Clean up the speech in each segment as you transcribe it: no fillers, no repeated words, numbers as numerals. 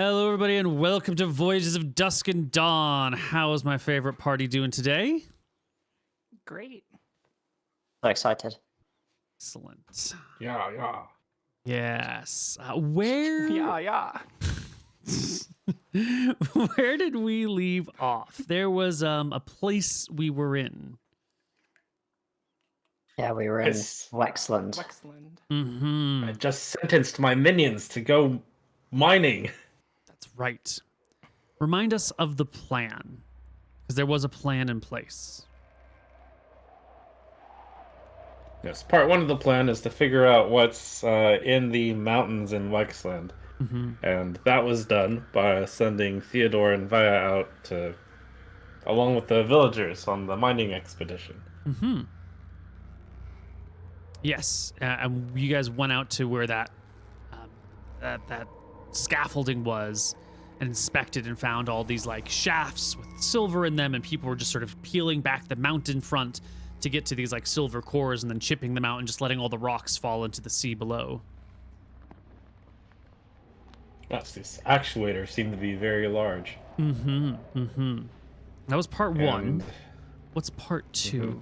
Hello, everybody, and welcome to Voyages of Dusk and Dawn. How is my favorite party doing today? Great. So excited. Excellent. Yeah. Yes. Where? Yeah. Where did we leave off? There was a place we were in. Yeah, we were in Yes. Wexland. Wexland. Mm-hmm. I just sentenced my minions to go mining. That's right. Remind us of the plan, because there was a plan in place. Yes, part one of the plan is to figure out what's in the mountains in Wexland. Mm-hmm. And that was done by sending Theodore and Vaya out to, along with the villagers, on the mining expedition. Mm-hmm. Yes, and you guys went out to where that scaffolding was and inspected and found all these like shafts with silver in them, and people were just sort of peeling back the mountain front to get to these like silver cores and then chipping them out and just letting all the rocks fall into the sea below. Yes, these actuators seem to be very large. Mm-hmm. Mm-hmm. That was part one. And What's part two?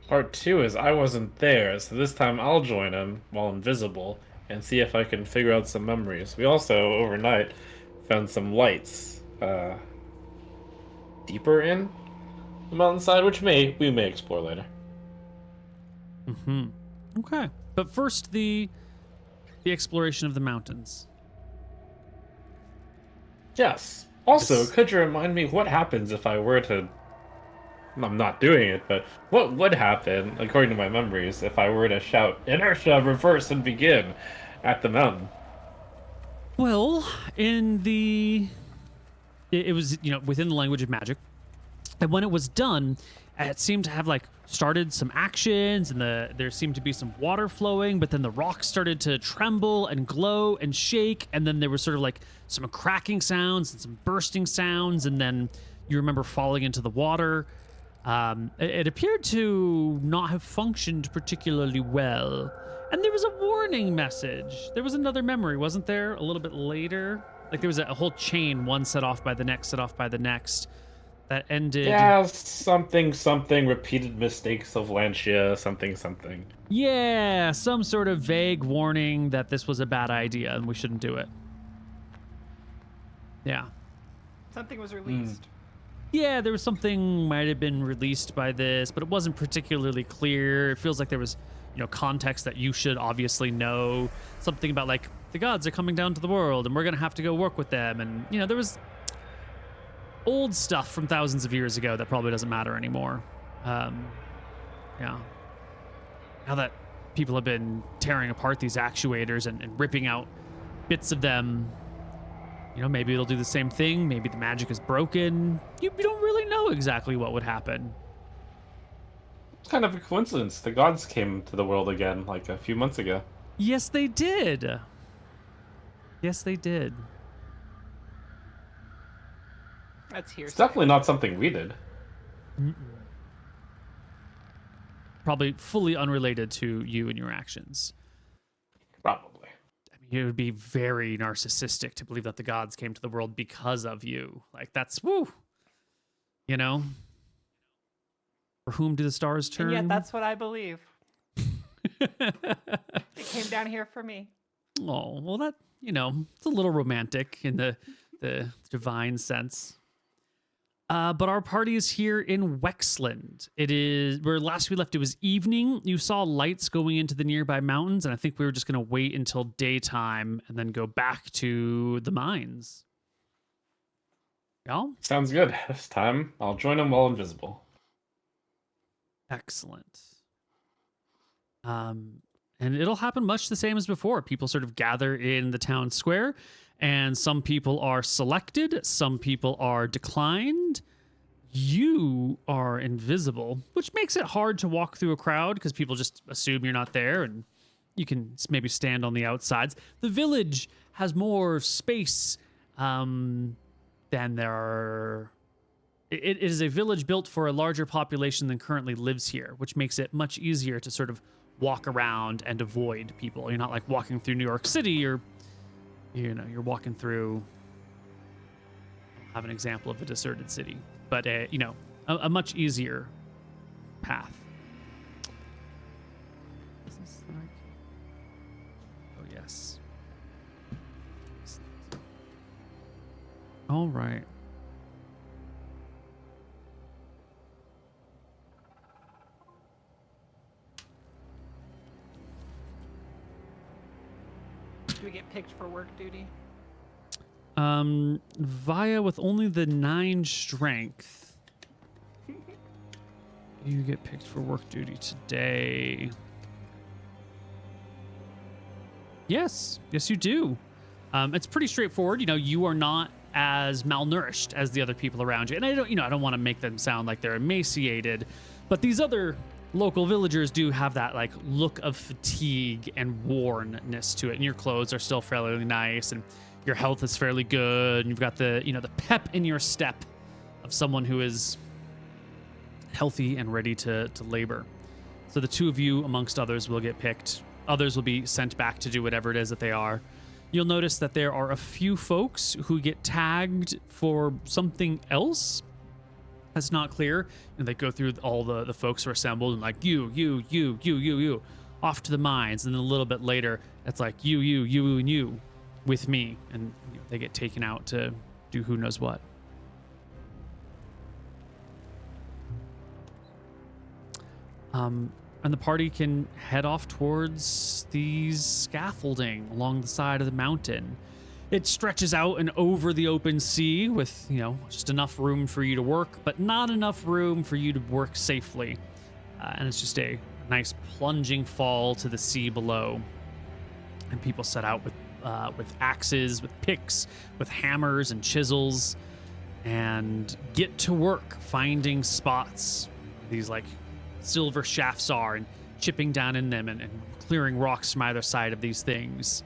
part two is I wasn't there, so this time I'll join him while invisible and see if I can figure out some memories. We also, overnight, found some lights deeper in the mountainside, which we may explore later. Mm-hmm. Okay. But first, the exploration of the mountains. Yes. Also, Yes. could you remind me what happens if I were to... I'm not doing it, but what would happen, according to my memories, if I were to shout, "Inertia, reverse, and begin," at the mountain? Well, it was, within the language of magic. And when it was done, it seemed to have like started some actions, and there seemed to be some water flowing, but then the rocks started to tremble and glow and shake, and then there was sort of like some cracking sounds and some bursting sounds, and then you remember falling into the water. It appeared to not have functioned particularly well. And there was a warning message. There was another memory, wasn't there? A little bit later. Like there was a whole chain, one set off by the next, set off by the next, that ended. Yeah, something, repeated mistakes of Lancia, something. Yeah, some sort of vague warning that this was a bad idea and we shouldn't do it. Yeah. Something was released. Yeah, there was something might have been released by this, but it wasn't particularly clear. It feels like there was, context that you should obviously know. Something about like the gods are coming down to the world and we're going to have to go work with them. And, there was old stuff from thousands of years ago that probably doesn't matter anymore. Yeah. Now that people have been tearing apart these actuators and ripping out bits of them, maybe it'll do the same thing. Maybe the magic is broken. You don't really know exactly what would happen. It's kind of a coincidence. The gods came to the world again, like a few months ago. Yes, they did. Yes, they did. That's hearsay. It's definitely not something we did. Mm-mm. Probably fully unrelated to you and your actions. Probably. It would be very narcissistic to believe that the gods came to the world because of you. Like, that's, woo. For whom do the stars turn? And yet that's what I believe. It came down here for me. Oh, well, that, it's a little romantic in the divine sense. But our party is here in Wexland. It is where last we left. It was evening. You saw lights going into the nearby mountains, and I think we were just going to wait until daytime and then go back to the mines. Yeah? Sounds good. This time, I'll join him while invisible. Excellent. And it'll happen much the same as before. People sort of gather in the town square, and some people are selected, some people are declined. You are invisible, which makes it hard to walk through a crowd because people just assume you're not there, and you can maybe stand on the outsides. The village has more space than there are. It is a village built for a larger population than currently lives here, which makes it much easier to sort of walk around and avoid people. You're not like walking through New York City or you know, you're walking through. I'll have an example of a deserted city, but you know, a much easier path. Is this the right key? Oh yes. All right. Do we get picked for work duty? Via with only the 9 strength. You get picked for work duty today. Yes, you do. It's pretty straightforward. You know, you are not as malnourished as the other people around you, and I don't want to make them sound like they're emaciated, but these other local villagers do have that like look of fatigue and wornness to it, and your clothes are still fairly nice, and your health is fairly good, and you've got the the pep in your step of someone who is healthy and ready to labor. So the 2 of you, amongst others, will get picked. Others will be sent back to do whatever it is that they are. You'll notice that there are a few folks who get tagged for something else. That's not clear. And they go through all the folks who are assembled and like you, off to the mines. And then a little bit later, it's like you, and you with me. And they get taken out to do who knows what. And the party can head off towards the scaffolding along the side of the mountain. It stretches out and over the open sea with, just enough room for you to work, but not enough room for you to work safely. And it's just a nice plunging fall to the sea below. And people set out with axes, with picks, with hammers and chisels, and get to work finding spots. These like silver shafts are, and chipping down in them and clearing rocks from either side of these things.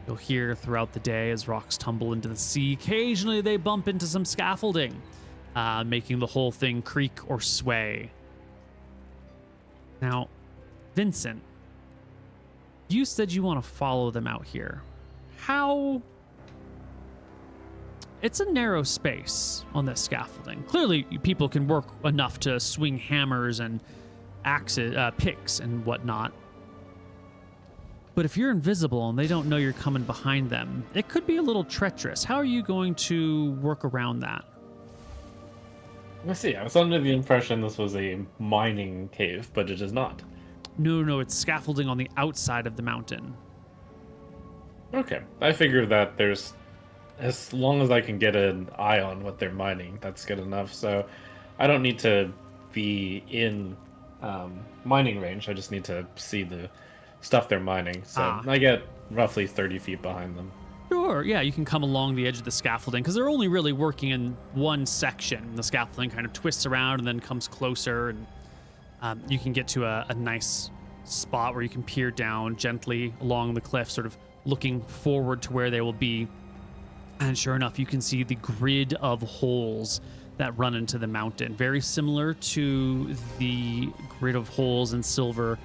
You'll hear throughout the day as rocks tumble into the sea. Occasionally they bump into some scaffolding, making the whole thing creak or sway. Now, Vincent, you said you want to follow them out here. How? It's a narrow space on this scaffolding. Clearly, people can work enough to swing hammers and axes, picks and whatnot. But if you're invisible and they don't know you're coming behind them, it could be a little treacherous. How are you going to work around that? Let's see. I was under the impression this was a mining cave, but it is not. No, it's scaffolding on the outside of the mountain. Okay. I figured that there's... As long as I can get an eye on what they're mining, that's good enough. So I don't need to be in mining range. I just need to see the stuff they're mining. So I get roughly 30 feet behind them. Sure, yeah, you can come along the edge of the scaffolding because they're only really working in one section. The scaffolding kind of twists around and then comes closer, and you can get to a nice spot where you can peer down gently along the cliff, sort of looking forward to where they will be. And sure enough, you can see the grid of holes that run into the mountain. Very similar to the grid of holes and silver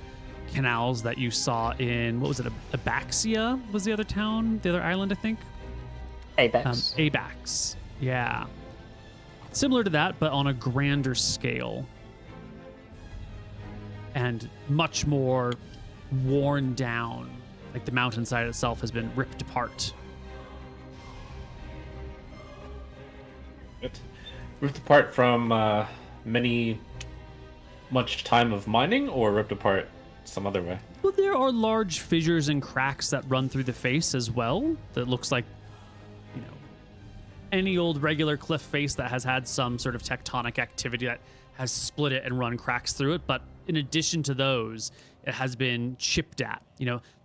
canals that you saw in, what was it, Abaxia was the other town, the other island, I think? Abax. Abax, yeah. Similar to that, but on a grander scale. And much more worn down. Like the mountainside itself has been ripped apart. Ripped apart from much time of mining, or ripped apart some other way? Well, there are large fissures and cracks that run through the face as well. That looks like, any old regular cliff face that has had some sort of tectonic activity that has split it and run cracks through it. But in addition to those, it has been chipped at.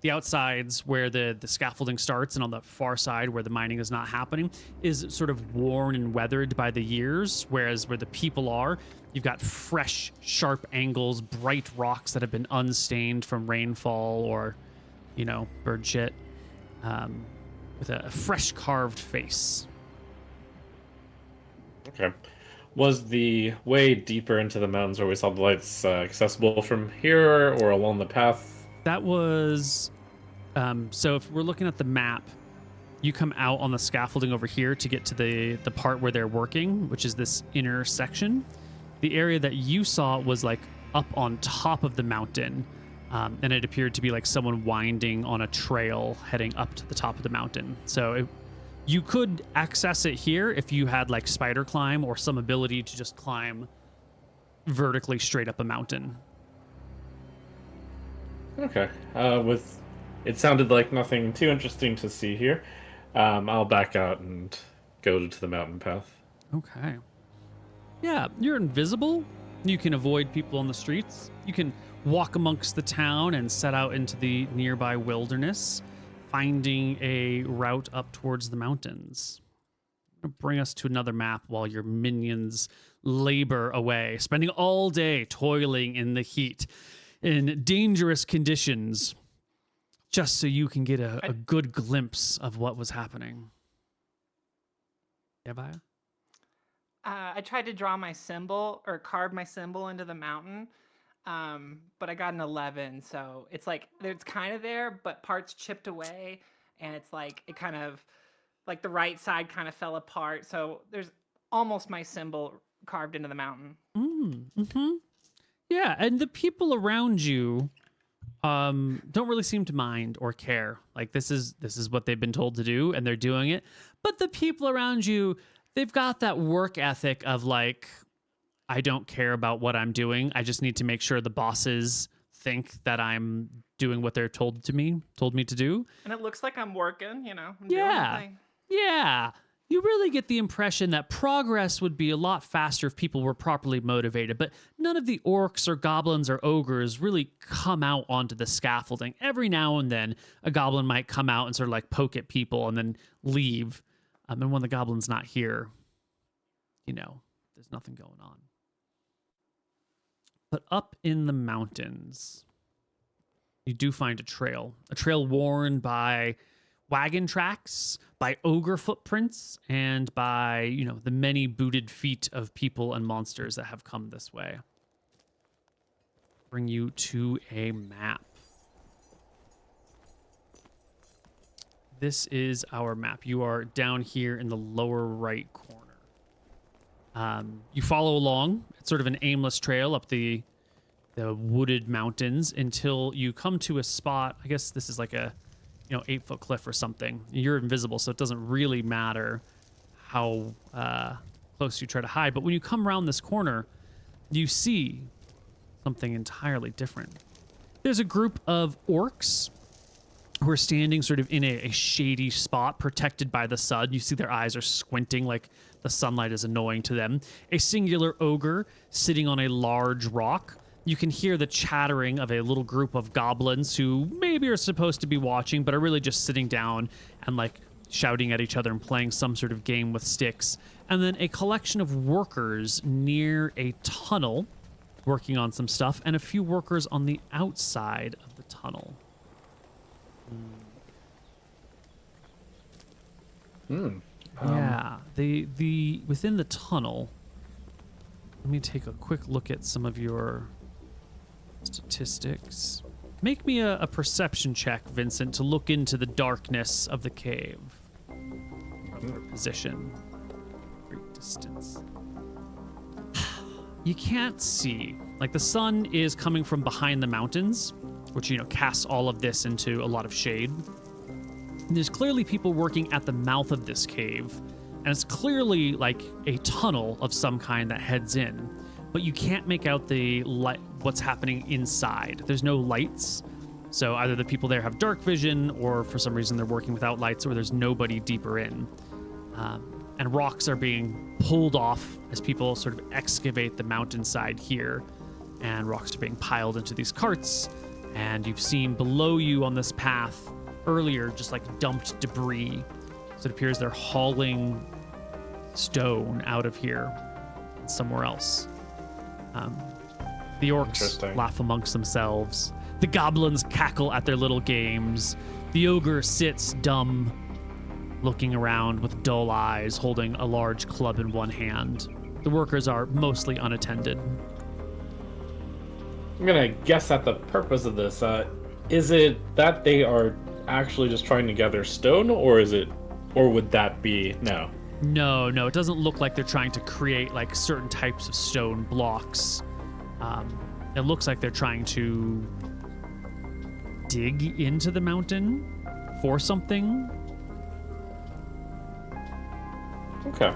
The outsides where the scaffolding starts and on the far side where the mining is not happening is sort of worn and weathered by the years, whereas where the people are, you've got fresh, sharp angles, bright rocks that have been unstained from rainfall or, bird shit, with a fresh carved face. Okay. Was the way deeper into the mountains where we saw the lights accessible from here or along the path? That was... so if we're looking at the map, You come out on the scaffolding over here to get to the part where they're working, which is this inner section. The area that you saw was like up on top of the mountain, and it appeared to be like someone winding on a trail heading up to the top of the mountain. So you could access it here if you had like spider climb or some ability to just climb vertically straight up a mountain. Okay. It sounded like nothing too interesting to see here. I'll back out and go to the mountain path. Okay. Yeah, you're invisible. You can avoid people on the streets. You can walk amongst the town and set out into the nearby wilderness, finding a route up towards the mountains. Bring us to another map while your minions labor away, spending all day toiling in the heat, in dangerous conditions, just so you can get a good glimpse of what was happening. Yeah, Vaya? I tried to draw my symbol or carve my symbol into the mountain, but I got an 11. So it's like it's kind of there, but parts chipped away, and it's like it kind of like the right side kind of fell apart. So there's almost my symbol carved into the mountain. Mm-hmm. Yeah, and the people around you don't really seem to mind or care. Like this is what they've been told to do, and they're doing it. But the people around you, they've got that work ethic of like, I don't care about what I'm doing. I just need to make sure the bosses think that I'm doing what they're told me to do. And it looks like I'm working, you know. I'm yeah. doing my thing. Yeah. You really get the impression that progress would be a lot faster if people were properly motivated, but none of the orcs or goblins or ogres really come out onto the scaffolding. Every now and then, a goblin might come out and sort of like poke at people and then leave. And when the goblin's not here, you know, there's nothing going on. But up in the mountains, you do find a trail worn by wagon tracks, by ogre footprints, and by, you know, the many booted feet of people and monsters that have come this way. Bring you to a map. This is our map. You are down here in the lower right corner. You follow along. It's sort of an aimless trail up the wooded mountains until you come to a spot. I guess this is like a 8-foot cliff or something. You're invisible, so it doesn't really matter how close you try to hide. But when you come around this corner, you see something entirely different. There's a group of orcs who are standing sort of in a shady spot, protected by the sun. You see their eyes are squinting like the sunlight is annoying to them. A singular ogre sitting on a large rock. You can hear the chattering of a little group of goblins who maybe are supposed to be watching, but are really just sitting down and like shouting at each other and playing some sort of game with sticks. And then a collection of workers near a tunnel working on some stuff, and a few workers on the outside of the tunnel. Yeah, the within the tunnel. Let me take a quick look at some of your statistics. Make me a perception check, Vincent, to look into the darkness of the cave. Your position. Great distance. You can't see. Like, the sun is coming from behind the mountains, which, casts all of this into a lot of shade. And there's clearly people working at the mouth of this cave, and it's clearly like a tunnel of some kind that heads in. But you can't make out the light, what's happening inside. There's no lights, so either the people there have dark vision, or for some reason they're working without lights, or there's nobody deeper in. And rocks are being pulled off as people sort of excavate the mountainside here, and rocks are being piled into these carts. And you've seen below you on this path earlier just like dumped debris. So it appears they're hauling stone out of here somewhere else. The orcs laugh amongst themselves. The goblins cackle at their little games. The ogre sits dumb, looking around with dull eyes, holding a large club in one hand. The workers are mostly unattended. I'm gonna guess at the purpose of this. Is it that they are actually just trying to gather stone, or is it Or would that be no? No, it doesn't look like they're trying to create like certain types of stone blocks. It looks like they're trying to dig into the mountain for something. Okay.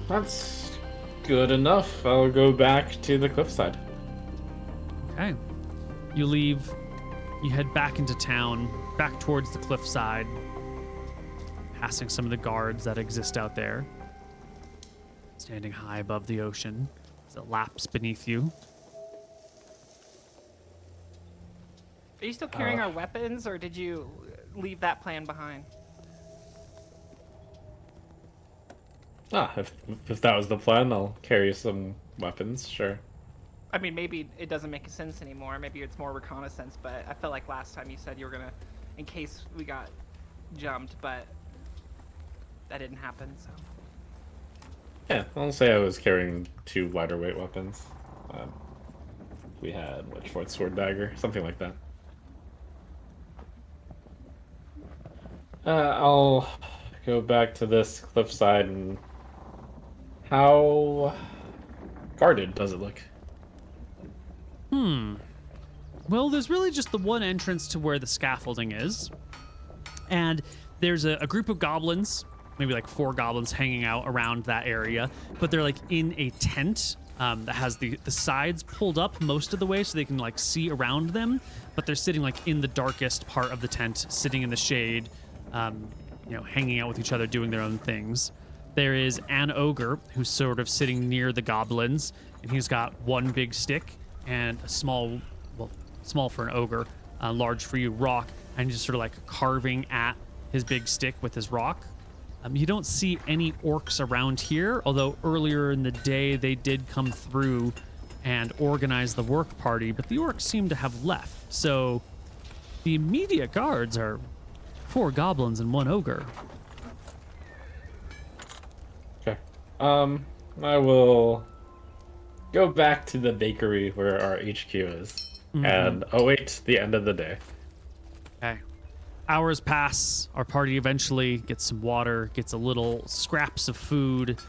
That's good enough. I'll go back to the cliffside. Okay. You head back into town, back towards the cliffside, passing some of the guards that exist out there, standing high above the ocean as it laps beneath you. Are you still carrying our weapons, or did you leave that plan behind? If that was the plan, I'll carry some weapons, sure. I mean, maybe it doesn't make sense anymore. Maybe it's more reconnaissance, but I felt like last time you said you were gonna, in case we got jumped, but that didn't happen, so. Yeah, I'll say I was carrying 2 lighter weight weapons. We had, short sword dagger, something like that. I'll go back to this cliffside and... How guarded does it look? Well, there's really just the one entrance to where the scaffolding is. And there's a group of goblins, maybe like 4 goblins hanging out around that area, but they're like in a tent that has the sides pulled up most of the way so they can like see around them, but they're sitting like in the darkest part of the tent, sitting in the shade, hanging out with each other, doing their own things. There is an ogre who's sort of sitting near the goblins, and he's got one big stick and a small for an ogre, large for you, rock, and he's just sort of like carving at his big stick with his rock. You don't see any orcs around here, although earlier in the day they did come through and organize the work party, but the orcs seem to have left. So the immediate guards are 4 goblins and 1 ogre. Okay. I will go back to the bakery where our HQ is and await the end of the day. Okay. Hours pass. Our party eventually gets some water, gets a little scraps of food,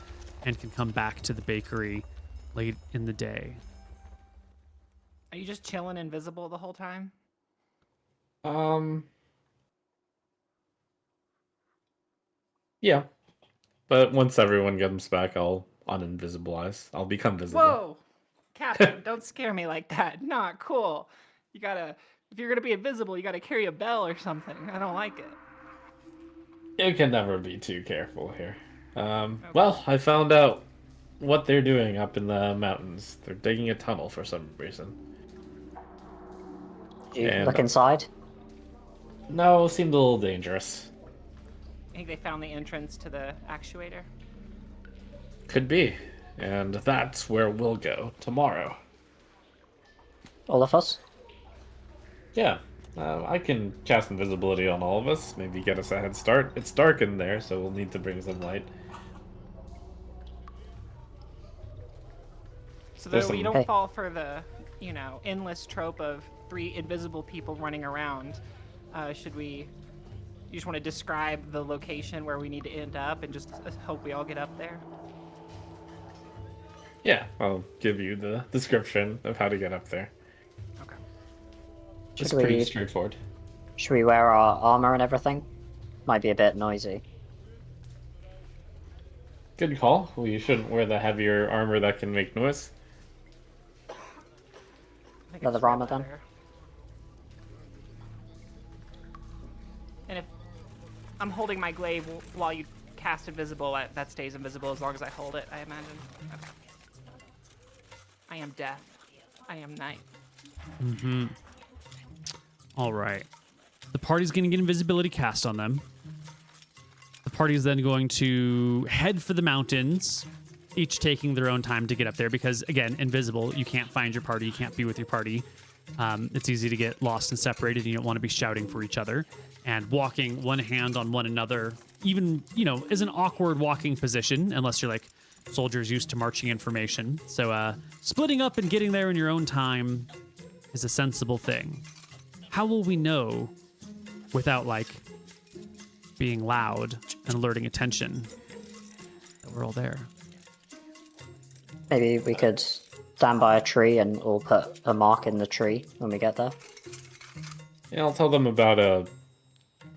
and can come back to the bakery late in the day. Are you just chilling invisible the whole time? Yeah. But once everyone comes back, I'll uninvisibilize. I'll become visible. Whoa! Captain, don't scare me like that. Not cool. You gotta, if you're gonna be invisible, you gotta carry a bell or something. I don't like it. You can never be too careful here. Well, I found out what they're doing up in the mountains. They're digging a tunnel for some reason. Did you look inside? No, it seemed a little dangerous. I think they found the entrance to the actuator. Could be. And that's where we'll go tomorrow. All of us? Yeah. I can cast invisibility on all of us. Maybe get us a head start. It's dark in there, so we'll need to bring some light. So that we don't fall for the, endless trope of 3 invisible people running around. You just want to describe the location where we need to end up and just hope we all get up there? Yeah, I'll give you the description of how to get up there. Okay. It's pretty straightforward. Should we wear our armor and everything? Might be a bit noisy. Good call. Well, you shouldn't wear the heavier armor that can make noise. Leather armor then? And if I'm holding my glaive while you cast invisible, that stays invisible as long as I hold it, I imagine. Okay. I am death. I am night. All right. The party's going to get invisibility cast on them. The party's then going to head for the mountains, each taking their own time to get up there because, again, invisible, you can't find your party, you can't be with your party. It's easy to get lost and separated, and you don't want to be shouting for each other. And walking one hand on one another, even, is an awkward walking position, unless you're like soldiers used to marching in formation. So splitting up and getting there in your own time is a sensible thing. how will we know without like being loud and alerting attention that we're all there? Maybe we could stand by a tree and all put a mark in the tree when we get there. Yeah, I'll tell them about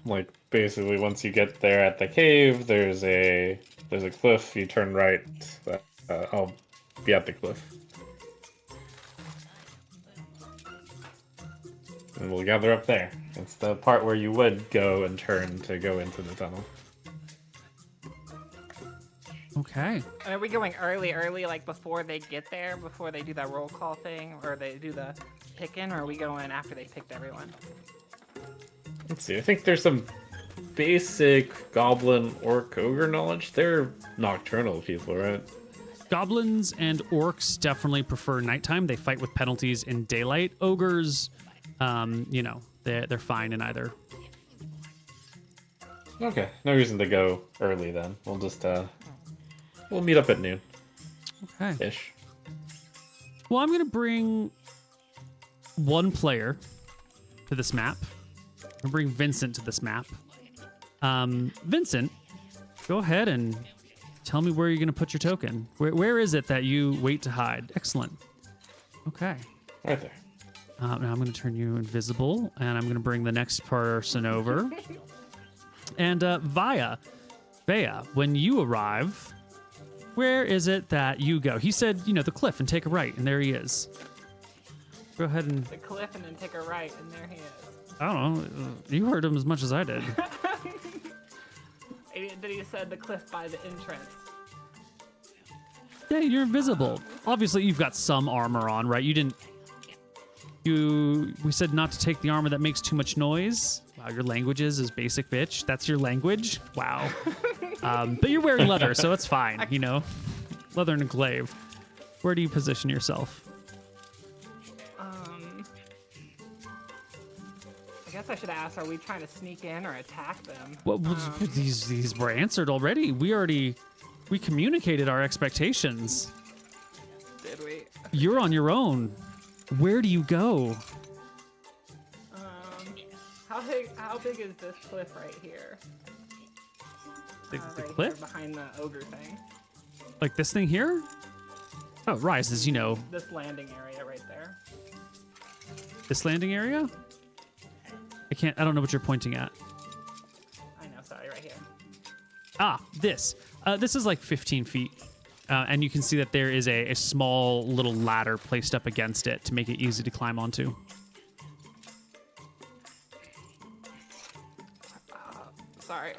like basically once you get there at the cave, there's a cliff. You turn right. I'll be at the cliff, and we'll gather up there. It's the part where you would go and turn to go into the tunnel. Okay. And are we going early, like before they get there, before they do that roll call thing, or they do the pick-in, or are we going after they picked everyone? Let's see. I think there's some basic goblin, orc, ogre knowledge. They're nocturnal people, right? Goblins and orcs definitely prefer nighttime. They fight with penalties in daylight. Ogres, you know, they're fine in either. Okay. No reason to go early then. We'll just we'll meet up at noon. Okay. Ish. Well, I'm gonna bring one player to this map. I'm gonna bring Vincent to this map. Vincent, go ahead and tell me where you're gonna put your token. Where is it that you wait to hide? Excellent. Okay. Right there. Now I'm gonna turn you invisible, and I'm gonna bring the next person over. And Vaya, when you arrive, where is it that you go? He said, you know, the cliff and take a right, and there he is. Go ahead and... The cliff and then take a right, and there he is. I don't know. You heard him as much as I did. Then he said the cliff by the entrance. Yeah, you're invisible. Obviously, you've got some armor on, right? We said not to take the armor that makes too much noise. Wow, your language is basic, bitch. That's your language? Wow. But you're wearing leather, so it's fine, you know? Leather and glaive. Where do you position yourself? I guess I should ask, are we trying to sneak in or attack them? Well, these were answered already. We communicated our expectations. Did we? You're on your own. Where do you go? How big is this cliff right here? The right cliff? Here behind the ogre thing. Like this thing here? Oh, it rises, you know. This landing area right there. This landing area? I don't know what you're pointing at. I know, sorry, right here. Ah, this. This is like 15 feet. And you can see that there is a small little ladder placed up against it to make it easy to climb onto. Sorry.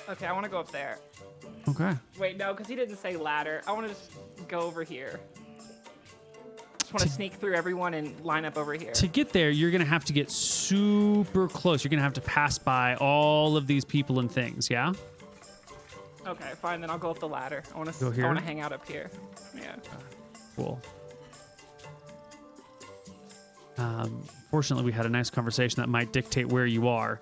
Okay, I want to go up there. Okay. Wait, no, because he didn't say ladder. I want to just go over here. Just want to sneak through everyone and line up over here. To get there, you're going to have to get super close. You're going to have to pass by all of these people and things, yeah? Okay, fine, then I'll go up the ladder. I want Go here? to hang out up here. Yeah. Cool. Fortunately, we had a nice conversation that might dictate where you are.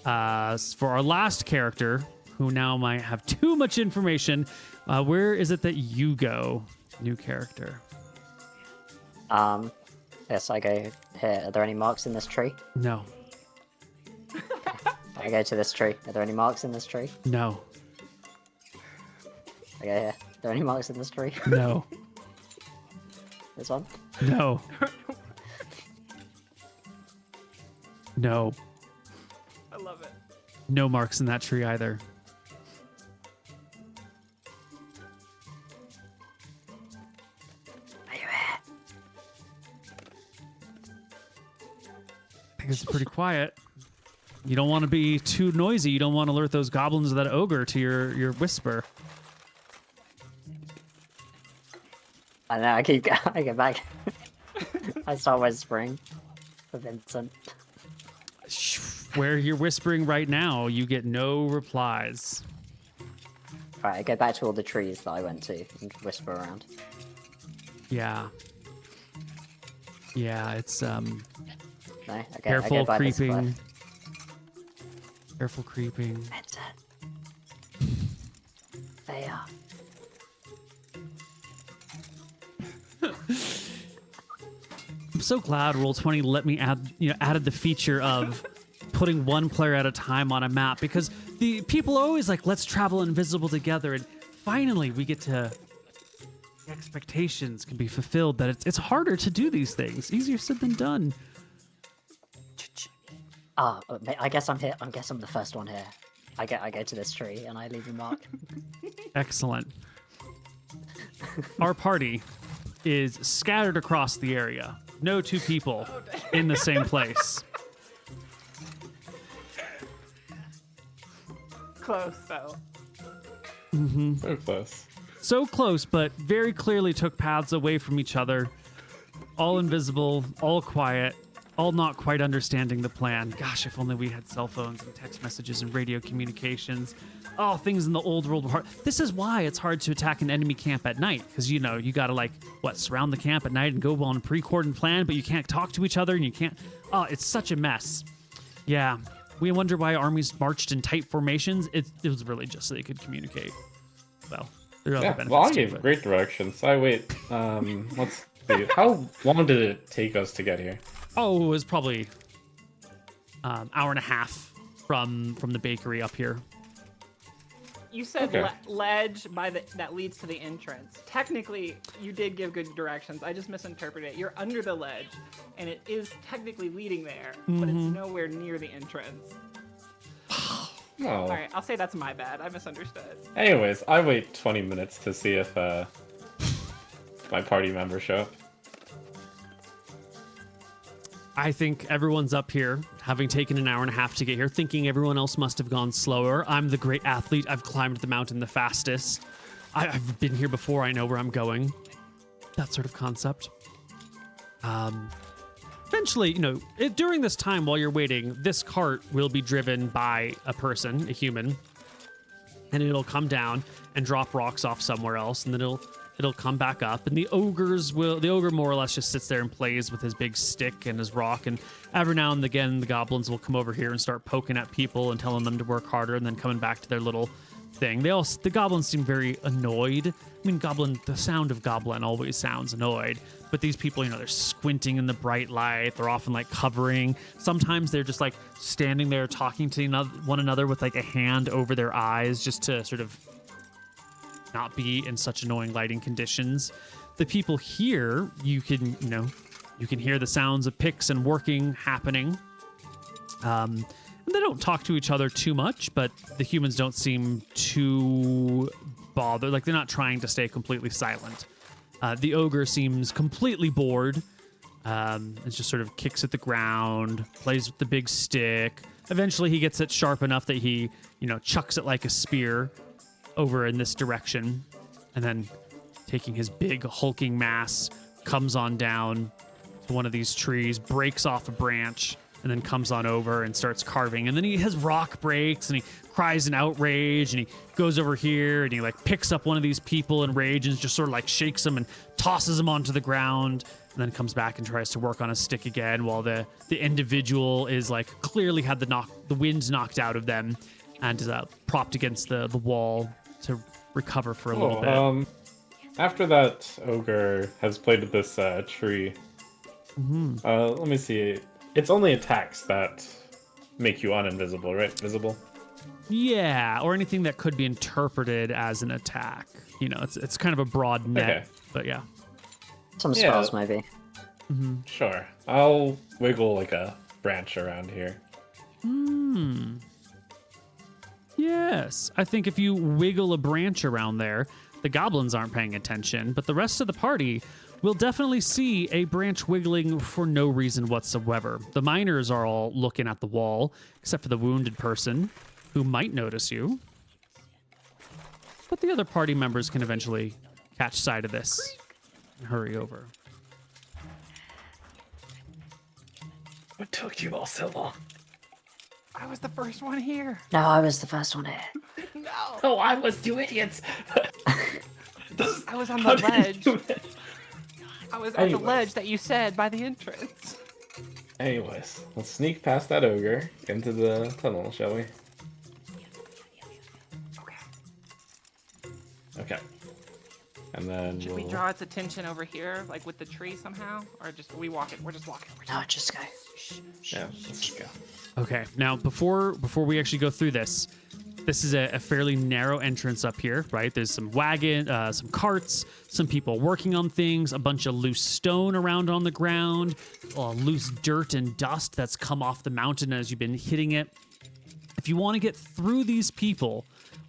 For our last character, who now might have too much information, where is it that you go, new character? Yes, I go here. Are there any marks in this tree? No. I go to this tree. Are there any marks in this tree? No. I go here. Are there any marks in this tree? No. This one? No. No. I love it. No marks in that tree either. Are you here? I think it's pretty quiet. You don't want to be too noisy. You don't want to alert those goblins or that ogre to your whisper. I know, I get back. I start whispering for Vincent. Where you're whispering right now, you get no replies. Right, I go back to all the trees that I went to and whisper around. Yeah. Yeah, it's No, I careful go by this creeping. cliff. Careful creeping. Vincent. They are. so glad Roll20 let me added the feature of putting one player at a time on a map, because the people are always like, let's travel invisible together, and finally we get to expectations can be fulfilled. That it's harder to do these things. Easier said than done. I guess I'm here. I guess I'm the first one here. I go to this tree and I leave a mark. Excellent. Our party is scattered across the area. No two people in the same place. Close though. So close. So close, but very clearly took paths away from each other. All invisible, all quiet, all not quite understanding the plan. Gosh, if only we had cell phones and text messages and radio communications. Oh, things in the old world were hard. This is why it's hard to attack an enemy camp at night, because you gotta surround the camp at night and go on a pre-cordoned plan, but you can't talk to each other and you can't. Oh, it's such a mess. Yeah, we wonder why armies marched in tight formations. It was really just so they could communicate. Well, there are other benefits. Well, I too, gave but- great directions. Let's see. How long did it take us to get here? Oh, it was probably hour and a half from the bakery up here. You said Okay. ledge that leads to the entrance. Technically, you did give good directions. I just misinterpreted it. You're under the ledge, and it is technically leading there, but it's nowhere near the entrance. Oh. All right, I'll say that's my bad. I misunderstood. Anyways, I wait 20 minutes to see if my party members show up. I think everyone's up here, having taken an hour and a half to get here, thinking everyone else must have gone slower. I'm the great athlete. I've climbed the mountain the fastest. I've been here before. I know where I'm going. That sort of concept. Eventually, during this time while you're waiting, this cart will be driven by a person, a human, and it'll come down and drop rocks off somewhere else, and then it'll come back up, and the ogre more or less just sits there and plays with his big stick and his rock, and every now and again the goblins will come over here and start poking at people and telling them to work harder, and then coming back to their little thing. The goblins seem very annoyed. I mean, the sound of goblin always sounds annoyed, but these people, they're squinting in the bright light. They're often covering. Sometimes they're just standing there talking to one another with a hand over their eyes, just to sort of not be in such annoying lighting conditions. The people here, you can hear the sounds of picks and working happening. And they don't talk to each other too much, but the humans don't seem too bothered. They're not trying to stay completely silent. The ogre seems completely bored. It just sort of kicks at the ground, plays with the big stick. Eventually he gets it sharp enough that he, chucks it like a spear over in this direction, and then taking his big hulking mass comes on down to one of these trees, breaks off a branch, and then comes on over and starts carving. And then he has rock breaks and he cries in outrage, and he goes over here and he picks up one of these people in rage and just sort of shakes him and tosses him onto the ground, and then comes back and tries to work on his stick again, while the individual is clearly had the wind knocked out of them and is propped against the wall to recover for a little bit. After that ogre has played with this tree, let me see. It's only attacks that make you uninvisible, right? Visible? Yeah, or anything that could be interpreted as an attack. It's kind of a broad net, Okay. but yeah. Some spells, maybe. Sure. I'll wiggle a branch around here. Yes, I think if you wiggle a branch around there, the goblins aren't paying attention, but the rest of the party will definitely see a branch wiggling for no reason whatsoever. The miners are all looking at the wall, except for the wounded person, who might notice you. But the other party members can eventually catch sight of this and hurry over. What took you all so long? I was the first one here. No, I was the first one here. No. Oh, I was, you idiots! I was on the ledge. it? I was at the ledge that you said by the entrance. Anyways, let's sneak past that ogre into the tunnel, shall we? Okay. And then Should we draw its attention over here, like with the tree somehow, or just we walk it? We're just walking. No, just go. Yeah, let's just go. Okay, now before we actually go through this is a fairly narrow entrance up here, right? There's some some carts, some people working on things, a bunch of loose stone around on the ground, loose dirt and dust that's come off the mountain as you've been hitting it. If you want to get through these people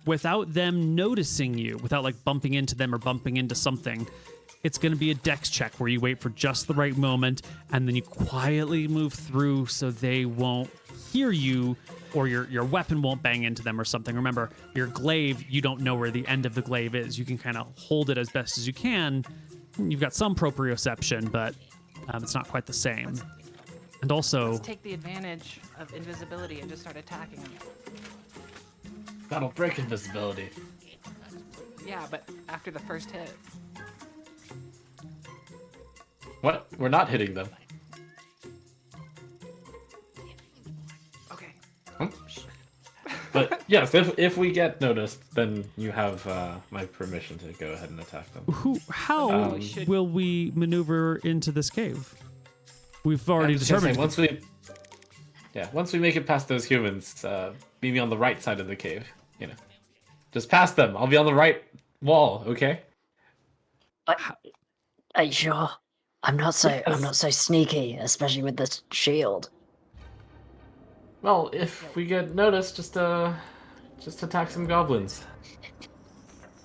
without them noticing you, without like bumping into them or bumping into something, it's going to be a dex check where you wait for just the right moment and then you quietly move through so they won't hear you or your weapon won't bang into them or something. Remember, your glaive, you don't know where the end of the glaive is. You can kind of hold it as best as you can. You've got some proprioception, but it's not quite the same. And also... Let's take the advantage of invisibility and just start attacking them. That'll break invisibility. Yeah, but after the first hit. What? We're not hitting them. Okay. But yes, if we get noticed, then you have my permission to go ahead and attack them. How will we maneuver into this cave? We've already determined. Once we make it past those humans, meet me on the right side of the cave. You know, just past them. I'll be on the right wall. Okay. Are you sure? I'm not so sneaky, especially with this shield. Well, if we get noticed, just attack some goblins.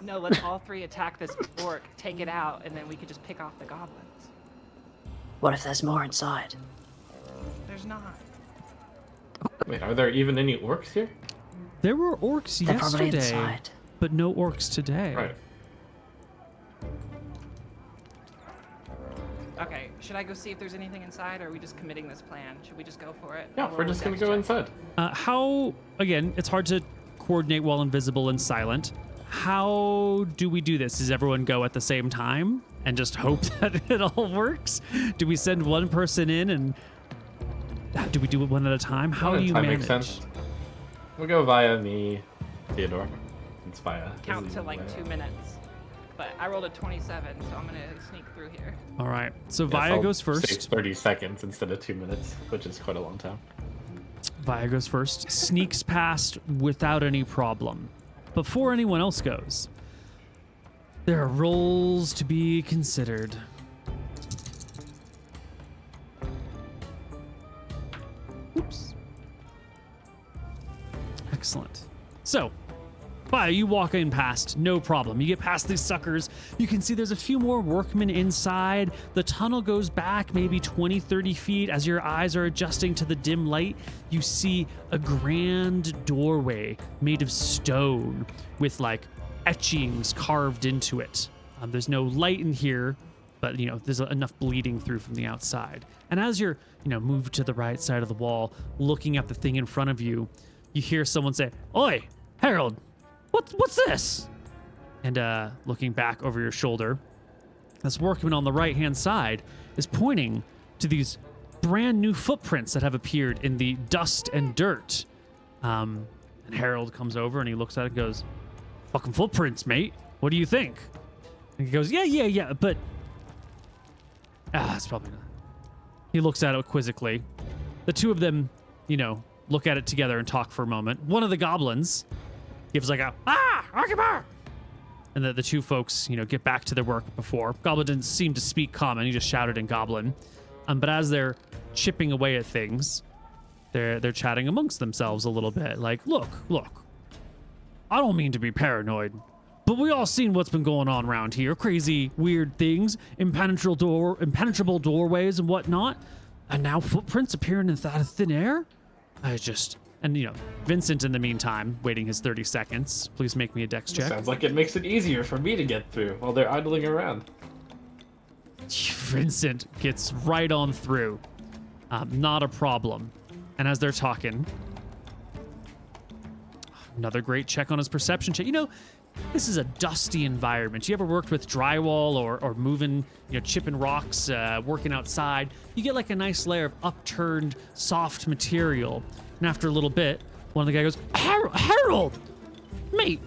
No, let's all three attack this orc, take it out, and then we could just pick off the goblins. What if there's more inside? There's not. Wait, are there even any orcs here? There were orcs They're probably yesterday, inside. but no orcs today. Right. Okay, should I go see if there's anything inside, or are we just committing this plan? Should we just go for it? Yeah, Roll we're a just gonna dex go check. inside. Again, it's hard to coordinate while invisible and silent. How do we do this? Does everyone go at the same time and just hope that it all works? Do we send one person in and do we do it one at a time? How do you manage? Makes sense. We'll go via me, Theodore. It's via. Count to like 2 minutes. But I rolled a 27, so I'm gonna sneak through here. All right. So Yes, Via I'll goes say first. 30 seconds instead of 2 minutes, which is quite a long time. Via goes first. Sneaks past without any problem. Before anyone else goes, there are rolls to be considered. Oops. Excellent. So, Via, you walk in past, no problem. You get past these suckers. You can see there's a few more workmen inside. The tunnel goes back maybe 20, 30 feet. As your eyes are adjusting to the dim light, you see a grand doorway made of stone with like etchings carved into it. There's no light in here, but there's enough bleeding through from the outside. And as you're, moved to the right side of the wall, looking at the thing in front of you, you hear someone say, "Oi, Harold, what's this?" And looking back over your shoulder, this workman on the right-hand side is pointing to these brand new footprints that have appeared in the dust and dirt. And Harold comes over and he looks at it and goes, "Fucking footprints, mate. What do you think?" And he goes, yeah, but... it's probably not. He looks at it quizzically. The two of them, look at it together and talk for a moment. One of the goblins gives like a, Arkibar! And the two folks, get back to their work before. Goblin didn't seem to speak common. He just shouted in Goblin. But as they're chipping away at things, they're chatting amongst themselves a little bit. Like, look. I don't mean to be paranoid, but we all seen what's been going on around here. Crazy, weird things, impenetrable doorways and whatnot. And now footprints appearing in thin air? And, Vincent, in the meantime, waiting his 30 seconds. Please make me a dex check. Sounds like it makes it easier for me to get through while they're idling around. Vincent gets right on through. Not a problem. And as they're talking, another great check on his perception check. This is a dusty environment. You ever worked with drywall or moving, chipping rocks, working outside? You get like a nice layer of upturned, soft material. And after a little bit, one of the guys goes, Harold! Mate,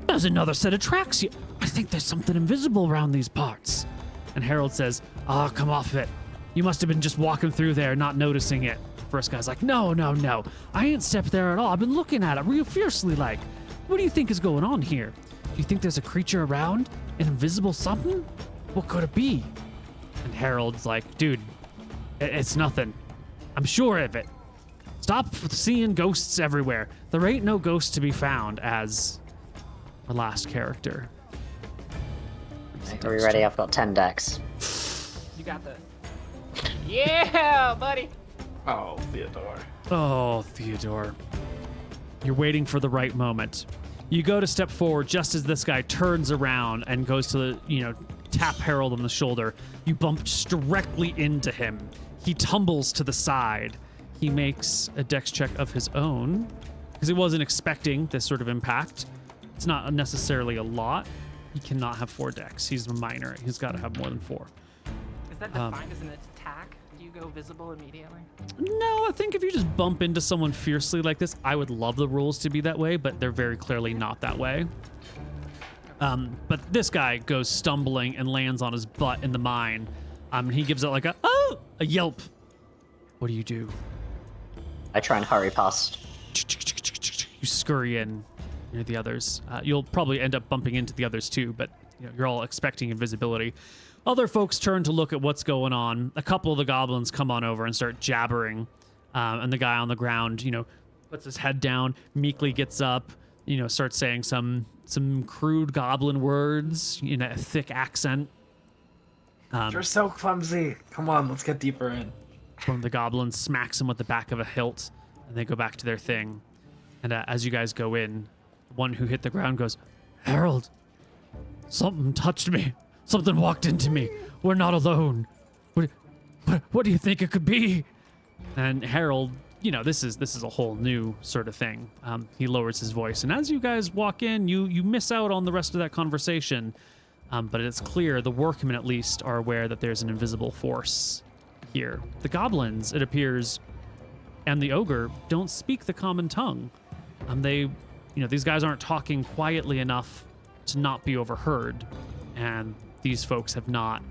there's another set of tracks here. I think there's something invisible around these parts. And Harold says, "Ah, come off it. You must have been just walking through there, not noticing it." First guy's like, no. I ain't stepped there at all. I've been looking at it real fiercely like. What do you think is going on here? Do you think there's a creature around? An invisible something? What could it be? And Harold's like, dude, it's nothing. I'm sure of it. Stop seeing ghosts everywhere. There ain't no ghosts to be found as the last character. Are we ready? I've got 10 decks. You got this. Yeah, buddy. Oh, Theodore. Oh, Theodore. You're waiting for the right moment. You go to step forward just as this guy turns around and goes to, tap Harold on the shoulder. You bump directly into him. He tumbles to the side. He makes a dex check of his own because he wasn't expecting this sort of impact. It's not necessarily a lot. He cannot have 4 dex. He's a minor. He's got to have more than 4. Is that defined as an attack? Do you go visible immediately? No, I think if you just bump into someone fiercely like this, I would love the rules to be that way, but they're very clearly not that way. But this guy goes stumbling and lands on his butt in the mine. He gives out like a yelp. What do you do? I try and hurry past. You scurry in near the others. You'll probably end up bumping into the others too, but you're all expecting invisibility. Other folks turn to look at what's going on. A couple of the goblins come on over and start jabbering. And the guy on the ground, puts his head down, meekly gets up, starts saying some crude goblin words in a thick accent. You're so clumsy. Come on, let's get deeper in. One of the goblins smacks him with the back of a hilt, and they go back to their thing. And as you guys go in, one who hit the ground goes, "Harold, something touched me. Something walked into me. We're not alone. What do you think it could be?" And Harold, this is a whole new sort of thing. He lowers his voice, and as you guys walk in, you miss out on the rest of that conversation. But it's clear the workmen, at least, are aware that there's an invisible force here. The goblins, it appears, and the ogre don't speak the common tongue. These guys aren't talking quietly enough to not be overheard, and these folks have not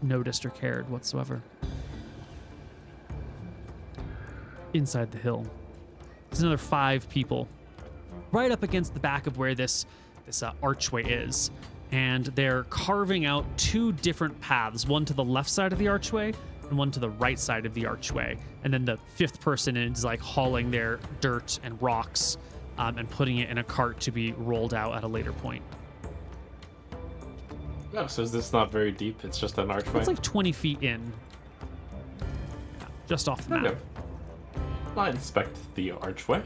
noticed or cared whatsoever. Inside the hill, there's another 5 people right up against the back of where this archway is, and they're carving out 2 different paths, one to the left side of the archway and one to the right side of the archway. And then the 5th person is like hauling their dirt and rocks and putting it in a cart to be rolled out at a later point. Oh, so is this not very deep? It's just an archway? It's like 20 feet in. Just off the map. Okay. I'll inspect the archway.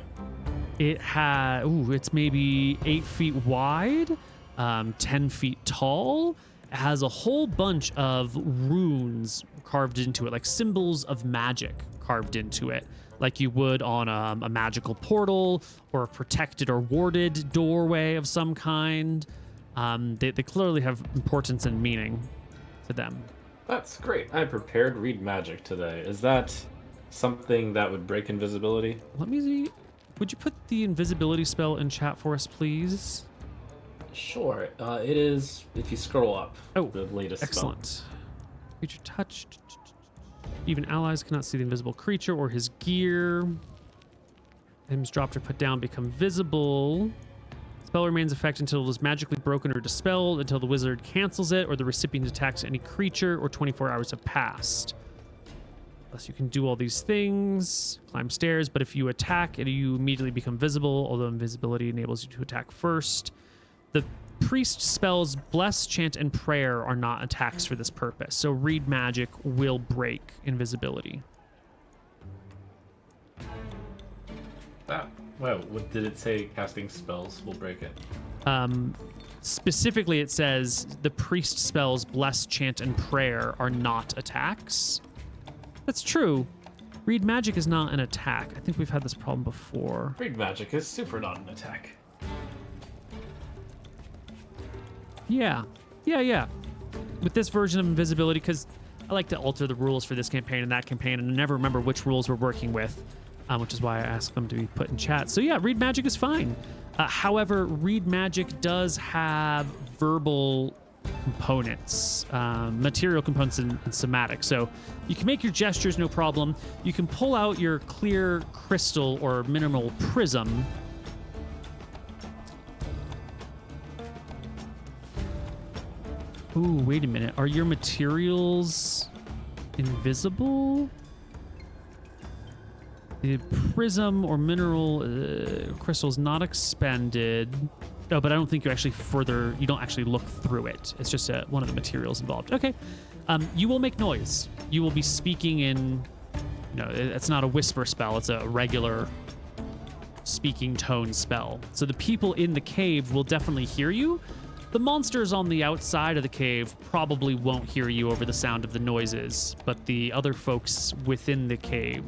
It's maybe 8 feet wide, 10 feet tall. It has a whole bunch of runes carved into it, like symbols of magic carved into it, like you would on a magical portal or a protected or warded doorway of some kind. They clearly have importance and meaning to them. That's great. I prepared read magic today. Is that something that would break invisibility? Let me see. Would you put the invisibility spell in chat for us, please? Sure. It is, if you scroll up, the latest excellent. spell. Creature touched. Even allies cannot see the invisible creature or his gear. Items dropped or put down become visible. Spell remains effective until it is magically broken or dispelled, until the wizard cancels it or the recipient attacks any creature or 24 hours have passed. Thus you can do all these things, climb stairs, but if you attack, you immediately become visible, although invisibility enables you to attack first. The priest spells Bless, Chant, and Prayer are not attacks for this purpose, so read magic will break invisibility. Well, what did it say? Casting spells will break it. Specifically, it says the priest spells Bless, Chant, and Prayer are not attacks. That's true. Read magic is not an attack. I think we've had this problem before. Read magic is super not an attack. Yeah. With this version of invisibility, because I like to alter the rules for this campaign and that campaign, and I never remember which rules we're working with. which is why I asked them to be put in chat. So yeah, read magic is fine. However, read magic does have verbal components, material components, and somatic. So you can make your gestures, no problem. You can pull out your clear crystal or mineral prism. Ooh, wait a minute. Are your materials invisible? The prism or mineral crystal is not expended. No, but I don't think you actually you don't actually look through it. It's just one of the materials involved. Okay. You will make noise. You will be speaking in, it's not a whisper spell. It's a regular speaking tone spell. So the people in the cave will definitely hear you. The monsters on the outside of the cave probably won't hear you over the sound of the noises, but the other folks within the cave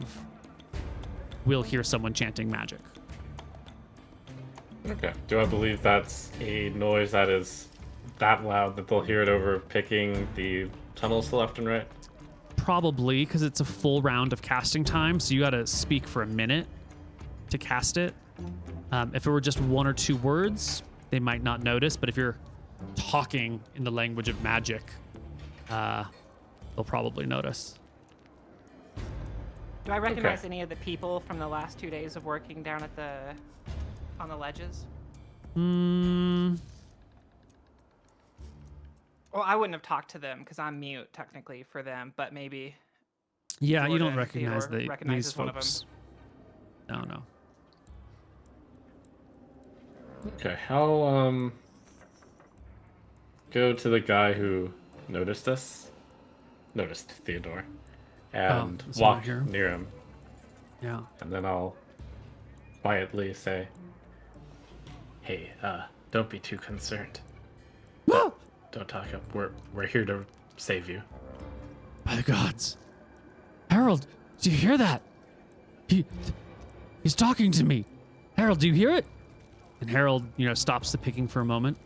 will hear someone chanting magic. Okay. Do I believe that's a noise that is that loud that they'll hear it over picking the tunnels to left and right? Probably, because it's a full round of casting time, so you got to speak for a minute to cast it. If it were just one or two words, they might not notice, but if you're talking in the language of magic, they'll probably notice. Do I recognize any of the people from the last 2 days of working down at on the ledges? Well, I wouldn't have talked to them because I'm mute technically for them, but maybe. Yeah, you don't Jordan, recognize Theodore these recognizes one of folks. No. Okay, I'll go to the guy who noticed Theodore, and walk near him. Yeah. And then I'll quietly say, "Hey, don't be too concerned. Don't talk up. We're here to save you." By the gods. Harold, do you hear that? He's talking to me. Harold, do you hear it? And Harold, stops the picking for a moment.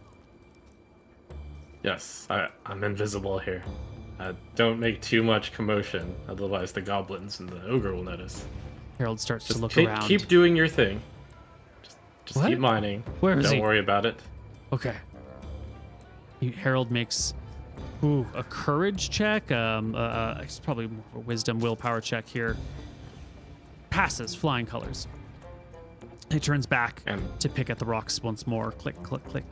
Yes, I'm invisible here. Don't make too much commotion, otherwise the goblins and the ogre will notice. Harold starts to look keep, around. Keep doing your thing. Just What? keep mining. Where is he? Don't worry about it. Okay. Harold makes a courage check. It's probably more of a wisdom, willpower check here. Passes, flying colors. He turns back to pick at the rocks once more. Click, click, click.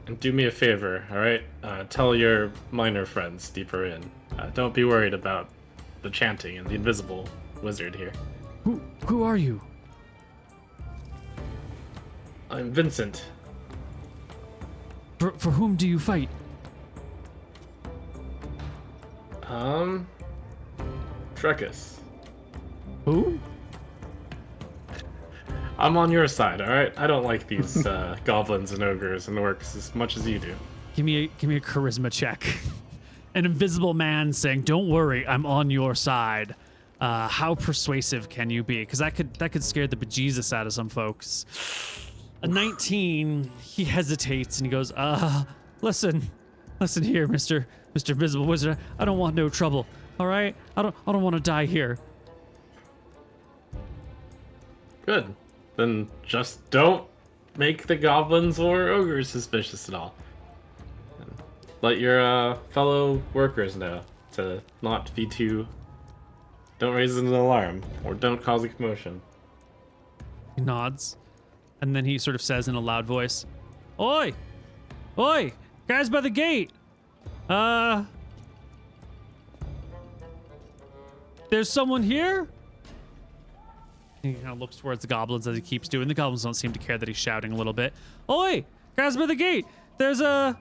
And do me a favor, all right? Tell your minor friends deeper in. Don't be worried about the chanting and the invisible wizard here. Who are you? I'm Vincent. For whom do you fight? Trekkus. Who? I'm on your side, all right? I don't like these goblins and ogres and orcs as much as you do. Give me a charisma check. An invisible man saying, "Don't worry, I'm on your side." How persuasive can you be? Because that could scare the bejesus out of some folks. A 19. He hesitates and he goes, listen here, Mr. Visible Wizard. I don't want no trouble. All right, I don't want to die here. Good. Then just don't make the goblins or ogres suspicious at all. And let your fellow workers know to not be too... Don't raise an alarm, or don't cause a commotion. He nods, and then he sort of says in a loud voice, Oi! Oi! Guys by the gate! There's someone here? He kind of looks towards the goblins as he keeps doing. The goblins don't seem to care that he's shouting a little bit. Oi! Guys by the gate! There's an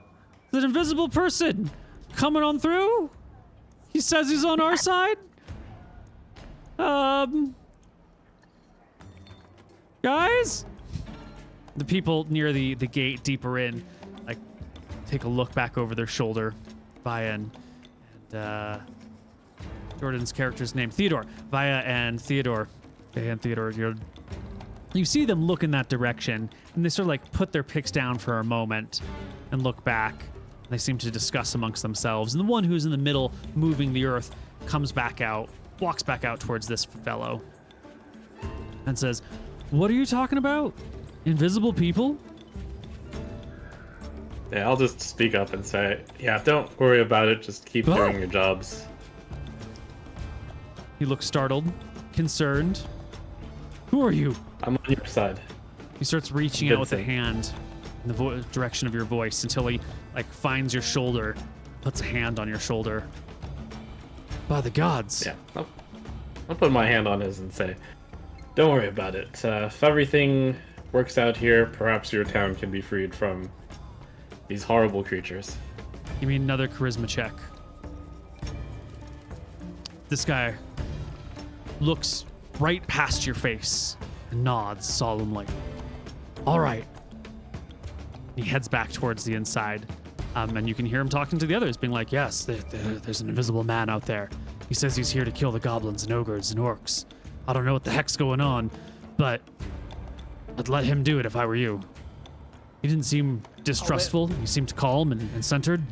invisible person coming on through. He says he's on our side. Guys? The people near the gate deeper in, like, take a look back over their shoulder. Via and Jordan's character's name, Theodore. Via and Theodore. You see them look in that direction, and they sort of like put their picks down for a moment and look back. They seem to discuss amongst themselves. And the one who's in the middle, moving the earth, comes back out, walks back out towards this fellow. and says, "What are you talking about? Invisible people?" Yeah, I'll just speak up and say, yeah, don't worry about it. Just keep doing your jobs. He looks startled, concerned. "Who are you?" I'm on your side. He starts reaching out with a Vincent. hand in the direction of your voice until he like finds your shoulder, puts a hand on your shoulder. "By the gods." Yeah, I'll put my hand on his and say, don't worry about it. If everything works out here, perhaps your town can be freed from these horrible creatures. Give me another charisma check. This guy looks right past your face and nods solemnly. "All right." He heads back towards the inside, and you can hear him talking to the others, being like, "Yes, there's an invisible man out there. He says he's here to kill the goblins and ogres and orcs. I don't know what the heck's going on, but I'd let him do it if I were you." He didn't seem distrustful. He seemed calm and centered.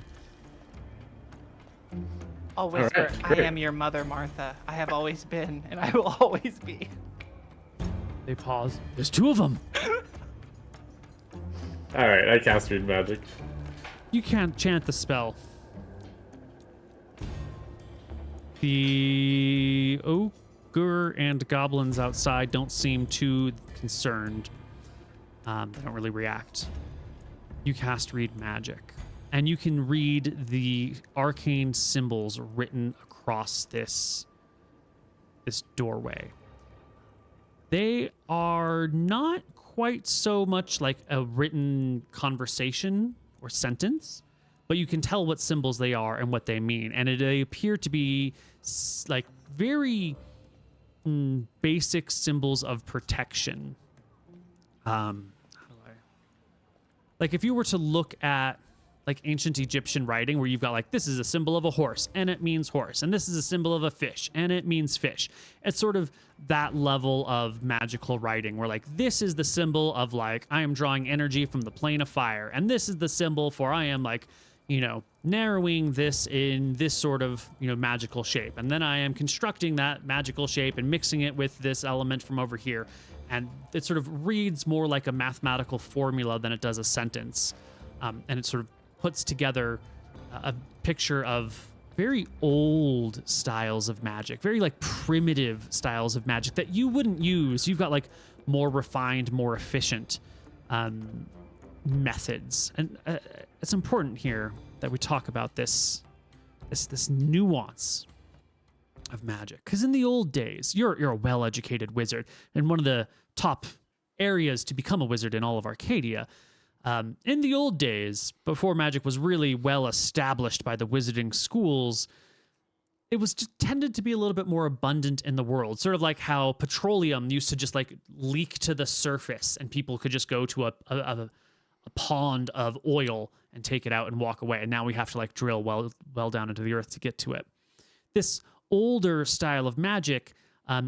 I'll whisper, Alright, "I great. am your mother, Martha. I have always been, and I will always be." They pause. "There's two of them." Alright, I cast Read Magic. You can't chant the spell. The ogre and goblins outside don't seem too concerned. They don't really react. You cast Read Magic, and you can read the arcane symbols written across this doorway. They are not quite so much like a written conversation or sentence, but you can tell what symbols they are and what they mean. And they appear to be like very basic symbols of protection. How do I... Like if you were to look at like ancient Egyptian writing where you've got like, this is a symbol of a horse and it means horse, and this is a symbol of a fish and it means fish. It's sort of that level of magical writing where like, this is the symbol of like, I am drawing energy from the plane of fire. And this is the symbol for I am like, you know, narrowing this in this sort of, you know, magical shape. And then I am constructing that magical shape and mixing it with this element from over here. And it sort of reads more like a mathematical formula than it does a sentence. And it sort of puts together a picture of very old styles of magic, very like primitive styles of magic that you wouldn't use. You've got like more refined, more efficient methods. And it's important here that we talk about this nuance of magic. Because in the old days, you're a well-educated wizard, and one of the top areas to become a wizard in all of Arcadia. In the old days, before magic was really well established by the wizarding schools, it was just tended to be a little bit more abundant in the world. Sort of like how petroleum used to just like leak to the surface and people could just go to a pond of oil and take it out and walk away. And now we have to like drill well down into the earth to get to it. This older style of magic,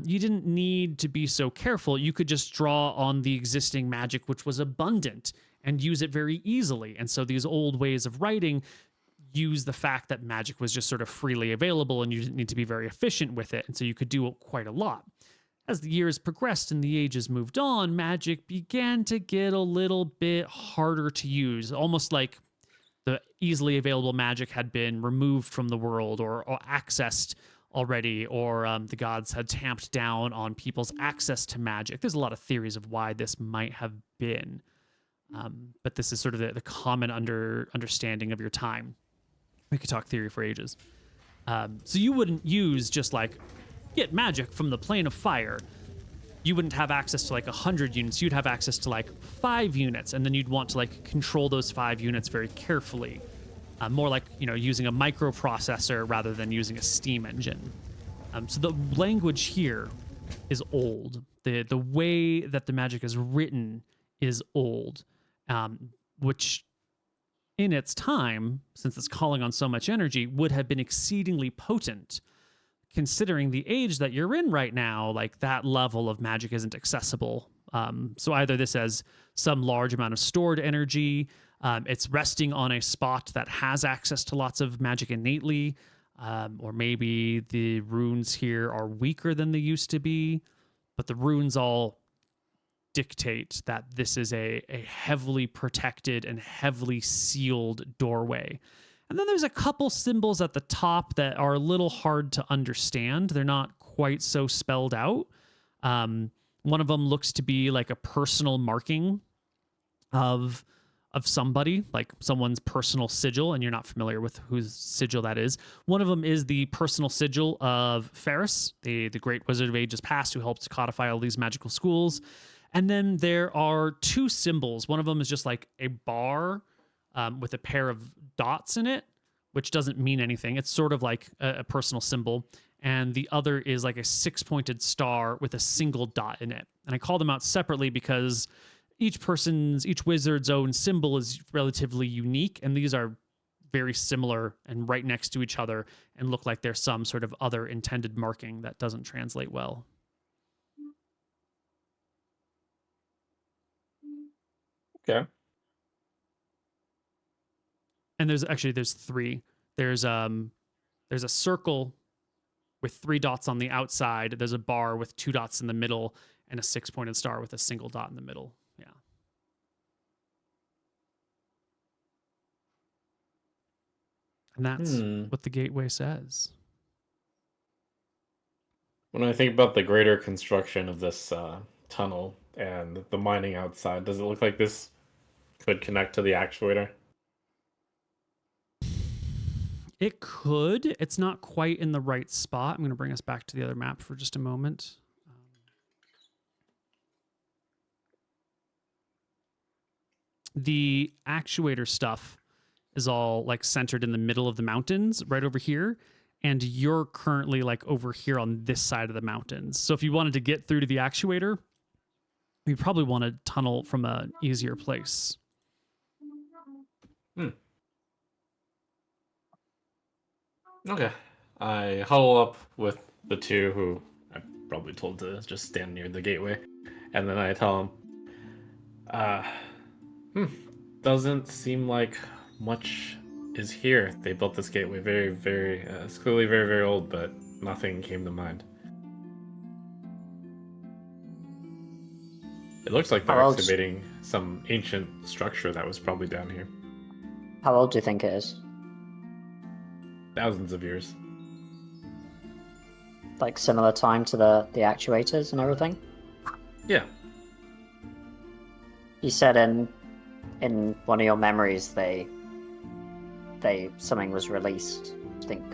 you didn't need to be so careful. You could just draw on the existing magic, which was abundant, and use it very easily. And so these old ways of writing use the fact that magic was just sort of freely available and you didn't need to be very efficient with it. And so you could do quite a lot. As the years progressed and the ages moved on, magic began to get a little bit harder to use, almost like the easily available magic had been removed from the world or accessed already, or the gods had tamped down on people's access to magic. There's a lot of theories of why this might have been. But this is sort of the common understanding of your time. We could talk theory for ages. So you wouldn't use just like, get magic from the plane of fire. You wouldn't have access to like 100 units. You'd have access to like 5 units, and then you'd want to like control those 5 units very carefully. More like, you know, using a microprocessor rather than using a steam engine. So the language here is old. The way that the magic is written is old. Which in its time, since it's calling on so much energy, would have been exceedingly potent. Considering the age that you're in right now, like that level of magic isn't accessible. So either this has some large amount of stored energy, it's resting on a spot that has access to lots of magic innately, or maybe the runes here are weaker than they used to be. but the runes all dictate that this is a heavily protected and heavily sealed doorway. And then there's a couple symbols at the top that are a little hard to understand. They're not quite so spelled out. One of them looks to be like a personal marking of somebody, like someone's personal sigil, and you're not familiar with whose sigil that is. One of them is the personal sigil of Ferris, the great wizard of ages past who helped codify all these magical schools. And then there are two symbols. One of them is just like a bar with a pair of dots in it, which doesn't mean anything. It's sort of like a personal symbol. And the other is like a 6-pointed star with a single dot in it. And I call them out separately because each wizard's own symbol is relatively unique, and these are very similar and right next to each other and look like there's some sort of other intended marking that doesn't translate well. Okay. And there's three. There's a circle with 3 dots on the outside. There's a bar with 2 dots in the middle and a 6-pointed star with a single dot in the middle. Yeah. And that's what the gateway says. When I think about the greater construction of this tunnel and the mining outside, does it look like this could connect to the actuator? It could. It's not quite in the right spot. I'm going to bring us back to the other map for just a moment. The actuator stuff is all like centered in the middle of the mountains right over here. And you're currently like over here on this side of the mountains. So if you wanted to get through to the actuator, you probably want to tunnel from an easier place. Okay. I huddle up with the two who I probably told to just stand near the gateway. And then I tell them, doesn't seem like much is here. They built this gateway very, very, it's clearly very, very old, but nothing came to mind. It looks like they're excavating some ancient structure that was probably down here. How old do you think it is? Thousands of years. Like similar time to the actuators and everything? Yeah. You said in one of your memories they something was released. I think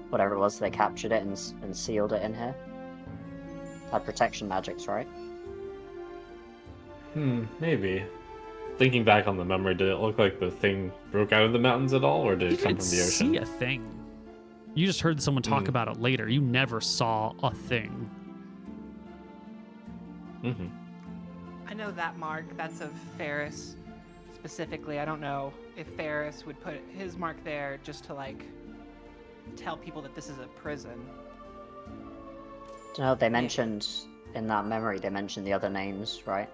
whatever it was, they captured it and sealed it in here. Had protection magics, right? Maybe. Thinking back on the memory, did it look like the thing broke out of the mountains at all, or did it come from the ocean? You didn't see a thing. You just heard someone talk about it later. You never saw a thing. I know that mark. That's of Ferris specifically. I don't know if Ferris would put his mark there just to like tell people that this is a prison. Do you know they mentioned in that memory? They mentioned the other names, right?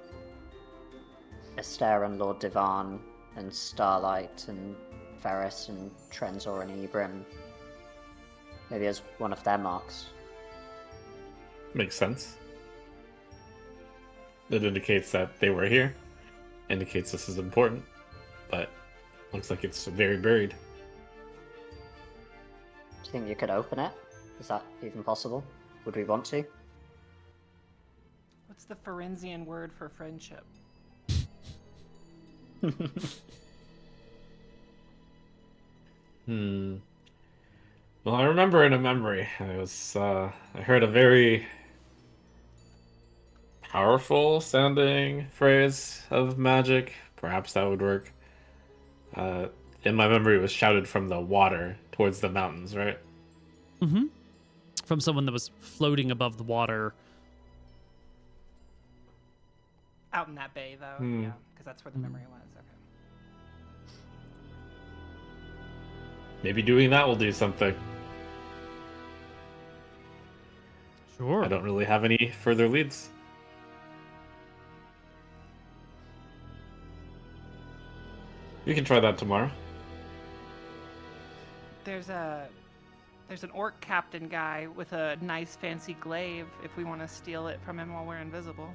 Esther and Lord Divan and Starlight and Ferris and Trenzor and Ibrim. Maybe as one of their marks. Makes sense. It indicates that they were here. Indicates this is important. But looks like it's very buried. Do you think you could open it? Is that even possible? Would we want to? What's the Forensian word for friendship? Well, I remember in a memory, I heard a very powerful sounding phrase of magic. Perhaps that would work. In my memory, it was shouted from the water towards the mountains, right? From someone that was floating above the water. Out in that bay, though. Yeah, because that's where the memory was. Okay. Maybe doing that will do something. Sure. I don't really have any further leads. You can try that tomorrow. There's a There's an orc captain guy with a nice fancy glaive if we want to steal it from him while we're invisible.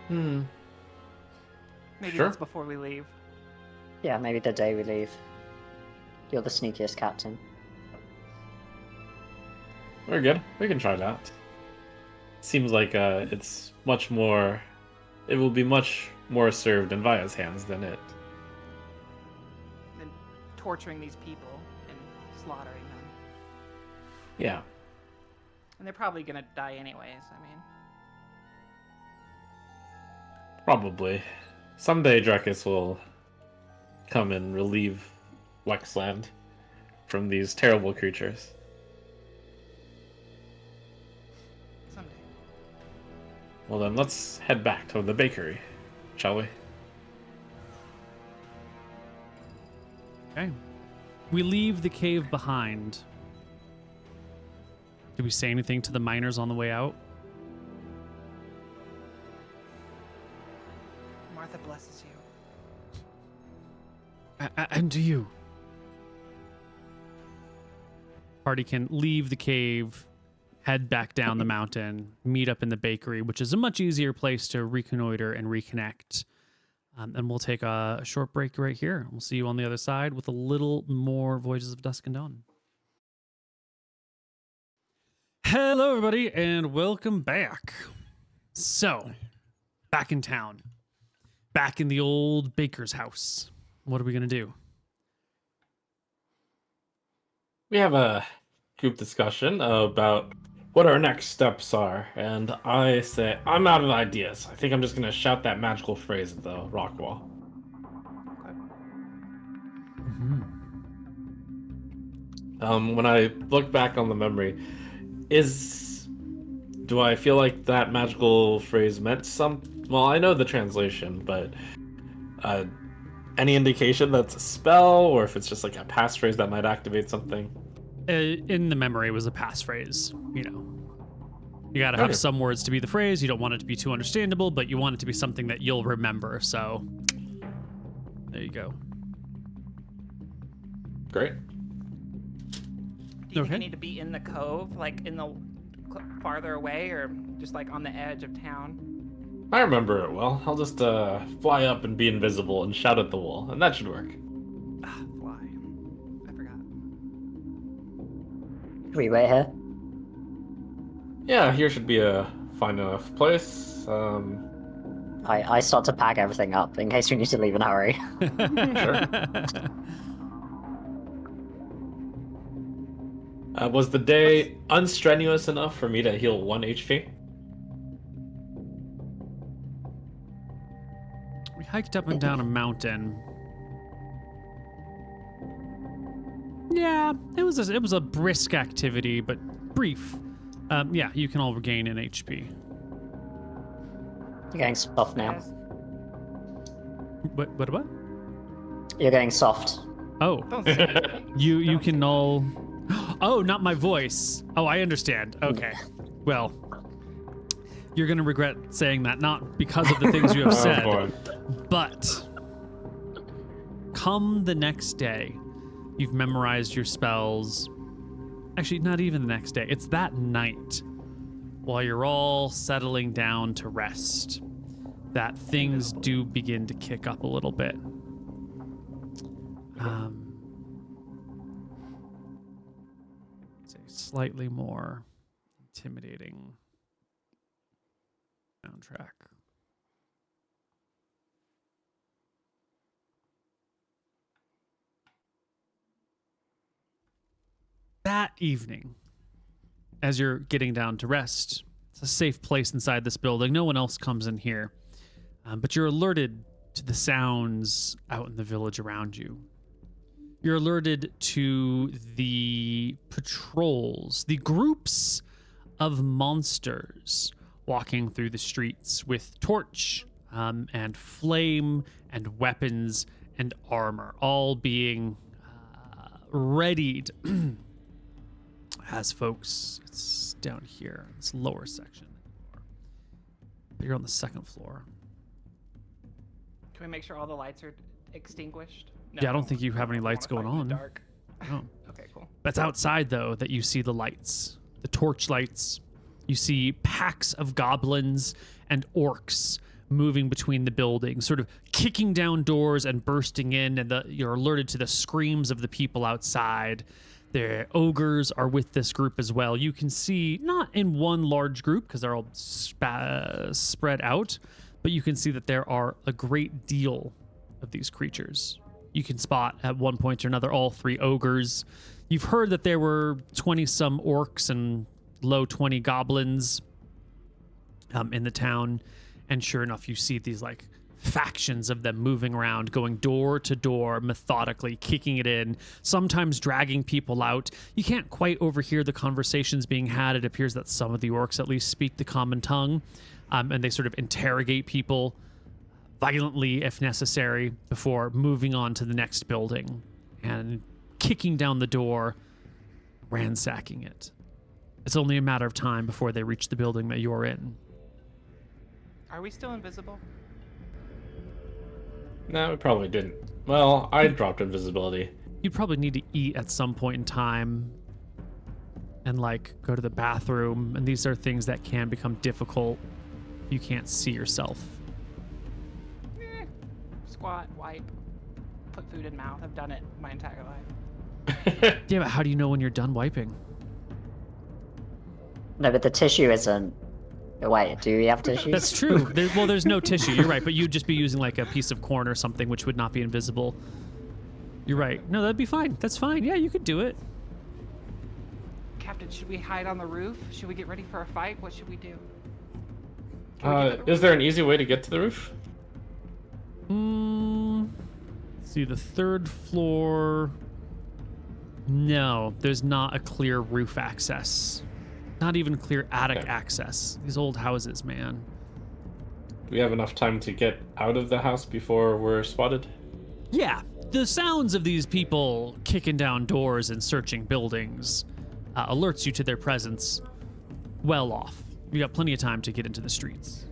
Maybe Sure. that's before we leave. Yeah, maybe the day we leave. You're the sneakiest captain. We're good. We can try that. Seems like it's much more. It will be much more served in Vaya's hands than it. And torturing these people and slaughtering them. Yeah. And they're probably going to die anyways, I mean. Probably. Someday Drakus will come and relieve Wexland from these terrible creatures. Someday. Well then, let's head back to the bakery, shall we? Okay. We leave the cave behind. Did we say anything to the miners on the way out? Martha blesses you. And to you. Party can leave the cave, head back down the mountain, meet up in the bakery, which is a much easier place to reconnoiter and reconnect. And we'll take a short break right here. We'll see you on the other side with a little more Voyages of Dusk and Dawn. Hello, everybody, and welcome back. So, back in town. Back in the old baker's house. What are we going to do? We have a group discussion about what our next steps are, and I say I'm out of ideas. I think I'm just gonna shout that magical phrase at the rock wall. When I look back on the memory, do I feel like that magical phrase meant some? Well, I know the translation, but any indication that's a spell, or if it's just like a passphrase that might activate something? In the memory, it was a passphrase. You know, you got to have some words to be the phrase. You don't want it to be too understandable, but you want it to be something that you'll remember. So there you go. Great. Do you think you need to be in the cove, like in the farther away, or just like on the edge of town? I remember it well. I'll just fly up and be invisible and shout at the wall, and that should work. Fly. I forgot. Should we wait here? Yeah, here should be a fine enough place. I start to pack everything up in case we need to leave in a hurry. Sure. Was the day unstrenuous enough for me to heal 1 HP? We hiked up and down a mountain. Yeah, it was a brisk activity, but brief. Yeah, you can all regain an HP. You're getting soft now. What? You're getting soft. Oh, Don't say anything. you can all. Oh, not my voice. Oh, I understand. Okay. Well, you're gonna regret saying that, not because of the things you have said, boy. but come the next day, you've memorized your spells. Actually, not even the next day. It's that night, while you're all settling down to rest, that things do begin to kick up a little bit. It's a slightly more intimidating soundtrack. That evening, as you're getting down to rest, it's a safe place inside this building. No one else comes in here, but you're alerted to the sounds out in the village around you. You're alerted to the patrols, the groups of monsters walking through the streets with torch and flame and weapons and armor, all being readied. As folks, it's down here, this lower section. But you're on the second floor. Can we make sure all the lights are extinguished Yeah, I don't think you have any lights wanna going fight in the on. dark. Oh. Okay, cool. That's outside, though, that you see the lights, the torch lights. You see packs of goblins and orcs moving between the buildings, sort of kicking down doors and bursting in, and you're alerted to the screams of the people outside. The ogres are with this group as well. You can see, not in one large group because they're all spread out, but you can see that there are a great deal of these creatures. You can spot at one point or another all 3 ogres. You've heard that there were 20-some orcs and low 20 goblins in the town. And sure enough, you see these like factions of them moving around, going door to door, methodically kicking it in, sometimes dragging people out. You can't quite overhear the conversations being had. It appears that some of the orcs at least speak the common tongue, and they sort of interrogate people violently if necessary before moving on to the next building and kicking down the door, ransacking it. It's only a matter of time before they reach the building that you're in. Are we still invisible? No, we probably didn't. Well, I dropped invisibility. You'd probably need to eat at some point in time and like go to the bathroom, and these are things that can become difficult if you can't see yourself. Squat, wipe, put food in mouth. I've done it my entire life. Yeah, but how do you know when you're done wiping? No, but the tissue isn't. Wait, do we have tissues? That's true. There's no tissue. You're right, but you'd just be using like a piece of corn or something, which would not be invisible. You're right. No, that'd be fine. That's fine. Yeah, you could do it. Captain, should we hide on the roof? Should we get ready for a fight? What should we do? Is there an easy way to get to the roof? See, the 3rd floor. No, there's not a clear roof access. Not even clear attic access. These old houses, man. Do we have enough time to get out of the house before we're spotted? Yeah, the sounds of these people kicking down doors and searching buildings alerts you to their presence well off. You got plenty of time to get into the streets.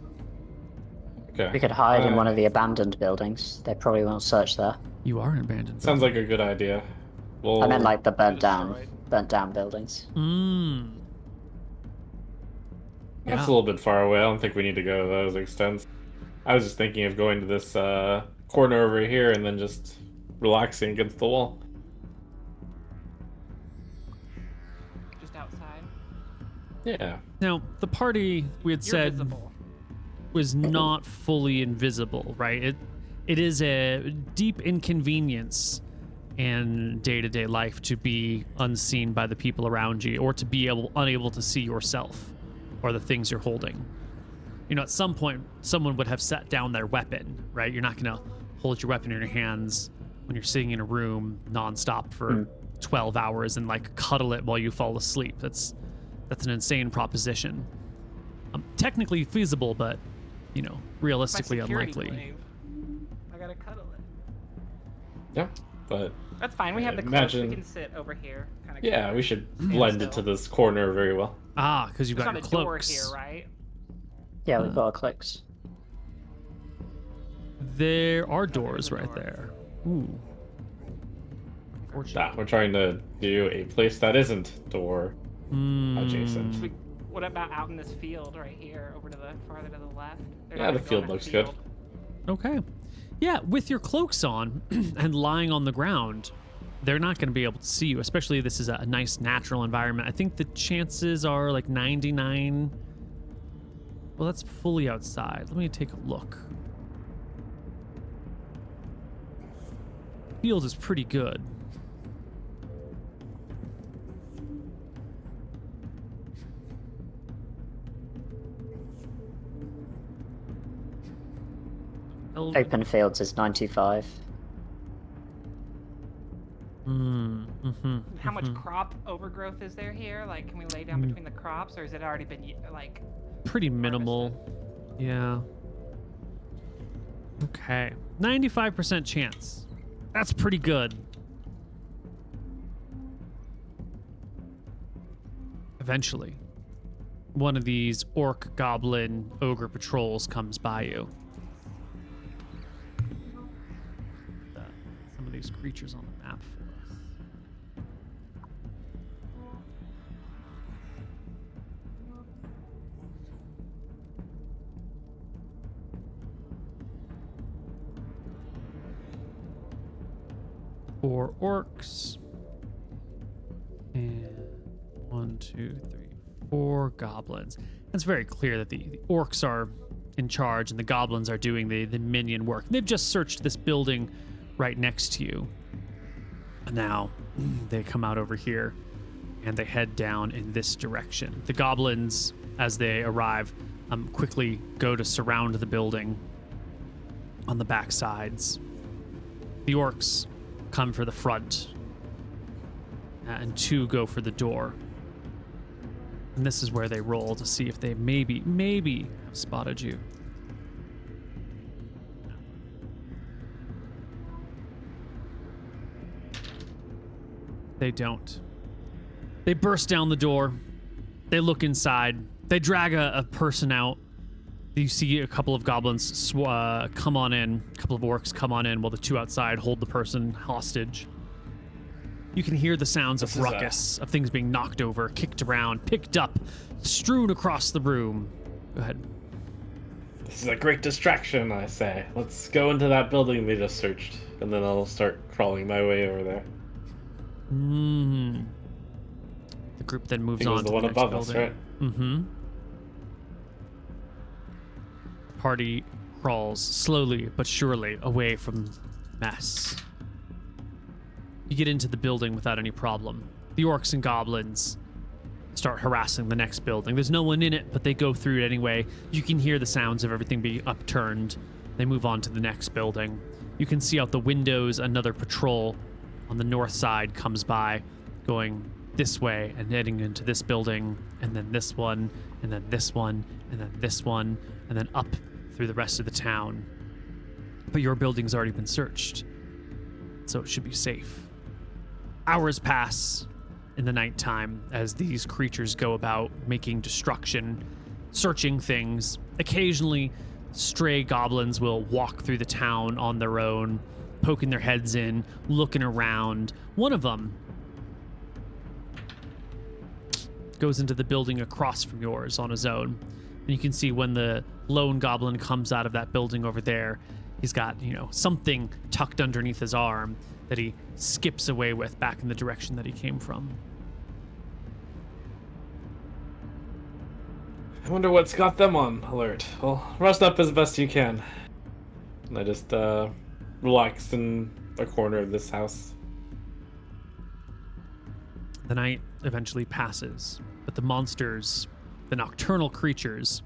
Okay. We could hide in one of the abandoned buildings. They probably won't search there. You are an abandoned. Sounds like a good idea. Well, I meant like the burnt down buildings. That's a little bit far away. I don't think we need to go to those extents. I was just thinking of going to this corner over here and then just relaxing against the wall. Just outside. Yeah. Now, the party we had You're said visible. was not fully invisible, right? It is a deep inconvenience in day-to-day life to be unseen by the people around you, or to be unable to see yourself or the things you're holding. You know, at some point, someone would have set down their weapon, right? You're not going to hold your weapon in your hands when you're sitting in a room nonstop for 12 hours and like cuddle it while you fall asleep. That's an insane proposition. Technically feasible, but you know, realistically My security unlikely. glaive. I gotta cuddle it. Yeah, but That's fine. We have the close. imagine- We can sit over here. Kind of. yeah, we should blend into this corner very well. Ah, because you've There's got not your a door cloaks. here, right? Yeah, we've got our cloaks. There are there's doors a right door. there. Ooh. Nah, we're trying to do a place that isn't door adjacent. What about out in this field right here, over to the farther to the left? They're Yeah, not the gonna go in field that looks good. field. Okay. Yeah, with your cloaks on and lying on the ground, they're not going to be able to see you, especially if this is a nice natural environment. I think the chances are like 99. Well, that's fully outside. Let me take a look. Field is pretty good. Open fields is 95. How much crop overgrowth is there here? Like, can we lay down between the crops, or has it already been like? Pretty minimal. Yeah. Okay. 95% chance. That's pretty good. Eventually, one of these orc, goblin, ogre patrols comes by you. Some of these creatures on the map for us. Four orcs. And 1, 2, 3, 4 goblins. It's very clear that the orcs are in charge and the goblins are doing the minion work. They've just searched this building right next to you. And now they come out over here and they head down in this direction. The goblins, as they arrive, quickly go to surround the building on the back sides. The orcs come for the front, and 2 go for the door. And this is where they roll to see if they maybe have spotted you. They don't. They burst down the door. They look inside. They drag a person out. You see a couple of goblins come on in. A couple of orcs come on in while the 2 outside hold the person hostage. You can hear the sounds of ruckus, of things being knocked over, kicked around, picked up, strewn across the room. Go ahead. This is a great distraction, I say. Let's go into that building they just searched, and then I'll start crawling my way over there. The group then moves I think it was on the to one the next above building. us, right? Party crawls slowly but surely away from mess. You get into the building without any problem. The orcs and goblins start harassing the next building. There's no one in it, but they go through it anyway. You can hear the sounds of everything being upturned. They move on to the next building. You can see out the windows another patrol on the north side comes by, going this way and heading into this building, and then this one, and then this one, and then this one, and then up through the rest of the town. But your building's already been searched, so it should be safe. Hours pass in the nighttime as these creatures go about making destruction, searching things. Occasionally, stray goblins will walk through the town on their own, poking their heads in, looking around. One of them goes into the building across from yours on his own. And you can see when the lone goblin comes out of that building over there, he's got, something tucked underneath his arm that he skips away with back in the direction that he came from. I wonder what's got them on alert. Well, rest up as best you can. And I just relax in a corner of this house. The night eventually passes, but the monsters, the nocturnal creatures,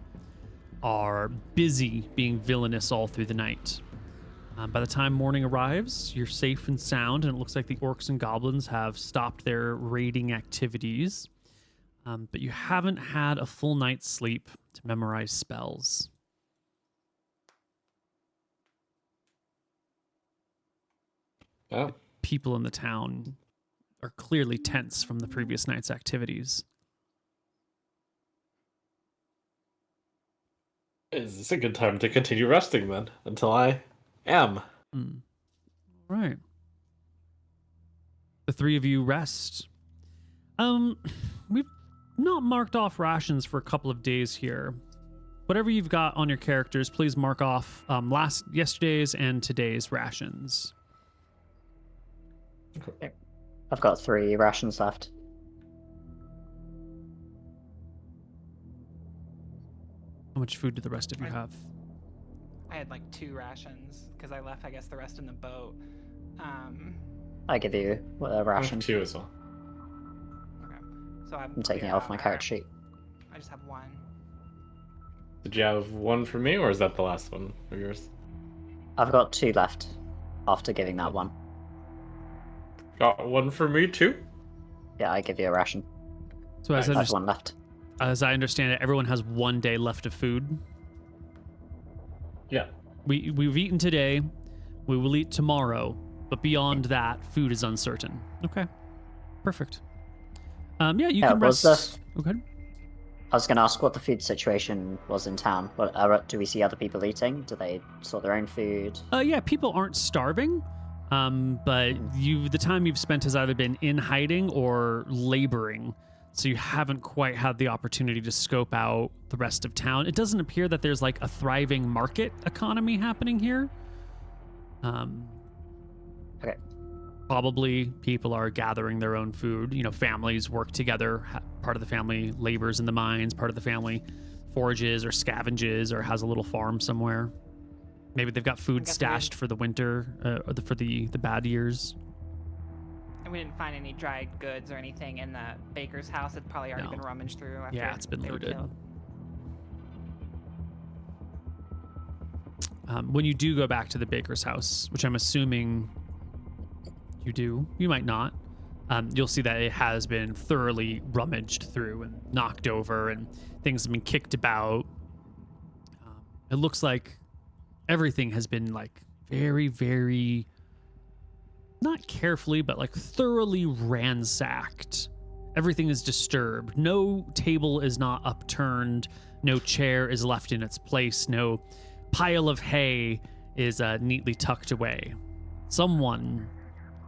are busy being villainous all through the night. By the time morning arrives, you're safe and sound, and it looks like the orcs and goblins have stopped their raiding activities. But you haven't had a full night's sleep to memorize spells. Oh. People in the town are clearly tense from the previous night's activities. Is this a good time to continue resting then? Until I am. Right. The 3 of you rest. We've not marked off rations for a couple of days here. Whatever you've got on your characters, please mark off yesterday's and today's rations. Okay. I've got 3 rations left. How much food do the rest of you have? I had like 2 rations because I left, I guess, the rest in the boat. I give you a ration. 2 as well. Okay. So I'm taking it off my character sheet. I just have 1. Did you have 1 for me, or is that the last one of yours? I've got 2 left after giving that 1. Got 1 for me too? Yeah, I give you a ration. So I have 1 left. As I understand it, everyone has 1 day left of food. Yeah. We've eaten today. We will eat tomorrow. But beyond that, food is uncertain. Okay. Perfect. Yeah, you can rest. Okay. I was going to ask what the food situation was in town. Do we see other people eating? Do they sort their own food? Yeah, people aren't starving. But the time you've spent has either been in hiding or laboring, so you haven't quite had the opportunity to scope out the rest of town. It doesn't appear that there's like a thriving market economy happening here. Okay. Probably people are gathering their own food. You know, families work together. Part of the family labors in the mines. Part of the family forages or scavenges or has a little farm somewhere. Maybe they've got food stashed for the winter, or for the bad years. And we didn't find any dried goods or anything in the baker's house. It's probably already been rummaged through. After Yeah, it's been they were looted. killed. When you do go back to the baker's house, which I'm assuming you do, you might not, you'll see that it has been thoroughly rummaged through and knocked over, and things have been kicked about. It looks like everything has been like very, very, not carefully, but like thoroughly ransacked. Everything is disturbed. No table is not upturned. No chair is left in its place. No pile of hay is neatly tucked away. Someone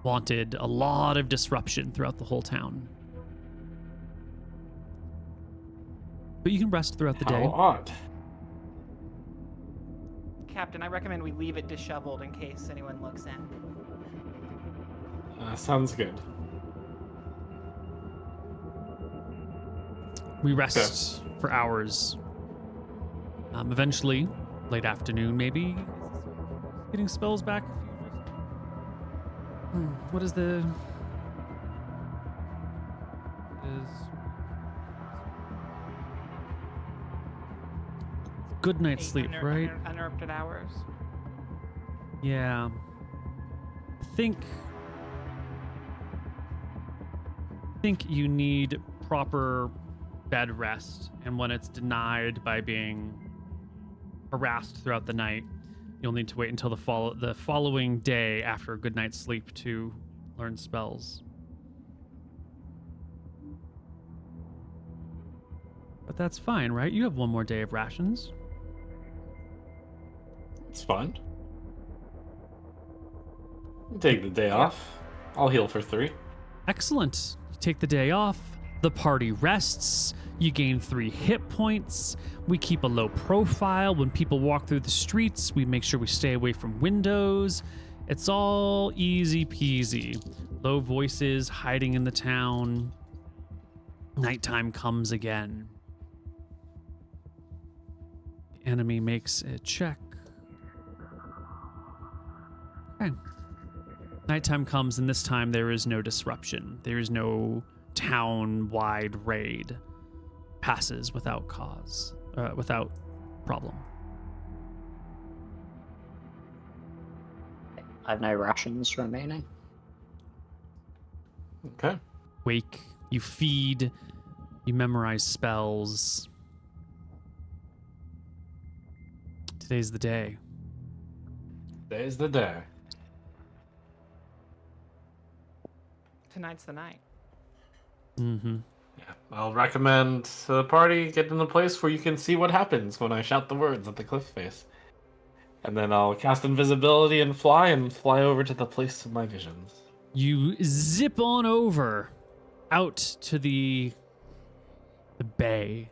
wanted a lot of disruption throughout the whole town. But you can rest throughout the day. How odd. Captain, I recommend we leave it disheveled in case anyone looks in. Sounds good. We rest for hours. Eventually, late afternoon, maybe. Getting spells back. What is the... Good night's sleep, right? Uninterrupted hours. Yeah. Think you need proper bed rest, and when it's denied by being harassed throughout the night, you'll need to wait until the following day after a good night's sleep to learn spells. But that's fine, right? You have one more day of rations. It's fine. Take the day off. I'll heal for 3. Excellent. You take the day off. The party rests. You gain 3 hit points. We keep a low profile. When people walk through the streets, we make sure we stay away from windows. It's all easy peasy. Low voices hiding in the town. Nighttime comes again. The enemy makes a check. Okay. Nighttime comes, and this time there is no disruption. There is no town-wide raid. Passes without cause, without problem. I have no rations remaining. Okay. Wake, you feed, you memorize spells. Today's the day. Today's the day. Tonight's the night. Mm-hmm. Yeah, I'll recommend the party get in a place where you can see what happens when I shout the words at the cliff face. And then I'll cast invisibility and fly over to the place of my visions. You zip on over out to the bay.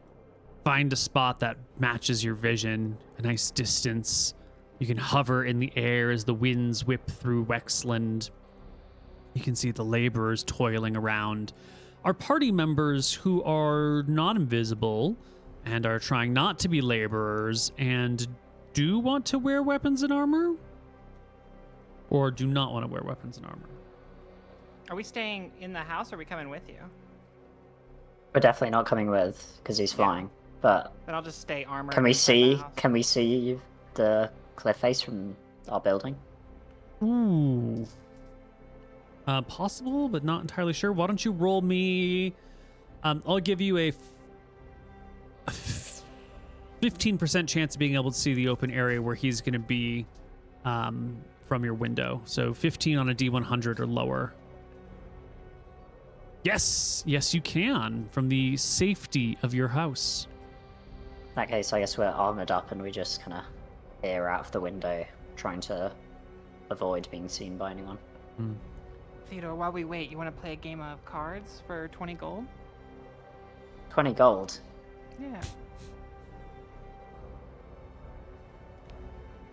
Find a spot that matches your vision, a nice distance. You can hover in the air as the winds whip through Wexland. You can see the laborers toiling around. Our party members who are not invisible and are trying not to be laborers and do want to wear weapons and armor, or do not want to wear weapons and armor. Are we staying in the house, or are we coming with you? We're definitely not coming with, because he's flying. But Then I'll just stay armored. can we inside the see? house. Can we see the cliff face from our building? Ooh. Possible, but not entirely sure. Why don't you roll me... I'll give you a 15% chance of being able to see the open area where he's going to be from your window. So 15 on a D100 or lower. Yes, you can, from the safety of your house. In that case, I guess we're armored up and we just kind of peer out of the window, trying to avoid being seen by anyone. Theodore, while we wait, you want to play a game of cards for 20 gold? 20 gold. Yeah.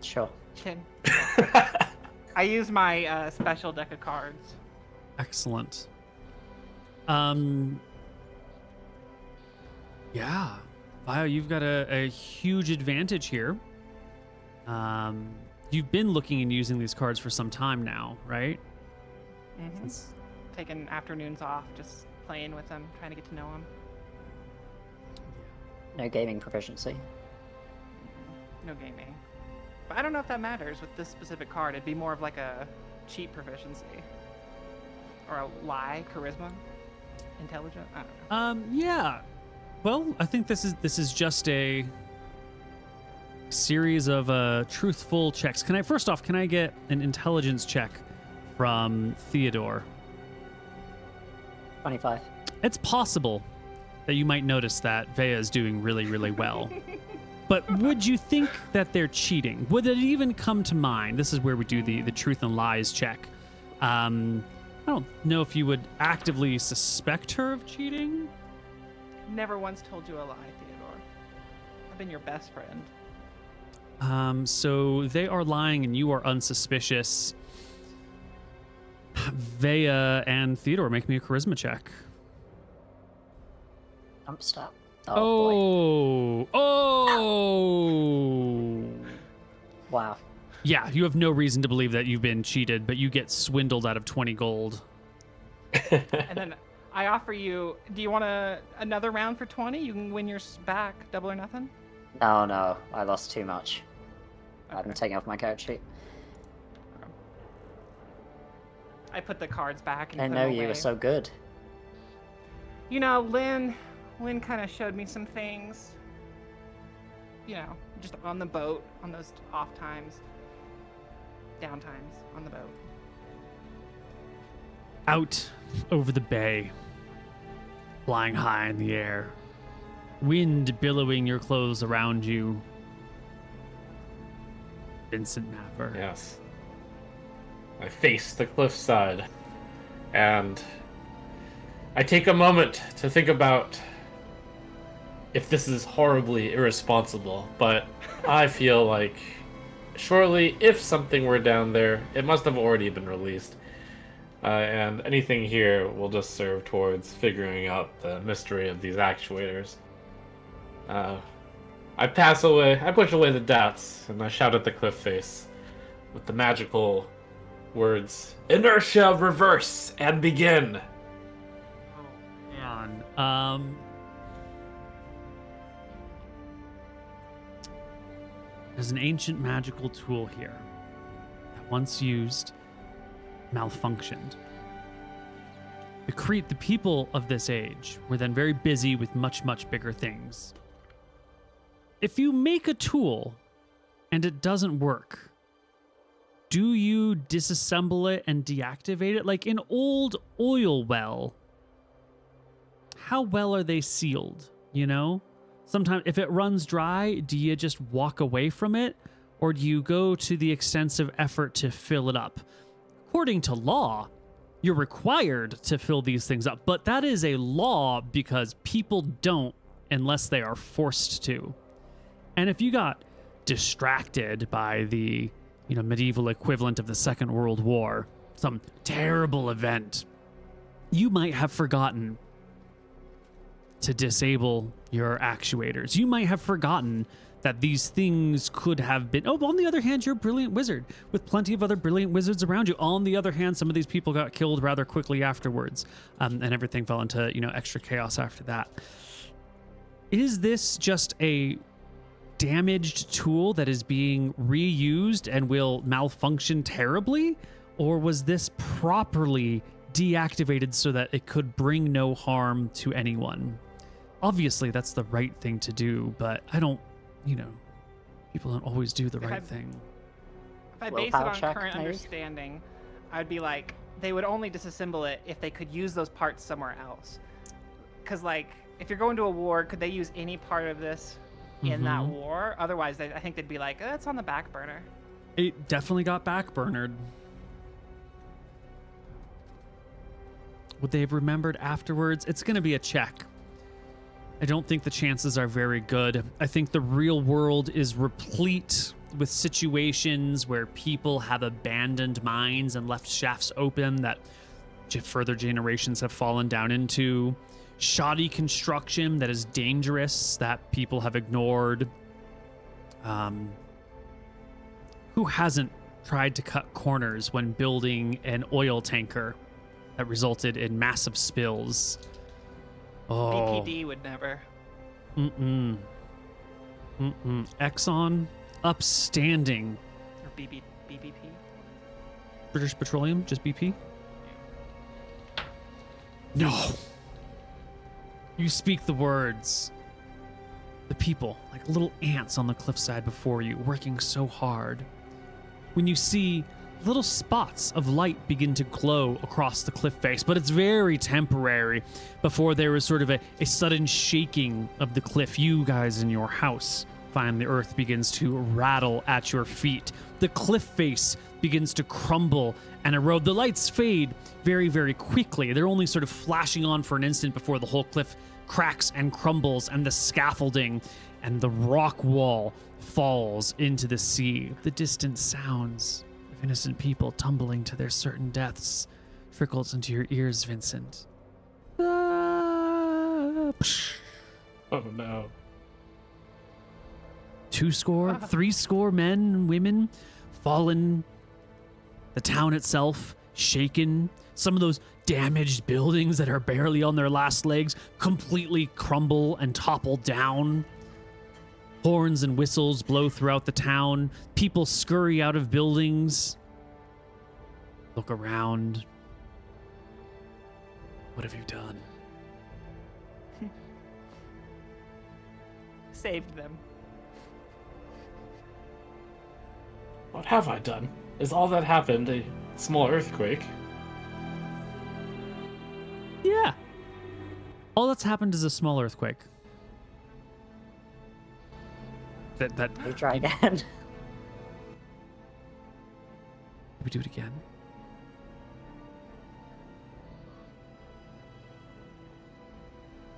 Sure. 10. I use my special deck of cards. Excellent. Yeah. Wow, you've got a huge advantage here. You've been looking and using these cards for some time now, right? Mm-hmm. Taking afternoons off, just playing with them, trying to get to know them. No gaming proficiency. No gaming. But I don't know if that matters with this specific card. It'd be more of like a cheat proficiency. Or a lie, charisma, intelligent. I don't know. Yeah. Well, I think this is just a series of truthful checks. Can I get an intelligence check from Theodore? 25. It's possible that you might notice that Vea is doing really, really well. But would you think that they're cheating? Would it even come to mind? This is where we do the truth and lies check. I don't know if you would actively suspect her of cheating. Never once told you a lie, Theodore. I've been your best friend. So they are lying and you are unsuspicious. Vea and Theodore, make me a charisma check. Stop. Oh, boy. Oh! Wow. Yeah, you have no reason to believe that you've been cheated, but you get swindled out of 20 gold. And then I offer you, do you want another round for 20? You can win yours back, double or nothing? No, I lost too much. Okay. I'm taking off my character sheet. I put the cards back and I put know them you away. were so good. You know, Lynn kind of showed me some things. You know, just on the boat, on those off times, down times on the boat. Out over the bay, flying high in the air, wind billowing your clothes around you. Vincent Mapper. Yes. I face the cliffside, and I take a moment to think about if this is horribly irresponsible, but I feel like surely if something were down there, it must have already been released. And anything here will just serve towards figuring out the mystery of these actuators. I push away the doubts, and I shout at the cliff face with the magical words, "Inertia, reverse, and begin!" Oh, man. There's an ancient magical tool here that once used malfunctioned. The people of this age were then very busy with much, much bigger things. If you make a tool and it doesn't work, do you disassemble it and deactivate it? Like an old oil well, how well are they sealed, you know? Sometimes if it runs dry, do you just walk away from it? Or do you go to the extensive effort to fill it up? According to law, you're required to fill these things up, but that is a law because people don't unless they are forced to. And if you got distracted by the, medieval equivalent of the Second World War, some terrible event, you might have forgotten to disable your actuators. You might have forgotten that these things could have been... Oh, on the other hand, you're a brilliant wizard with plenty of other brilliant wizards around you. On the other hand, some of these people got killed rather quickly afterwards, and everything fell into, extra chaos after that. Is this just a damaged tool that is being reused and will malfunction terribly? Or was this properly deactivated so that it could bring no harm to anyone? Obviously, that's the right thing to do, but I don't, people don't always do the right thing. If I base it on check, current maybe? understanding, I'd be like, they would only disassemble it if they could use those parts somewhere else. Because, if you're going to a war, could they use any part of this in that war? Otherwise, I think they'd be like, it's on the back burner. It definitely got backburnered. Would they have remembered afterwards? It's going to be a check. I don't think the chances are very good. I think the real world is replete with situations where people have abandoned mines and left shafts open that further generations have fallen down into. Shoddy construction that is dangerous that people have ignored. Who hasn't tried to cut corners when building an oil tanker that resulted in massive spills? Oh. BPD would never. Exxon, upstanding. Or BBP? British Petroleum, just BP? No. You speak the words. The people, like little ants on the cliffside before you, working so hard. When you see little spots of light begin to glow across the cliff face, but it's very temporary before there is sort of a sudden shaking of the cliff. You guys in your house find the earth begins to rattle at your feet. The cliff face begins to crumble and erode. The lights fade very, very quickly. They're only sort of flashing on for an instant before the whole cliff cracks and crumbles, and the scaffolding and the rock wall falls into the sea. The distant sounds of innocent people tumbling to their certain deaths trickles into your ears, Vincent. Oh no. 3 men and women fallen. The town itself shaken. Some of those damaged buildings that are barely on their last legs completely crumble and topple down. Horns and whistles blow throughout the town. People scurry out of buildings. Look around. What have you done? Saved them. What have I done? Is all that happened a small earthquake? Yeah. All that's happened is a small earthquake. That We try again. we do it again.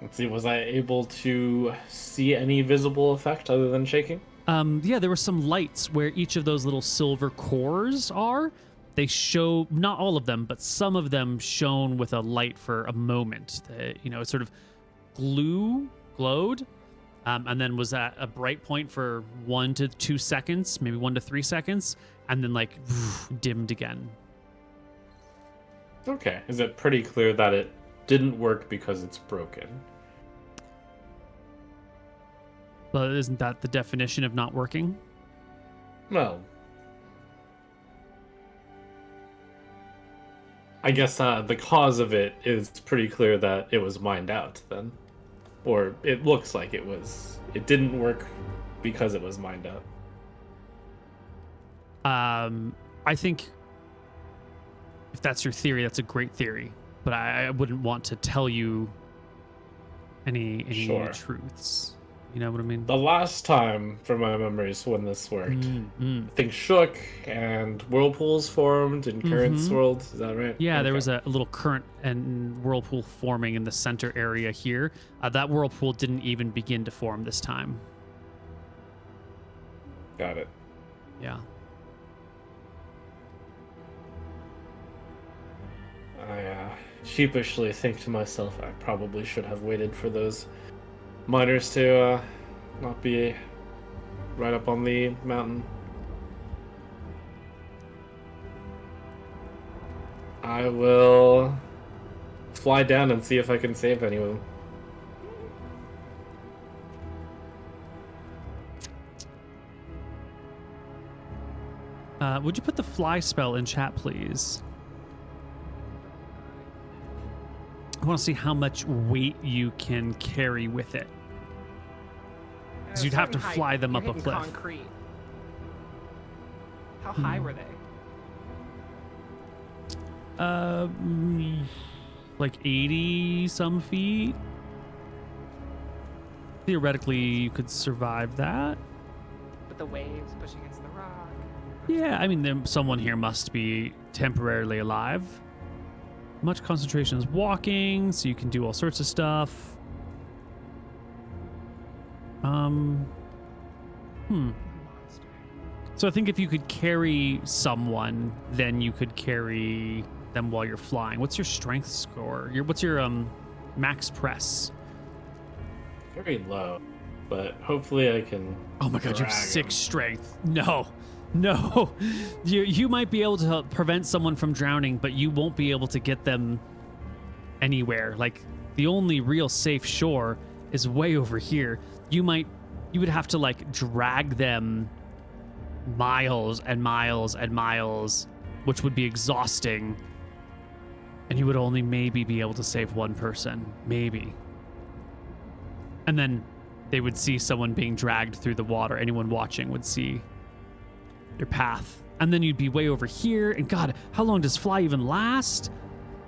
Let's see, was I able to see any visible effect other than shaking? Yeah, there were some lights where each of those little silver cores are. They show, not all of them, but some of them shone with a light for a moment. It sort of glowed, and then was at a bright point for 1 to 2 seconds, maybe 1 to 3 seconds, and then dimmed again. Okay, is it pretty clear that it didn't work because it's broken? Well, isn't that the definition of not working? Well, I guess the cause of it is pretty clear that it was mined out then. Or it looks like it was. It didn't work because it was mined out. I think if that's your theory, that's a great theory. But I wouldn't want to tell you any Sure. truths. You know what I mean? The last time, from my memories, when this worked, things shook and whirlpools formed and currents swirled. Is that right? Yeah, there Okay. was a little current and whirlpool forming in the center area here. That whirlpool didn't even begin to form this time. Got it. Yeah. I sheepishly think to myself, I probably should have waited for those miners to not be right up on the mountain. I will fly down and see if I can save any of them. Would you put the fly spell in chat, please? I want to see how much weight you can carry with it. Because you'd have to fly them up a cliff. Concrete. How high were they? Like 80 some feet. Theoretically, you could survive that. With the waves pushing against the rock. Yeah, I mean, someone here must be temporarily alive. Much concentration is walking, so you can do all sorts of stuff. So I think if you could carry someone, then you could carry them while you're flying. What's your strength score? What's your max press? Very low, but hopefully I can. Oh my god, you have drag 6 him. strength. No. You might be able to help prevent someone from drowning, but you won't be able to get them anywhere. Like, the only real safe shore is way over here. You would have to like drag them miles and miles and miles, which would be exhausting. And you would only maybe be able to save one person, maybe. And then they would see someone being dragged through the water. Anyone watching would see your path. And then you'd be way over here. And God, how long does fly even last?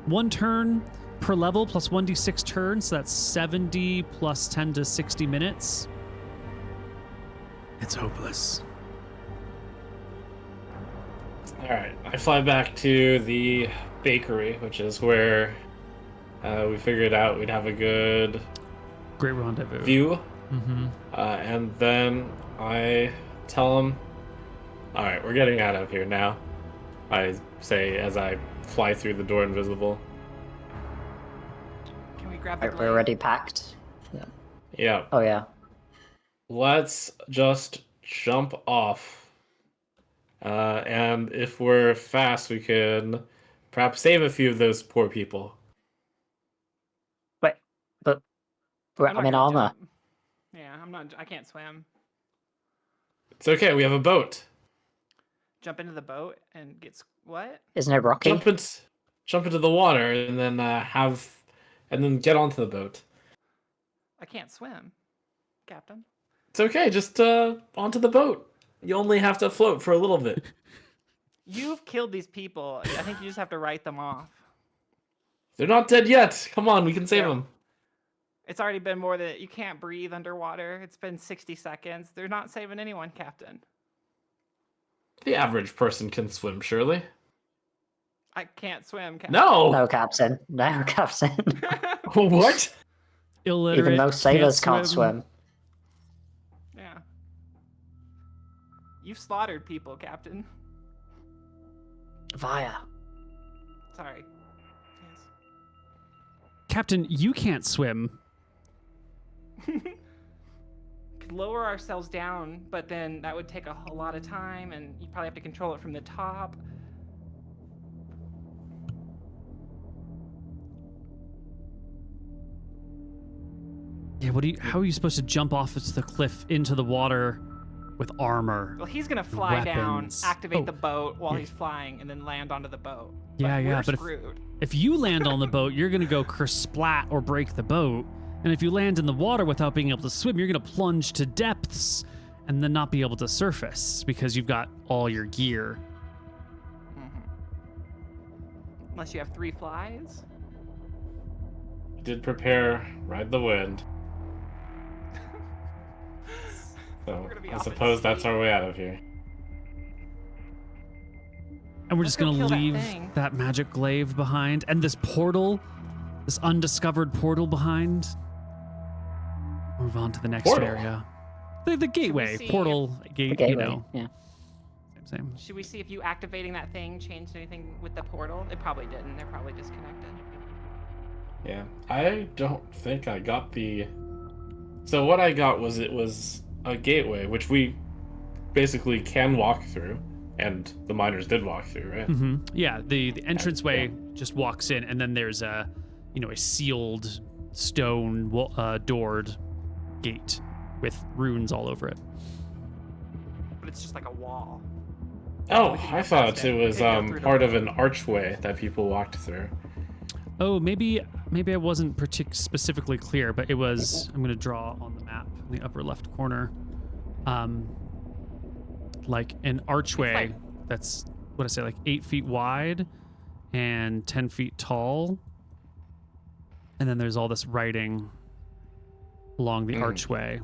1 turn per level plus 1d6 turns. So that's 70 plus 10 to 60 minutes. It's hopeless. All right, I fly back to the bakery, which is where we figured out we'd have a good Great rendezvous. view. Mm-hmm. And then I tell them, all right, we're getting out of here now. I say as I fly through the door invisible. Can we grab the We're glaive? already packed. Yeah. Yeah, Oh yeah. let's just jump off. And if we're fast, we can perhaps save a few of those poor people. Wait, but I'm not I'm in gonna armor. jump. Yeah, I can't swim. It's okay, we have a boat. Jump into the boat and what? Isn't it rocky? Jump into the water and then get onto the boat. I can't swim, Captain. It's okay, just onto the boat. You only have to float for a little bit. You've killed these people. I think you just have to write them off. They're not dead yet. Come on, we can save Yeah. them. It's already been more than you can't breathe underwater. It's been 60 seconds. They're not saving anyone, Captain. The average person can swim, surely. I can't swim, Captain. No! No, Captain. No, Captain. What? Illiterate. Even most sailors can't swim. Yeah. You've slaughtered people, Captain. Via. Sorry. Yes. Captain, you can't swim. Could lower ourselves down, but then that would take a whole lot of time, and you probably have to control it from the top. Yeah, how are you supposed to jump off the cliff into the water with armor? Well, he's gonna fly Weapons. down, activate Oh, the boat while yeah. he's flying, and then land onto the boat. Yeah, We're but screwed. if you land on the boat, you're going to go kersplat or break the boat. And if you land in the water without being able to swim, you're going to plunge to depths and then not be able to surface because you've got all your gear. Unless you have 3 flies. Did prepare, ride the wind. So We're gonna be I off at suppose that's sea. our way out of here. And we're Let's just go going to kill that leave thing. that magic glaive behind and this portal, this undiscovered portal behind. Move on to the next Portal? area. The gateway, see portal, gate, Gateway. you know. Yeah. Same. Should we see if you activating that thing changed anything with the portal? It probably didn't. They're probably disconnected. Yeah, I don't think I got the... So what I got was it was a gateway, which we basically can walk through, and the miners did walk through, right? Mm-hmm. Yeah, the entranceway just walks in, and then there's a sealed stone doored gate with runes all over it. But it's just like a wall. Oh, We can I go thought past it it. We was could go through the part of wall. an archway that people walked through. Oh, maybe I wasn't specifically clear, but it was. I'm going to draw on the map in the upper left corner, like an archway that's what I say, like 8 feet wide and 10 feet tall, and then there's all this writing along the archway,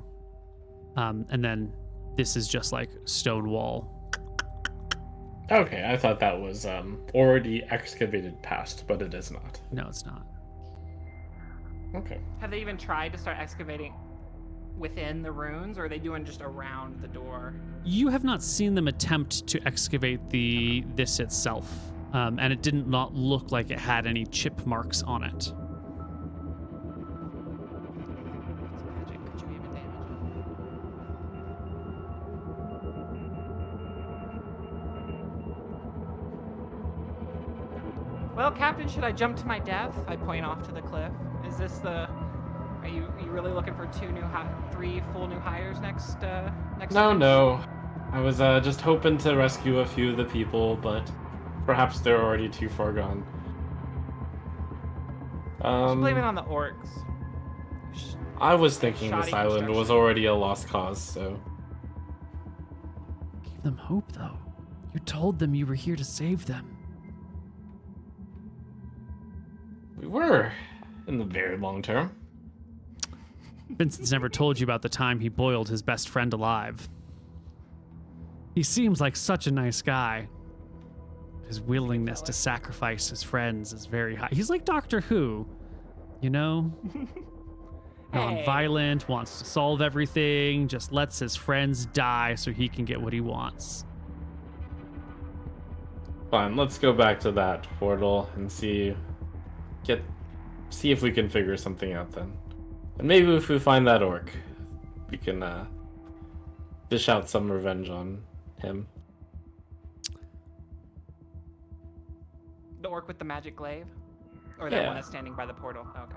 and then this is just like stone wall. Okay, I thought that was already excavated past, but it is not. No, it's not. Okay. Have they even tried to start excavating within the ruins, or are they doing just around the door? You have not seen them attempt to excavate this itself, and it did not look like it had any chip marks on it. It's magic. Could you even damage it? Well, Captain, should I jump to my death? I point off to the cliff. Is this the? Are you really looking for 3 full new hires next? No. I was just hoping to rescue a few of the people, but perhaps they're already too far gone. Just blame it on the orcs. I was thinking this Shoddy island was construction. already a lost cause, so... Give them hope, though. You told them you were here to save them. We were, in the very long term. Vincent's never told you about the time he boiled his best friend alive. He seems like such a nice guy. His willingness to sacrifice his friends is very high. He's like Doctor Who, you know? Non-violent, wants to solve everything, just lets his friends die so he can get what he wants. Fine, let's go back to that portal and see if we can figure something out then. And maybe if we find that orc, we can dish out some revenge on him. The orc with the magic glaive, or that Yeah. one that's standing by the portal. Okay.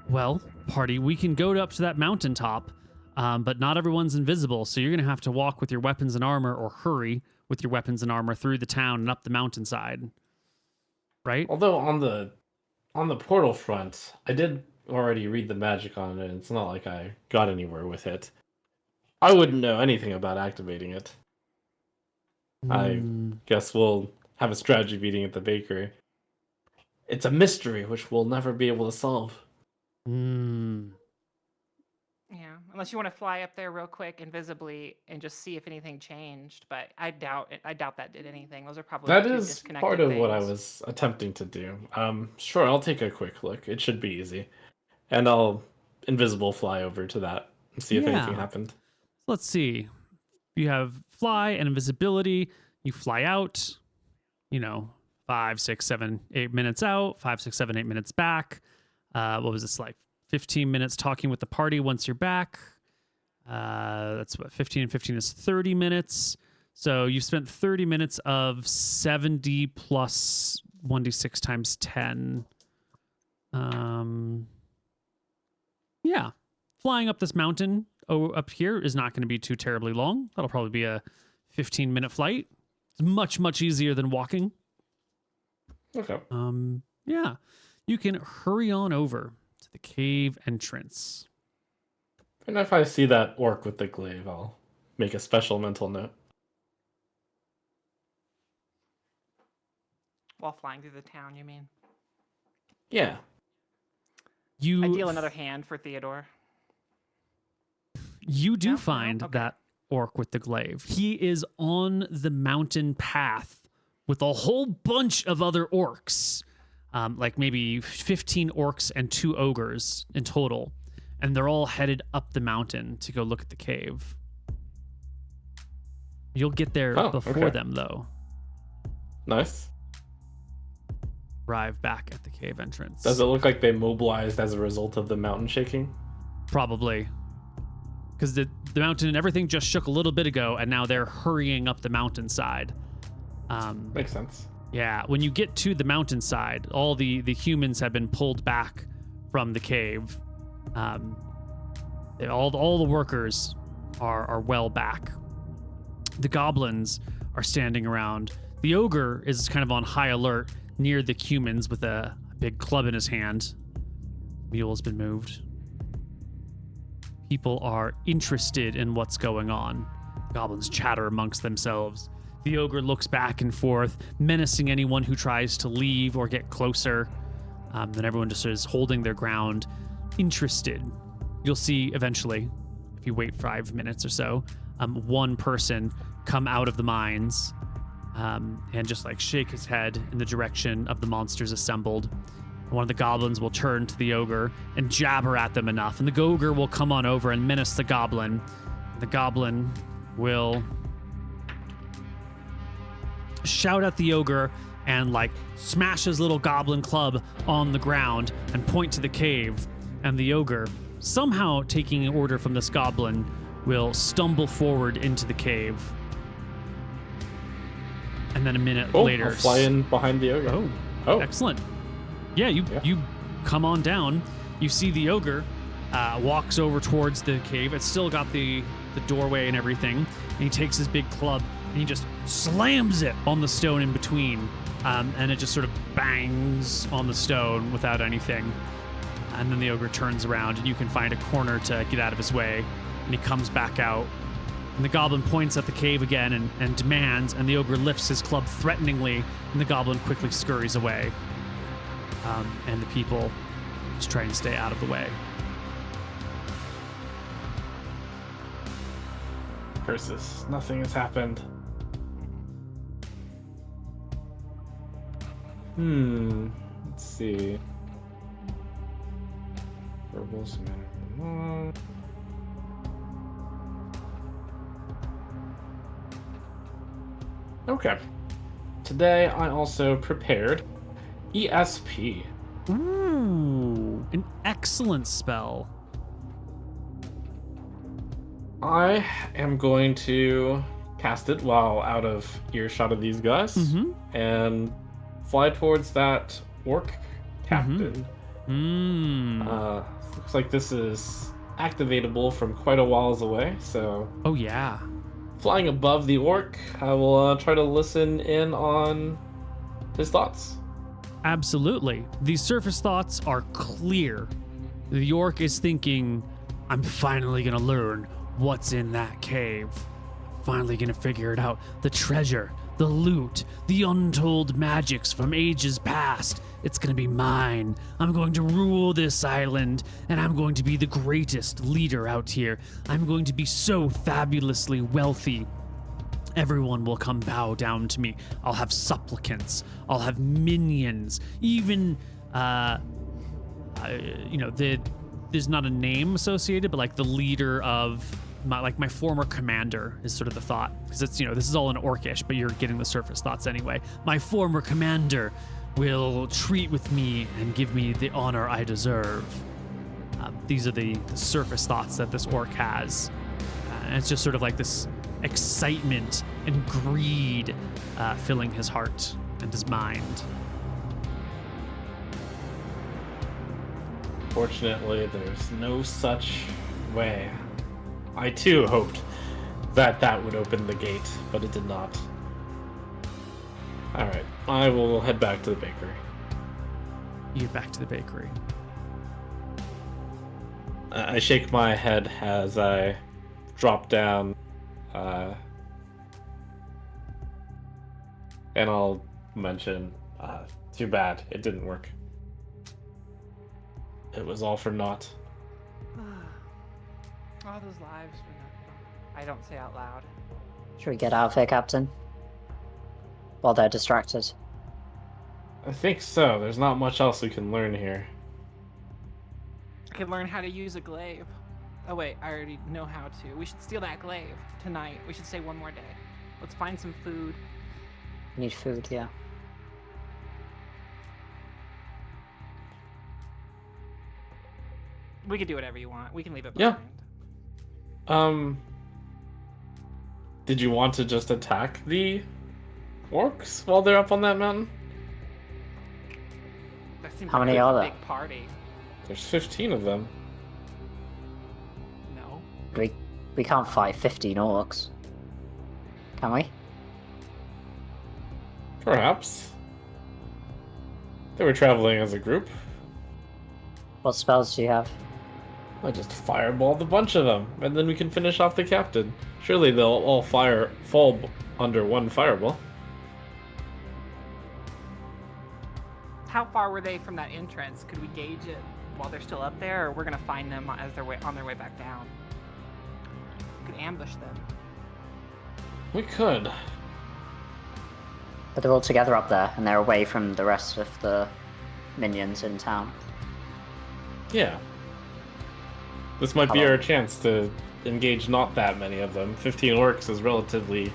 Well, party, we can go up to that mountaintop, but not everyone's invisible, so you're going to have to walk with your weapons and armor, or hurry with your weapons and armor through the town and up the mountainside. Right? Although on the portal front, I did already read the magic on it, and it's not like I got anywhere with it. I wouldn't know anything about activating it. I guess we'll have a strategy meeting at the bakery. It's a mystery which we'll never be able to solve. Yeah, unless you want to fly up there real quick invisibly and just see if anything changed, but I doubt it. I doubt that did anything. Those are probably That two is disconnected part of what I things. was attempting to do. Sure, I'll take a quick look. It should be easy. And I'll invisible fly over to that and see if anything Yeah. happened. Let's see. You have fly and invisibility. You fly out, 5, 6, 7, 8 minutes out, 5, 6, 7, 8 minutes back. What was this like? 15 minutes talking with the party once you're back. That's what 15 and 15 is 30 minutes. So you've spent 30 minutes of 70 plus 1d6 times 10. Yeah. Flying up this mountain up here is not going to be too terribly long. That'll probably be a 15-minute flight. It's much, much easier than walking. Okay. Yeah. You can hurry on over to the cave entrance. And if I see that orc with the glaive, I'll make a special mental note. While flying through the town, you mean? Yeah. I deal another hand for Theodore. You do No? find Okay. that orc with the glaive. He is on the mountain path with a whole bunch of other orcs. Like maybe 15 orcs and 2 ogres in total. And they're all headed up the mountain to go look at the cave. You'll get there before okay. them, though. Nice. Arrive back at the cave entrance. Does it look like they mobilized as a result of the mountain shaking? Probably. Because the mountain and everything just shook a little bit ago, and now they're hurrying up the mountainside. Makes sense. Yeah, when you get to the mountainside, all the humans have been pulled back from the cave. All the workers are well back. The goblins are standing around. The ogre is kind of on high alert near the humans with a big club in his hand. Mule's been moved. People are interested in what's going on. Goblins chatter amongst themselves. The ogre looks back and forth, menacing anyone who tries to leave or get closer. Then everyone just is holding their ground, interested. You'll see eventually, if you wait 5 minutes or so, one person come out of the mines and just like shake his head in the direction of the monsters assembled. One of the goblins will turn to the ogre and jabber at them enough, and the ogre will come on over and menace the goblin. The goblin will shout at the ogre and like smash his little goblin club on the ground and point to the cave. And the ogre, somehow taking an order from this goblin, will stumble forward into the cave. And then a minute later, I'll fly in behind the ogre. Oh, excellent. Yeah, you come on down. You see the ogre walks over towards the cave. It's still got the doorway and everything. And he takes his big club and he just slams it on the stone in between. And it just sort of bangs on the stone without anything. And then the ogre turns around and you can find a corner to get out of his way. And he comes back out. And the goblin points at the cave again and demands, and the ogre lifts his club threateningly, and the goblin quickly scurries away. And the people just try and stay out of the way. Curses, nothing has happened. Let's see. Verbals matter. Okay. Today I also prepared ESP. Ooh, an excellent spell. I am going to cast it while out of earshot of these guys and fly towards that orc captain. Looks like this is activatable from quite a whiles away, so... Oh, yeah. Flying above the orc, I will try to listen in on his thoughts. Absolutely. These surface thoughts are clear. The orc is thinking, I'm finally going to learn what's in that cave. Finally going to figure it out. The treasure, the loot, the untold magics from ages past. It's going to be mine. I'm going to rule this island, and I'm going to be the greatest leader out here. I'm going to be so fabulously wealthy. Everyone will come bow down to me. I'll have supplicants. I'll have minions. Even, there's not a name associated, but like the leader of my former commander is sort of the thought. Because it's, this is all in Orcish, but you're getting the surface thoughts anyway. My former commander will treat with me and give me the honor I deserve. These are the surface thoughts that this orc has. And it's just sort of like this excitement and greed filling his heart and his mind. Fortunately, there's no such way. I too hoped that would open the gate, but it did not. Alright, I will head back to the bakery. You get back to the bakery. I shake my head as I drop down, and I'll mention, too bad, it didn't work. It was all for naught. All those lives for nothing. I don't say out loud. Should we get out of here, Captain? While they're distracted. I think so. There's not much else we can learn here. I could learn how to use a glaive. Oh wait, I already know how to. We should steal that glaive tonight. We should stay one more day. Let's find some food. We need food, yeah. We could do whatever you want. We can leave it Yeah. behind. Did you want to just attack the orcs while they're up on that mountain? That seems How like many a are there? big party. There's 15 of them. No. We can't fight 15 orcs. Can we? Perhaps. They were traveling as a group. What spells do you have? I just fireballed a bunch of them, and then we can finish off the captain. Surely they'll all fall under one fireball. How far were they from that entrance? Could we gauge it while they're still up there, or we're gonna find them as on their way back down? We could ambush them. We could. But they're all together up there, and they're away from the rest of the minions in town. Yeah. This might be Hello. our chance to engage not that many of them. 15 orcs is relatively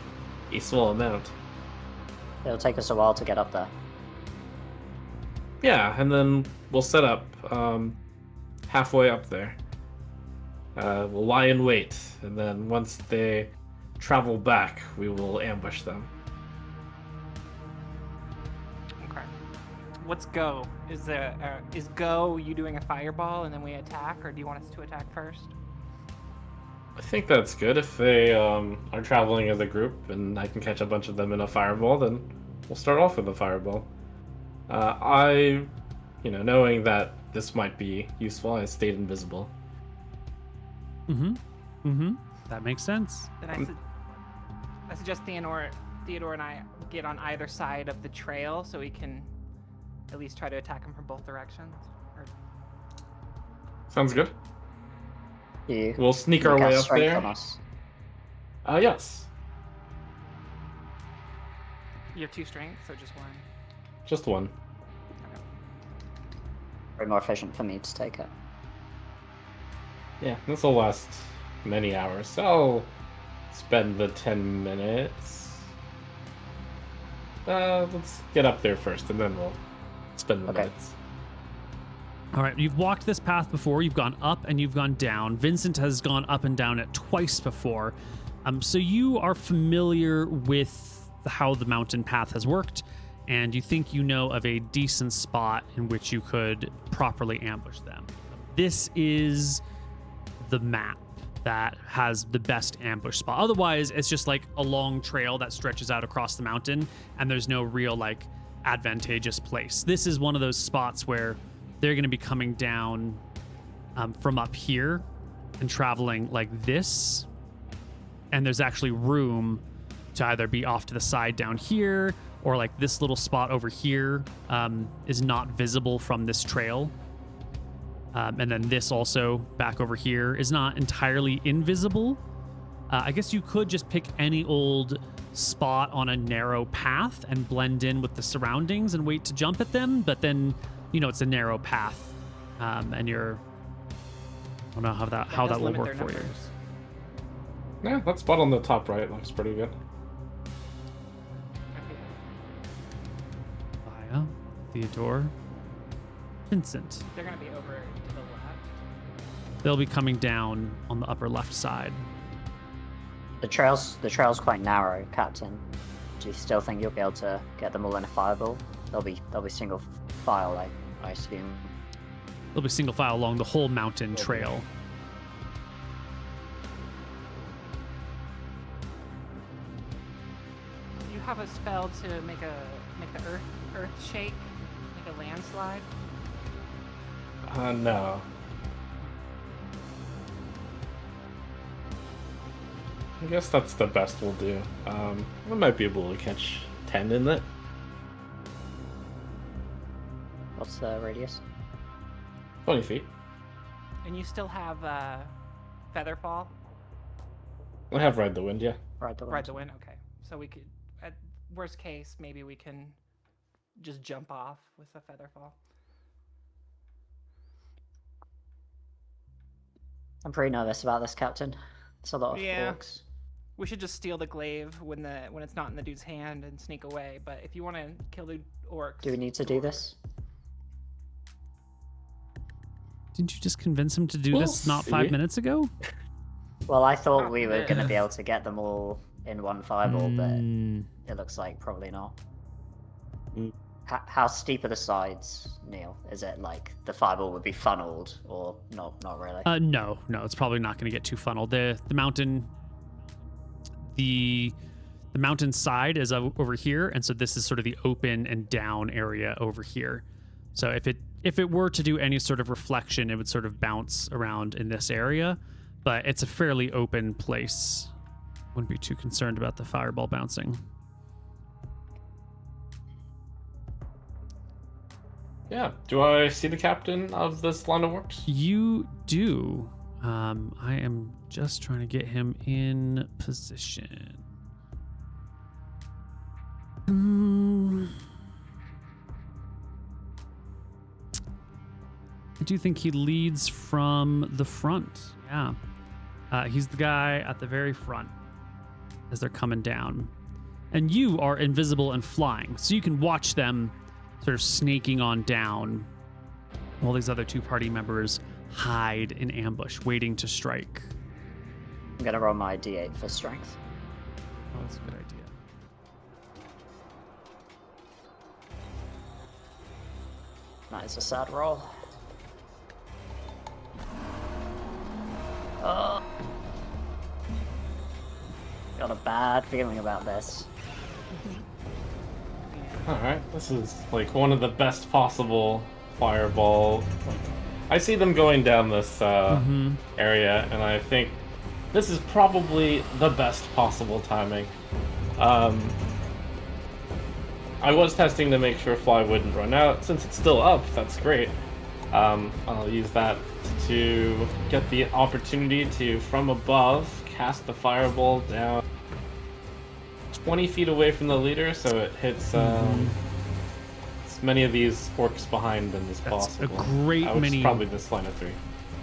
a small amount. It'll take us a while to get up there. Yeah, and then we'll set up halfway up there. We'll lie in wait, and then once they travel back, we will ambush them. Okay. What's go? Is go you doing a fireball and then we attack, or do you want us to attack first? I think that's good. If they are traveling as a group and I can catch a bunch of them in a fireball, then we'll start off with a fireball. Knowing that this might be useful, I stayed invisible. That makes sense. Then I suggest Theodore and I get on either side of the trail so we can at least try to attack him from both directions. Sounds good. We'll sneak our way up there. On us. Yes. You have 2 strength, so just 1. Just 1. Okay. Very more efficient for me to take it. Yeah, this will last many hours, so I'll spend the 10 minutes. Let's get up there first, and then we'll spend the minutes. All right, you've walked this path before. You've gone up and you've gone down. Vincent has gone up and down it twice before. So you are familiar with how the mountain path has worked, and you think you know of a decent spot in which you could properly ambush them. This is the map that has the best ambush spot. Otherwise, it's just like a long trail that stretches out across the mountain, and there's no real like advantageous place. This is one of those spots where they're going to be coming down from up here and traveling like this. And there's actually room to either be off to the side down here, or like this little spot over here is not visible from this trail. And then this also back over here is not entirely invisible. I guess you could just pick any old spot on a narrow path and blend in with the surroundings and wait to jump at them. But then, it's a narrow path, and I don't know how that will work for you. Yeah, that spot on the top right looks pretty good. Maya, Theodore, Vincent. They're going to be over to the left. They'll be coming down on the upper left side. The trail's quite narrow, Captain. Do you still think you'll be able to get them all in a fireball? They'll be single file, I assume. They'll be single file along the whole mountain trail. Do you have a spell to make the earth shake, like a landslide? No. I guess that's the best we'll do. We might be able to catch 10 in it. What's the radius? 20 feet. And you still have Featherfall? I have Ride the Wind, yeah. Ride the wind. Okay. So we could, at worst case, maybe we can just jump off with a Featherfall. I'm pretty nervous about this, Captain. It's a lot of orcs. We should just steal the glaive when it's not in the dude's hand and sneak away. But if you want to kill the orcs, Do we need to do this? Didn't you just convince him to do this not 5 minutes ago? Well, I thought we were going to be able to get them all in one fireball, but it looks like probably not. How steep are the sides, Neal? Is it like the fireball would be funneled, or not really? No, it's probably not going to get too funneled. The mountain, the mountain side is over here, and so this is sort of the open and down area over here. So if it were to do any sort of reflection, it would sort of bounce around in this area, but it's a fairly open place. Wouldn't be too concerned about the fireball bouncing. Yeah. Do I see the captain of this line of works? You do. I am just trying to get him in position. I do think he leads from the front. Yeah. He's the guy at the very front as they're coming down. And you are invisible and flying, so you can watch them sort of snaking on down while these other 2 party members hide in ambush, waiting to strike. I'm gonna roll my d8 for strength. Oh, that's a good idea. That is a sad roll. Oh. Got a bad feeling about this. Alright, this is like one of the best possible fireball. I see them going down this area, and I think this is probably the best possible timing. I was testing to make sure Fly wouldn't run out. Since it's still up, that's great. I'll use that to get the opportunity to, from above, cast the fireball down 20 feet away from the leader, so it hits as many of these orcs behind them as possible. A great many. Probably this line of 3.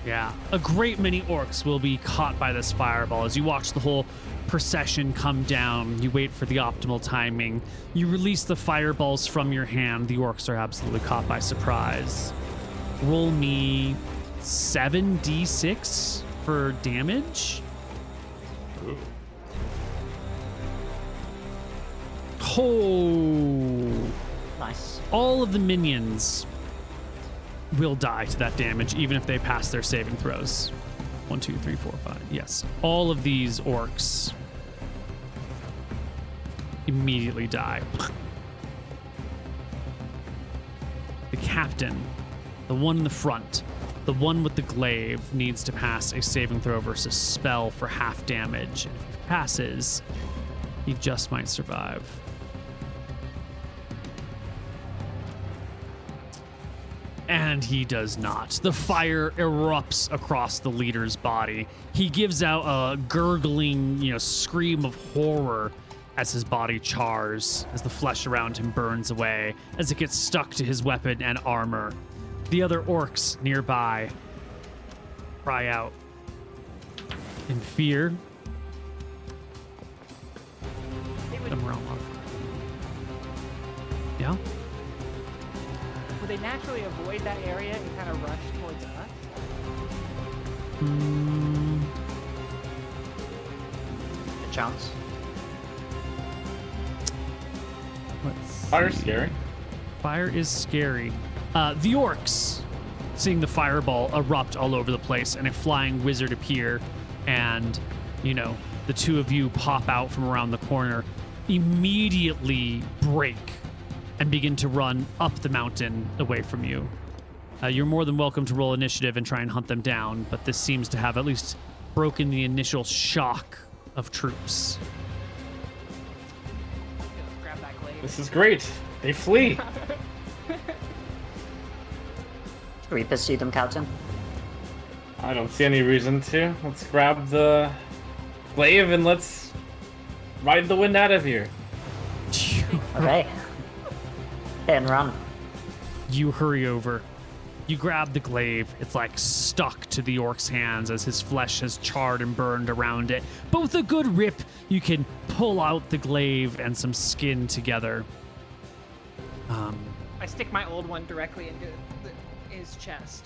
Yeah, a great many orcs will be caught by this fireball. As you watch the whole procession come down, you wait for the optimal timing. You release the fireballs from your hand. The orcs are absolutely caught by surprise. Roll me 7d6 for damage. Ooh. Oh! Nice. All of the minions will die to that damage, even if they pass their saving throws. 1, 2, 3, 4, 5. Yes. All of these orcs immediately die. The captain, the one in the front, the one with the glaive, needs to pass a saving throw versus spell for half damage. And if he passes, he just might survive. And he does not. The fire erupts across the leader's body. He gives out a gurgling, scream of horror as his body chars, as the flesh around him burns away, as it gets stuck to his weapon and armor. The other orcs nearby cry out in fear. And we're all on fire. Yeah? Would they naturally avoid that area and kind of rush towards us? A chance. Fire's scary. Fire is scary. The orcs, seeing the fireball erupt all over the place and a flying wizard appear, and, the 2 of you pop out from around the corner, immediately break and begin to run up the mountain away from you. You're more than welcome to roll initiative and try and hunt them down, but this seems to have at least broken the initial shock of troops. Grab that glaive. This is great. They flee. Should we pursue them, Captain? I don't see any reason to. Let's grab the glaive and let's ride the wind out of here. Okay. Hit and run. You hurry over. You grab the glaive. It's like stuck to the orc's hands as his flesh has charred and burned around it. But with a good rip, you can pull out the glaive and some skin together. I stick my old one directly into his chest.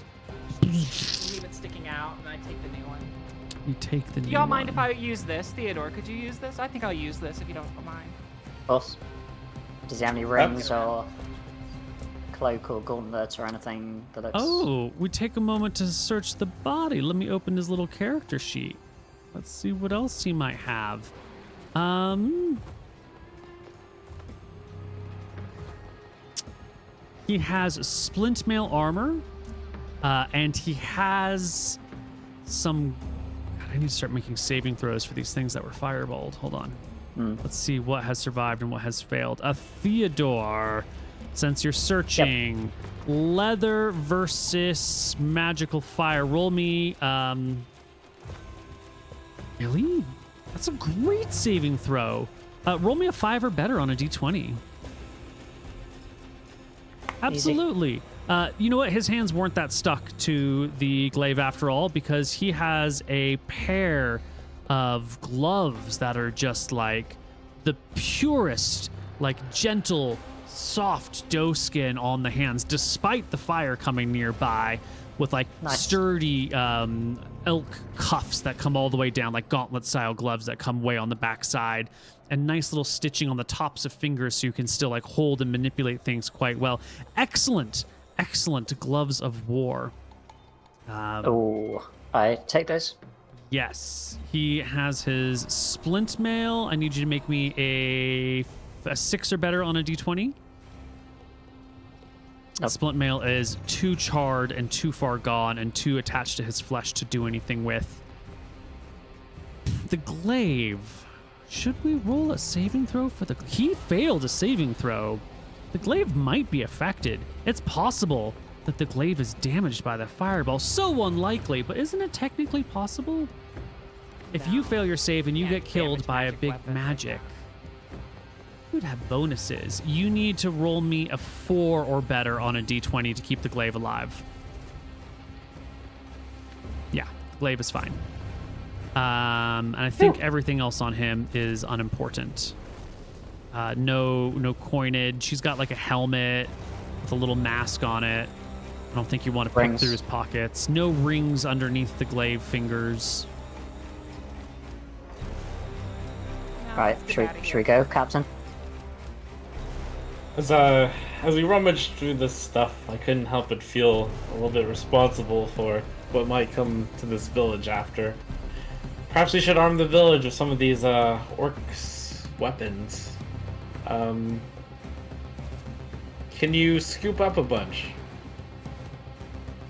Leave it sticking out, and I take the new one. You take the new one. Do y'all mind if I use this? Theodore, could you use this? I think I'll use this if you don't mind. Of course. Does he have any rings or cloak or gauntlets or anything that looks... Oh, we take a moment to search the body. Let me open his little character sheet. Let's see what else he might have. He has splint mail armor, and he has some... God, I need to start making saving throws for these things that were fireballed. Hold on. Let's see what has survived and what has failed. Theodore, since you're searching, leather versus magical fire. Roll me... Really? That's a great saving throw. Roll me a 5 or better on a d20. Absolutely. You know what? His hands weren't that stuck to the glaive after all, because he has a pair of gloves that are just like the purest, like gentle, soft doe skin on the hands, despite the fire coming nearby, with like sturdy elk cuffs that come all the way down, like gauntlet style gloves that come way on the backside, and nice little stitching on the tops of fingers so you can still like hold and manipulate things quite well. Excellent gloves of war. Oh, I take those. Yes, he has his splint mail. I need you to make me a 6 or better on a d20. Splint mail is too charred and too far gone and too attached to his flesh to do anything with. The glaive. Should we roll a saving throw for the... He failed a saving throw. The glaive might be affected. It's possible that the glaive is damaged by the fireball. So unlikely, but isn't it technically possible? If you fail your save and you get killed by a big magic, you'd have bonuses. You need to roll me a 4 or better on a d20 to keep the glaive alive. Yeah, glaive is fine. And I think everything else on him is unimportant. No coinage. He's got like a helmet with a little mask on it. I don't think you want to pick through his pockets. No rings underneath the glaive fingers. All right, should we go, Captain? As we rummaged through this stuff, I couldn't help but feel a little bit responsible for what might come to this village after. Perhaps we should arm the village with some of these orcs' weapons. Can you scoop up a bunch?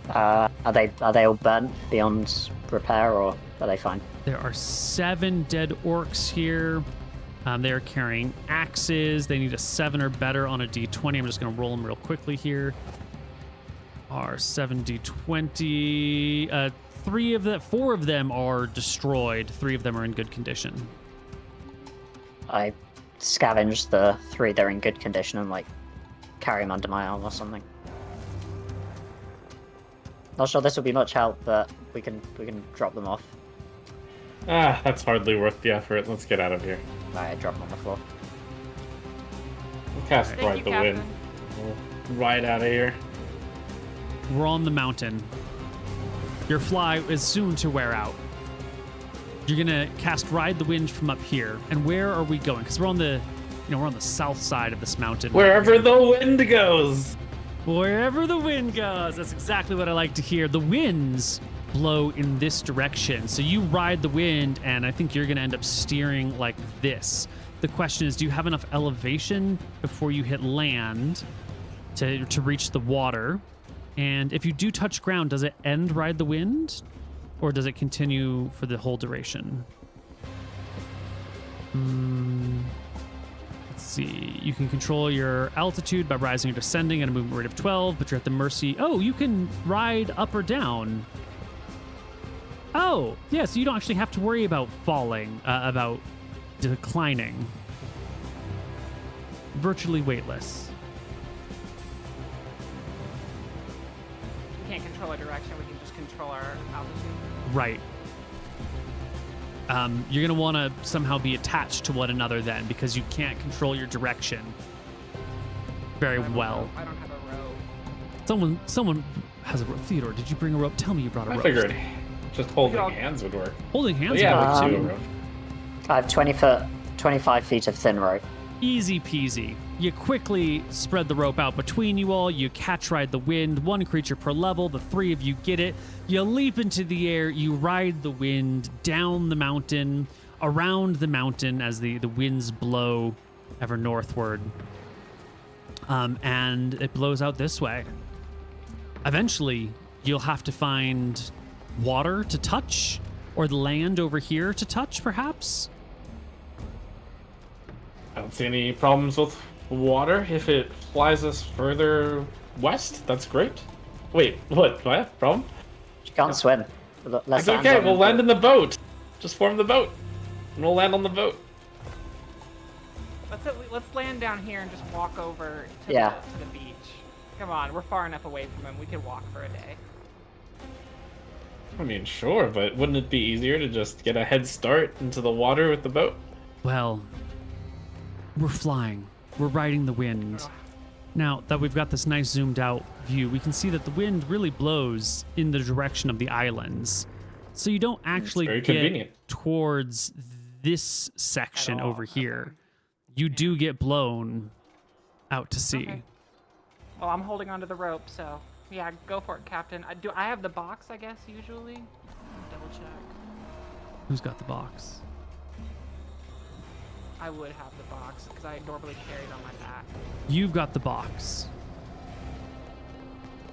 Are they all burnt beyond repair, or are they fine? There are 7 dead orcs here. They are carrying axes. They need a 7 or better on a d20. I'm just going to roll them real quickly here. Are 7d20. 4 of them are destroyed. 3 of them are in good condition. I scavenged the 3 that are in good condition and like carry them under my arm or something. Not sure this will be much help, but we can drop them off. That's hardly worth the effort. Let's get out of here. Alright, I drop them on the floor. We'll cast Ride the Wind. We'll ride out of here. We're on the mountain. Your fly is soon to wear out. You're gonna cast Ride the Wind from up here. And where are we going? Because we're on the south side of this mountain. Wherever the wind goes. Wherever the wind goes. That's exactly what I like to hear. The winds blow in this direction. So you ride the wind, and I think you're going to end up steering like this. The question is, do you have enough elevation before you hit land to reach the water? And if you do touch ground, does it end Ride the Wind? Or does it continue for the whole duration? Let's see. You can control your altitude by rising or descending at a movement rate of 12, but you're at the mercy. Oh, you can ride up or down. Oh, yeah, so you don't actually have to worry about falling, about declining. Virtually weightless. We can't control our direction, we can just control our altitude. Right. You're going to want to somehow be attached to one another then, because you can't control your direction very well. I don't have a rope. Someone has a rope. Theodore, did you bring a rope? Tell me you brought a rope. I figured just holding hands would work. Holding hands yeah, would work too. Rope. I have 25 feet of thin rope. Easy peasy. You quickly spread the rope out between you all. You catch Ride the Wind, 1 creature per level. The 3 of you get it. You leap into the air. You ride the wind down the mountain, around the mountain as the winds blow ever northward. And it blows out this way. Eventually, you'll have to find water to touch, or the land over here to touch, perhaps? I don't see any problems with water. If it flies us further west, that's great. Wait, what? What? Problem? You can't swim. It's okay, we'll land in the boat. Just form the boat, and we'll land on the boat. Let's land down here and just walk over to, Yeah. to the beach. Come on, we're far enough away from him. We could walk for a day. I mean, sure, but wouldn't it be easier to just get a head start into the water with the boat? Well, we're flying. We're riding the wind. Now that we've got this nice zoomed out view, we can see that the wind really blows in the direction of the islands. So you don't actually very get convenient. towards this section At all, over here. okay. You do get blown out to sea. Okay. Well, I'm holding onto the rope, so yeah, go for it, Captain. I have the box, I guess, usually? Double check. Who's got the box? I would have the box, because I normally carry it on my back. You've got the box.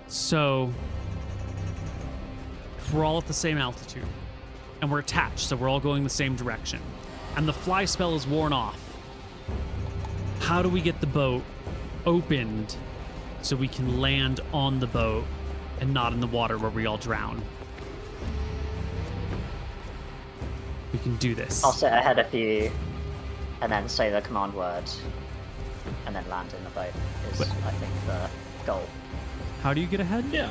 So, if we're all at the same altitude, and we're attached, so we're all going the same direction, and the fly spell is worn off, how do we get the boat opened so we can land on the boat and not in the water where we all drown? We can do this. I'll sit ahead of you, and then say the command word, and then land in the boat is, I think, the goal. How do you get ahead? Yeah.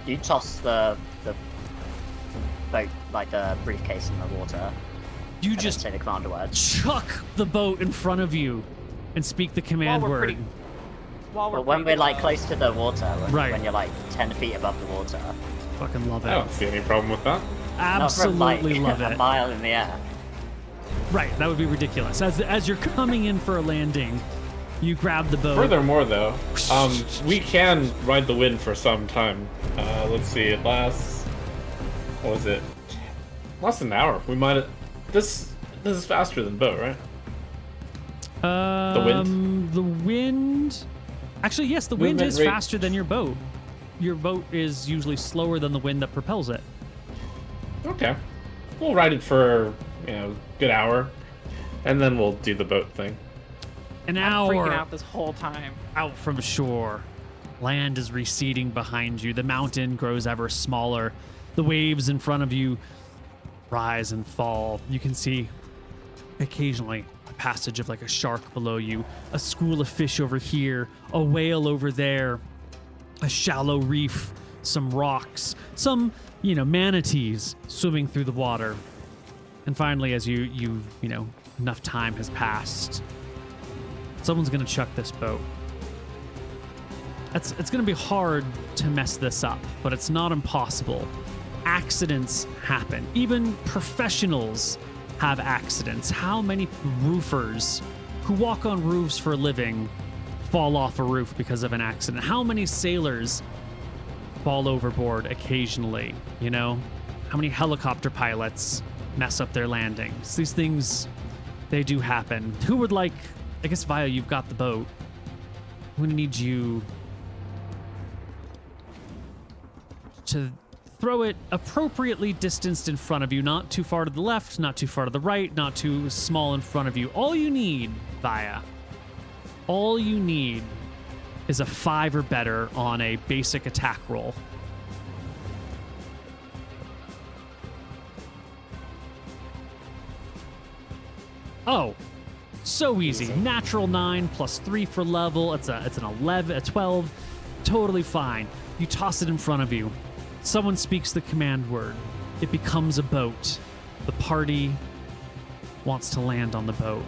You toss the boat, like the briefcase in the water, You and just then say the command word. chuck the boat in front of you and speak the command While we're word. pretty- While we're But when pretty we're like close. close to the water, Right. when you're like 10 feet above the water, Fucking love I it. don't see any problem with that. not from like Absolutely love a it. mile in the air. Right, that would be ridiculous. As you're coming in for a landing, you grab the boat. Furthermore, though, we can ride the wind for some time. Let's see, it lasts. What was it? Less than an hour. We might. This is faster than boat, right? The wind? The wind. Actually, yes, the wind Movement is rate. faster than your boat. Your boat is usually slower than the wind that propels it. Okay. We'll ride it for a good hour, and then we'll do the boat thing. An I'm hour freaking out this whole time. out from shore. Land is receding behind you. The mountain grows ever smaller. The waves in front of you rise and fall. You can see occasionally a passage of like a shark below you, a school of fish over here, a whale over there, a shallow reef, some rocks, some, manatees swimming through the water. And finally, as you enough time has passed, someone's going to chuck this boat. It's going to be hard to mess this up, but it's not impossible. Accidents happen. Even professionals have accidents. How many roofers who walk on roofs for a living fall off a roof because of an accident? How many sailors fall overboard occasionally? How many helicopter pilots mess up their landings? These things, they do happen. Who would like, I guess, Via, you've got the boat. I'm going to need you to throw it appropriately distanced in front of you, not too far to the left, not too far to the right, not too small in front of you. All you need, Via, all you need is a 5 or better on a basic attack roll. Oh, so easy. Natural 9 plus 3 for level. It's an 11, a 12. Totally fine. You toss it in front of you. Someone speaks the command word. It becomes a boat. The party wants to land on the boat.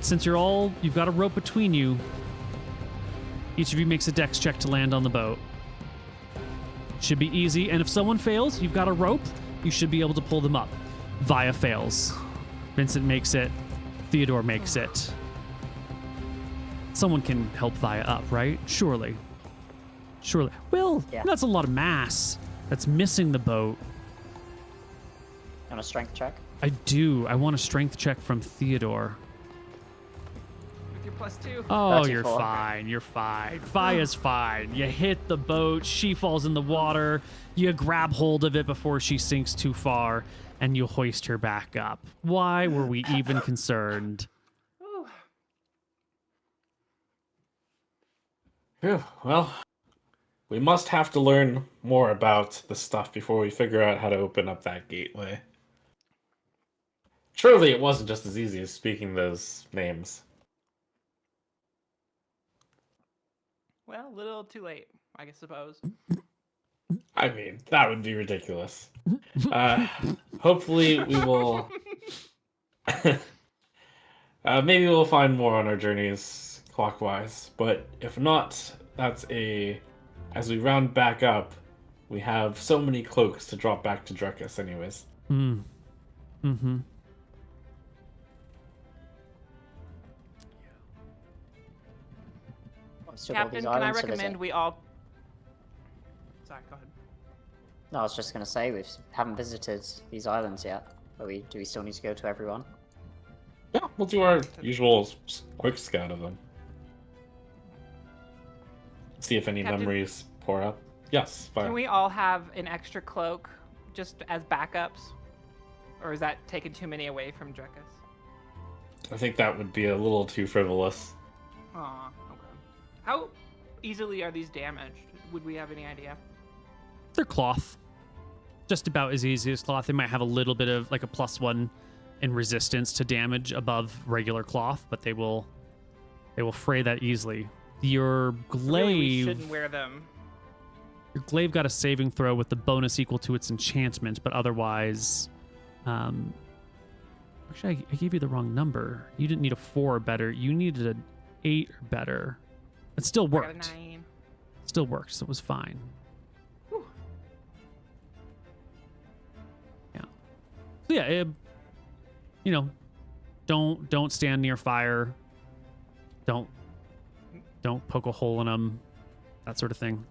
Since you've got a rope between you, each of you makes a dex check to land on the boat. Should be easy. And if someone fails, you've got a rope. You should be able to pull them up. Via fails. Vincent makes it. Theodore makes it. Someone can help Via up, right? Surely. Well, Yeah. that's a lot of mass. That's missing the boat. On a strength check. I do. I want a strength check from Theodore. With your +2. Oh, 34. you're fine. You're fine. Via's fine. You hit the boat. She falls in the water. You grab hold of it before she sinks too far, and you hoist her back up. Why were we even concerned? Ooh. Phew, well, we must have to learn more about the stuff before we figure out how to open up that gateway. Surely it wasn't just as easy as speaking those names. Well, a little too late, I suppose. I mean, that would be ridiculous. Hopefully we will... maybe we'll find more on our journeys clockwise, but if not, that's as we round back up, we have so many cloaks to drop back to Druckus anyways. Mm-hmm. Captain, can I recommend we all... Sorry, go ahead. No, I was just going to say, we haven't visited these islands yet. Do we still need to go to everyone? Yeah, we'll do our usual quick scout of them. See if any Captain, memories pour up. Yes, fire. Can we all have an extra cloak just as backups? Or is that taking too many away from Druckus? I think that would be a little too frivolous. Aw, okay. How easily are these damaged? Would we have any idea? They're cloth. Just about as easy as cloth. They might have a little bit of like a +1 in resistance to damage above regular cloth, but they will fray that easily. Your glaive... Really, we shouldn't wear them. Your glaive got a saving throw with the bonus equal to its enchantment, but otherwise... Actually, I gave you the wrong number. You didn't need a 4 or better. You needed an 8 or better. It still worked. I got a 9. Still worked, so it was fine. Whew. Yeah. So yeah, don't stand near fire. Don't poke a hole in them. That sort of thing.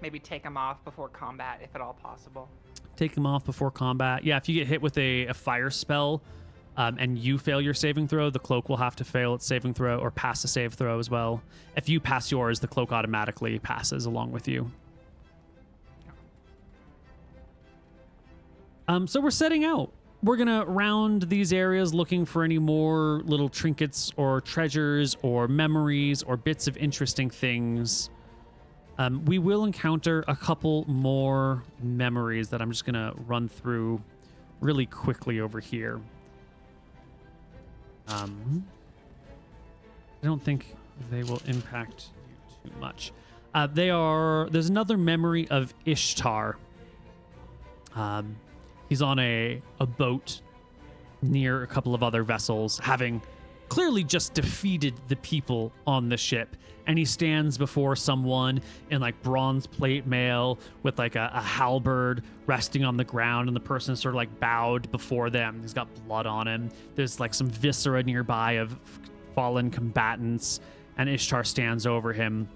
Maybe take them off before combat, if at all possible. Take them off before combat. Yeah, if you get hit with a fire spell and you fail your saving throw, the cloak will have to fail its saving throw or pass a save throw as well. If you pass yours, the cloak automatically passes along with you. So we're setting out. We're going to round these areas looking for any more little trinkets or treasures or memories or bits of interesting things. We will encounter a couple more memories that I'm just going to run through really quickly over here. I don't think they will impact you too much. There's another memory of Ishtar. He's on a boat near a couple of other vessels, having clearly just defeated the people on the ship. And he stands before someone in like bronze plate mail with like a halberd resting on the ground, and the person is sort of like bowed before them. He's got blood on him. There's like some viscera nearby of fallen combatants, and Ishtar stands over him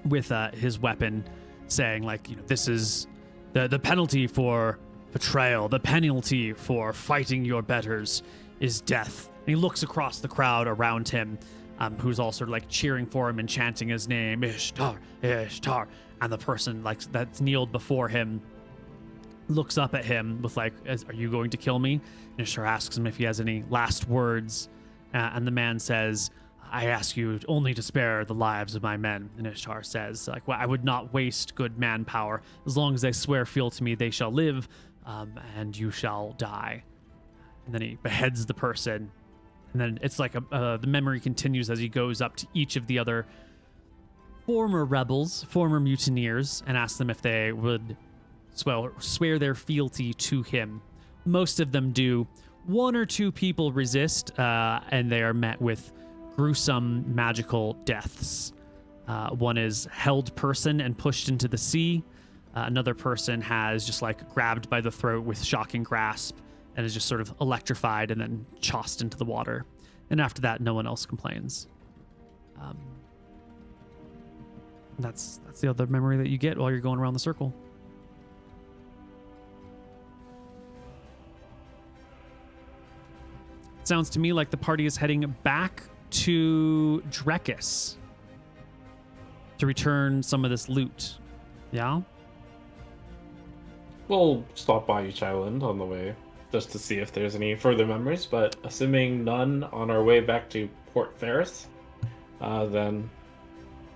with his weapon, saying like, this is the penalty for betrayal. The penalty for fighting your betters is death. And he looks across the crowd around him, who's all sort of like cheering for him and chanting his name, Ishtar, Ishtar. And the person like that's kneeled before him looks up at him with like, are you going to kill me? And Ishtar asks him if he has any last words. And the man says, I ask you only to spare the lives of my men. And Ishtar says, like, well, I would not waste good manpower. As long as they swear fealty to me, they shall live, and you shall die. And then he beheads the person. And then it's like the memory continues as he goes up to each of the other former rebels, former mutineers, and asks them if they would swear their fealty to him. Most of them do. 1 or 2 people resist, and they are met with gruesome magical deaths. One is held person and pushed into the sea. Another person has just like grabbed by the throat with shocking grasp and is just sort of electrified and then tossed into the water. And after that, no one else complains. That's the other memory that you get while you're going around the circle. It sounds to me like the party is heading back to Druckus to return some of this loot. Yeah? We'll stop by each island on the way just to see if there's any further memories, but assuming none on our way back to Port Ferris, then...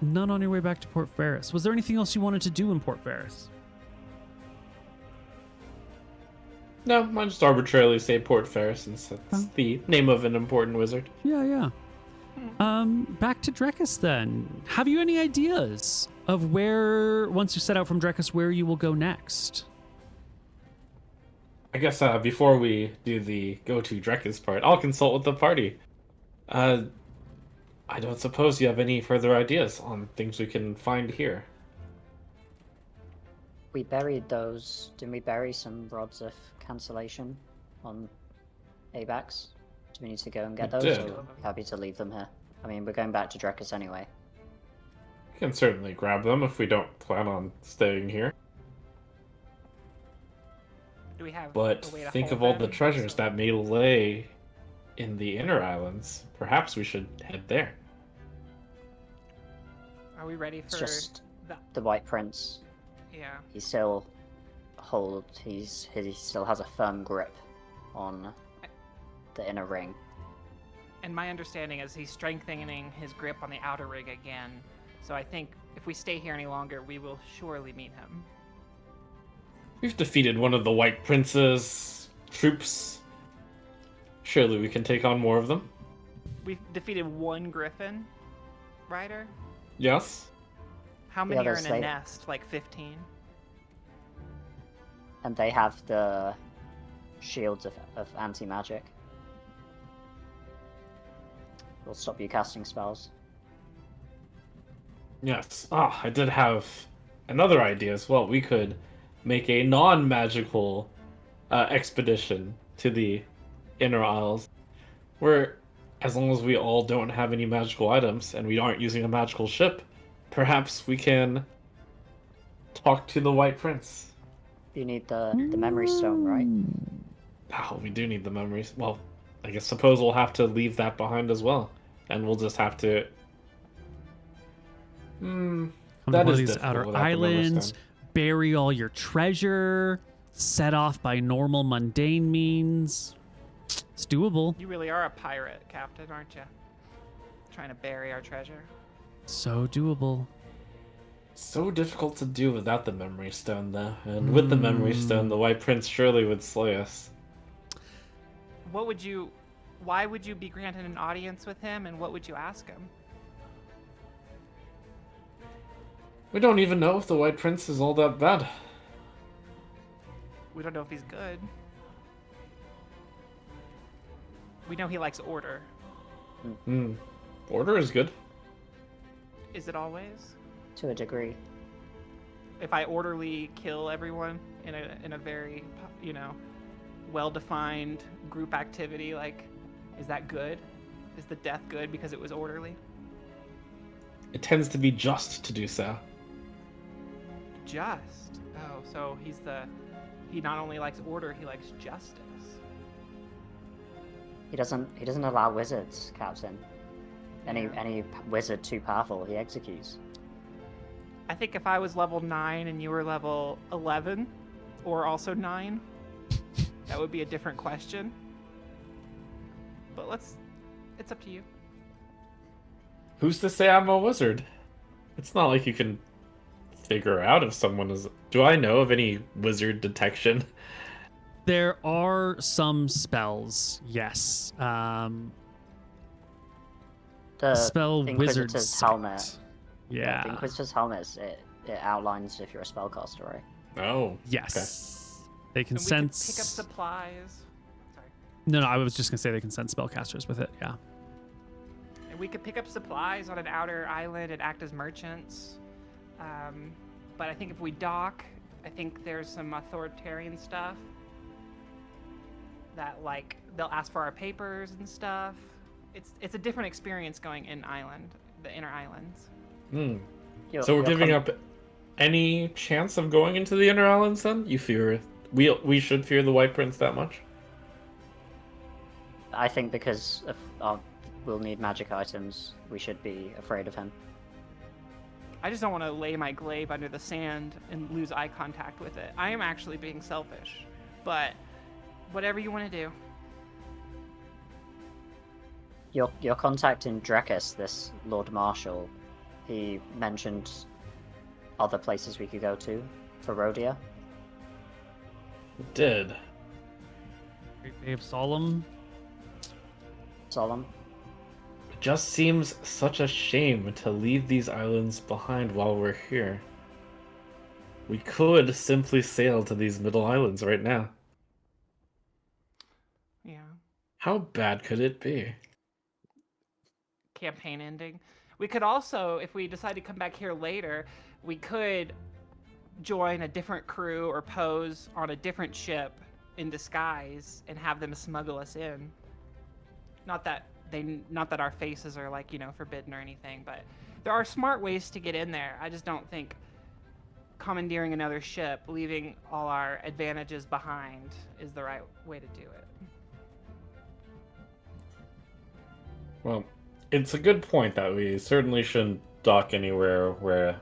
None on your way back to Port Ferris. Was there anything else you wanted to do in Port Ferris? No, I just arbitrarily say Port Fair since that's the name of an important wizard. Yeah. Back to Drekis then. Have you any ideas of where, once you set out from Drekis, where you will go next? I guess before we do the go to Drekis part, I'll consult with the party. I don't suppose you have any further ideas on things we can find here. We buried those. Didn't we bury some rods of cancellation on ABAX? Do we need to go and get We those? did. Or are we happy to leave them here? I mean, we're going back to Drekis anyway. We can certainly grab them if we don't plan on staying here. Do we have But a way to think hold of all the them? treasures that may lay in the inner islands. Perhaps we should head there. Are we ready It's for just the? the White Prince. Yeah. He still he still has a firm grip on the inner ring. And my understanding is he's strengthening his grip on the outer ring again. So I think if we stay here any longer, we will surely meet him. We've defeated one of the White Prince's troops. Surely we can take on more of them. We've defeated one griffin rider. Yes? How many are there's in a like- nest? Like 15? And they have the shields of anti-magic. Will stop you casting spells. Yes. I did have another idea as well. We could make a non-magical expedition to the Inner Isles, where, as long as we all don't have any magical items and we aren't using a magical ship, perhaps we can talk to the White Prince. You need the memory stone, right? Oh, we do need the memories. Well, I suppose we'll have to leave that behind as well, and we'll just have to. Come to That one of is these difficult outer without the memory islands, stone. bury all your treasure, set off by normal mundane means. It's doable. You really are a pirate, Captain, aren't you? Trying to bury our treasure. So doable. So difficult to do without the memory stone, though. And with the memory stone, the White Prince surely would slay us. Why would you be granted an audience with him, and what would you ask him? We don't even know if the White Prince is all that bad. We don't know if he's good. We know he likes order. Order is good. Is it always? To a degree. If I orderly kill everyone in a very, well-defined group activity, like, is that good? Is the death good because it was orderly? It tends to be just to do so. Just. Oh, so he not only likes order, he likes justice. He doesn't allow wizards, Captain. Any wizard too powerful, he executes. I think if I was level 9 and you were level 11, or also 9, that would be a different question. But it's up to you. Who's to say I'm a wizard? It's not like you can figure out if someone is. Do I know of any wizard detection? There are some spells, yes. The Spell wizard Inquisitor's sight. helmet. Yeah. The Inquisitor's helmet, it outlines if you're a spellcaster, right? Oh. Yes. They can And we sense. could pick up supplies. Sorry. No, I was just gonna say they can sense spellcasters with it. Yeah. And we could pick up supplies on an outer island and act as merchants. But I think if we dock, I think there's some authoritarian stuff that, like, they'll ask for our papers and stuff. It's a different experience going in the inner islands. So we're giving up any chance of going into the Inner Islands then? You fear we should fear the White Prince that much? I think because we'll need magic items, we should be afraid of him. I just don't want to lay my glaive under the sand and lose eye contact with it. I am actually being selfish, but whatever you want to do. Your contact in Drekis, this Lord Marshall, he mentioned other places we could go to for Rhodia. Did. Great Bay of Solemn. Solemn. It just seems such a shame to leave these islands behind while we're here. We could simply sail to these middle islands right now. Yeah. How bad could it be? Campaign ending. We could also, if we decide to come back here later, we could join a different crew or pose on a different ship in disguise and have them smuggle us in. Not that our faces are like, forbidden or anything, but there are smart ways to get in there. I just don't think commandeering another ship, leaving all our advantages behind, is the right way to do it. Well, it's a good point that we certainly shouldn't dock anywhere where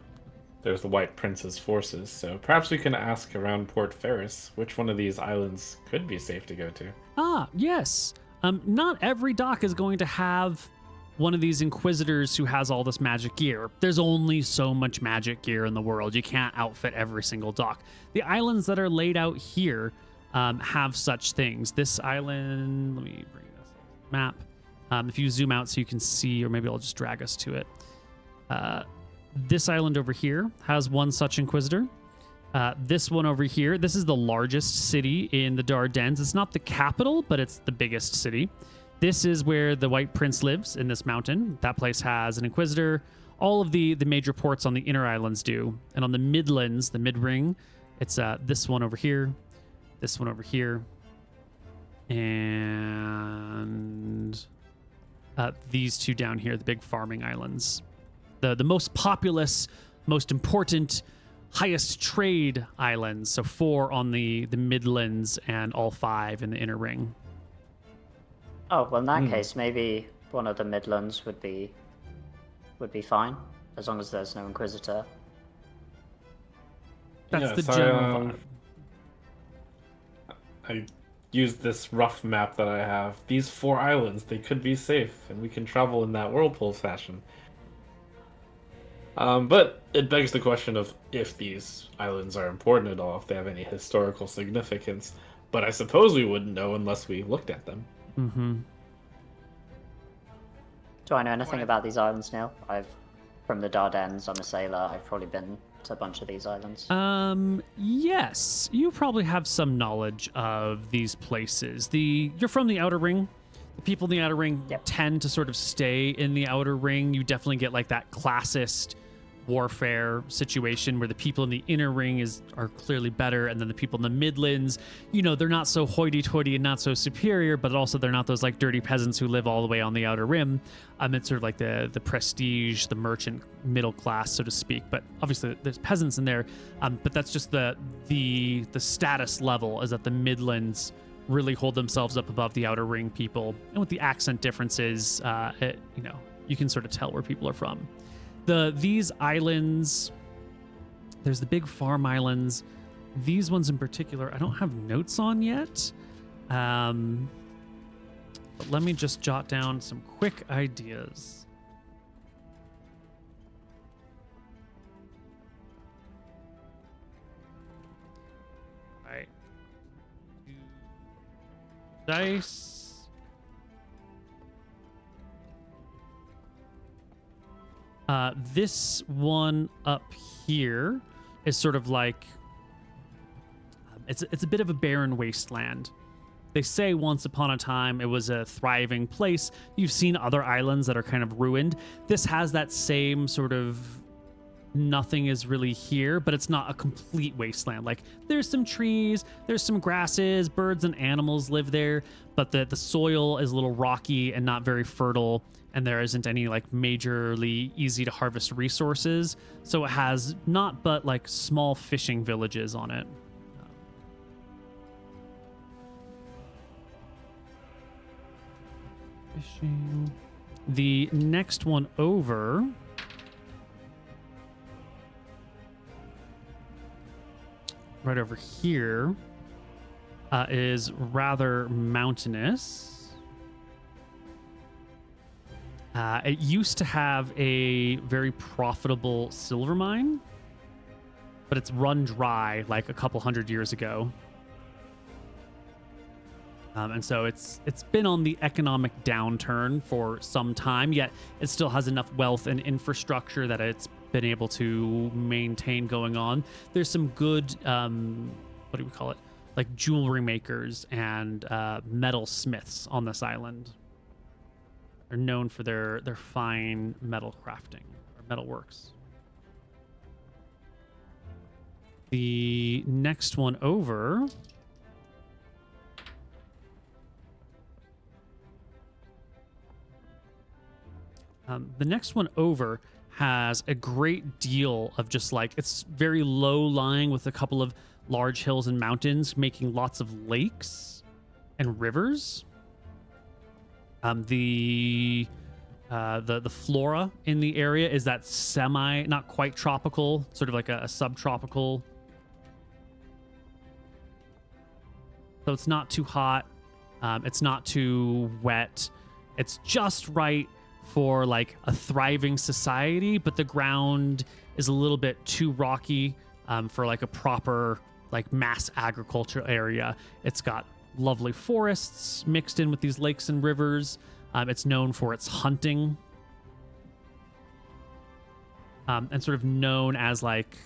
there's the White Prince's forces, so perhaps we can ask around Port Ferris which one of these islands could be safe to go to. Ah, yes. Not every dock is going to have one of these Inquisitors who has all this magic gear. There's only so much magic gear in the world. You can't outfit every single dock. The islands that are laid out here have such things. This island, let me bring this map. If you zoom out so you can see, or maybe I'll just drag us to it. This island over here has one such Inquisitor. This one over here, this is the largest city in the Dardanelles. It's not the capital, but it's the biggest city. This is where the White Prince lives, in this mountain. That place has an Inquisitor. All of the major ports on the inner islands do. And on the Midlands, the mid-ring, it's this one over here, this one over here, and these two down here, the big farming islands. The most populous, most important, highest trade islands. So 4 on the Midlands and all 5 in the inner ring. Oh, well, in that case, maybe one of the Midlands would be fine, as long as there's no Inquisitor. That's the general vibe. I used this rough map that I have. These 4 islands, they could be safe, and we can travel in that whirlpool fashion. But it begs the question of if these islands are important at all, if they have any historical significance. But I suppose we wouldn't know unless we looked at them. Mm-hmm. Do I know anything about these islands, Neal? From the Dardanelles, I'm a sailor. I've probably been to a bunch of these islands. Yes, you probably have some knowledge of these places. You're from the Outer Ring. The people in the Outer Ring tend to sort of stay in the Outer Ring. You definitely get like that classist warfare situation where the people in the Inner Ring are clearly better, and then the people in the Midlands, they're not so hoity-toity and not so superior, but also they're not those like dirty peasants who live all the way on the Outer Rim. It's sort of like the prestige, the merchant middle class, so to speak. But obviously there's peasants in there, but that's just the status level, is that the Midlands really hold themselves up above the Outer Ring people, and with the accent differences, you can sort of tell where people are from. These islands, there's the big farm islands. These ones in particular, I don't have notes on yet. But let me just jot down some quick ideas. All right. Dice. This one up here is sort of like, it's a bit of a barren wasteland. They say once upon a time it was a thriving place. You've seen other islands that are kind of ruined. This has that same sort of nothing is really here, but it's not a complete wasteland. Like, there's some trees, there's some grasses, birds and animals live there, but the soil is a little rocky and not very fertile, and there isn't any like majorly easy to harvest resources. So it has not but like small fishing villages on it. Fishing. The next one over right over here is rather mountainous. It used to have a very profitable silver mine, but it's run dry like a couple hundred years ago. And so it's been on the economic downturn for some time, yet it still has enough wealth and infrastructure that it's been able to maintain going on. There's some good, what do we call it? Like jewelry makers and metal smiths on this island. They're known for their fine metal crafting or metal works. The next one over has a great deal of just like, it's very low lying with a couple of large hills and mountains, making lots of lakes and rivers. The flora in the area is that not quite tropical, sort of like a subtropical. So it's not too hot. It's not too wet. It's just right for like a thriving society, but the ground is a little bit too rocky for like a proper like mass agriculture area. It's got lovely forests mixed in with these lakes and rivers. It's known for its hunting, and sort of known as like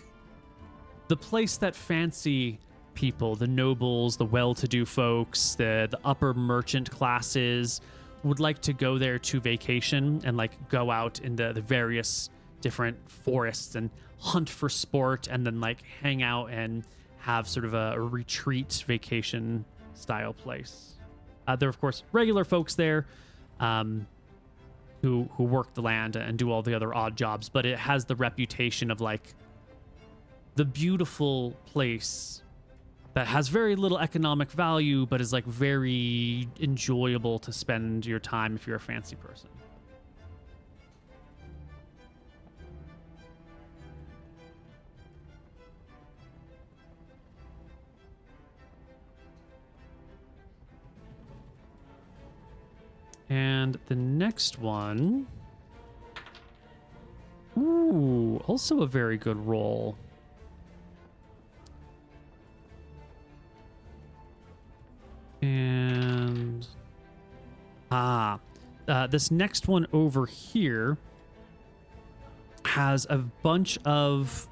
the place that fancy people, the nobles, the well-to-do folks, the upper merchant classes would like to go there to vacation and like go out in the various different forests and hunt for sport and then like hang out and have sort of a retreat vacation style place. There are of course regular folks there who work the land and do all the other odd jobs, but it has the reputation of like the beautiful place that has very little economic value, but is like very enjoyable to spend your time if you're a fancy person. And the next one, ooh, also a very good roll. And this next one over here has a bunch of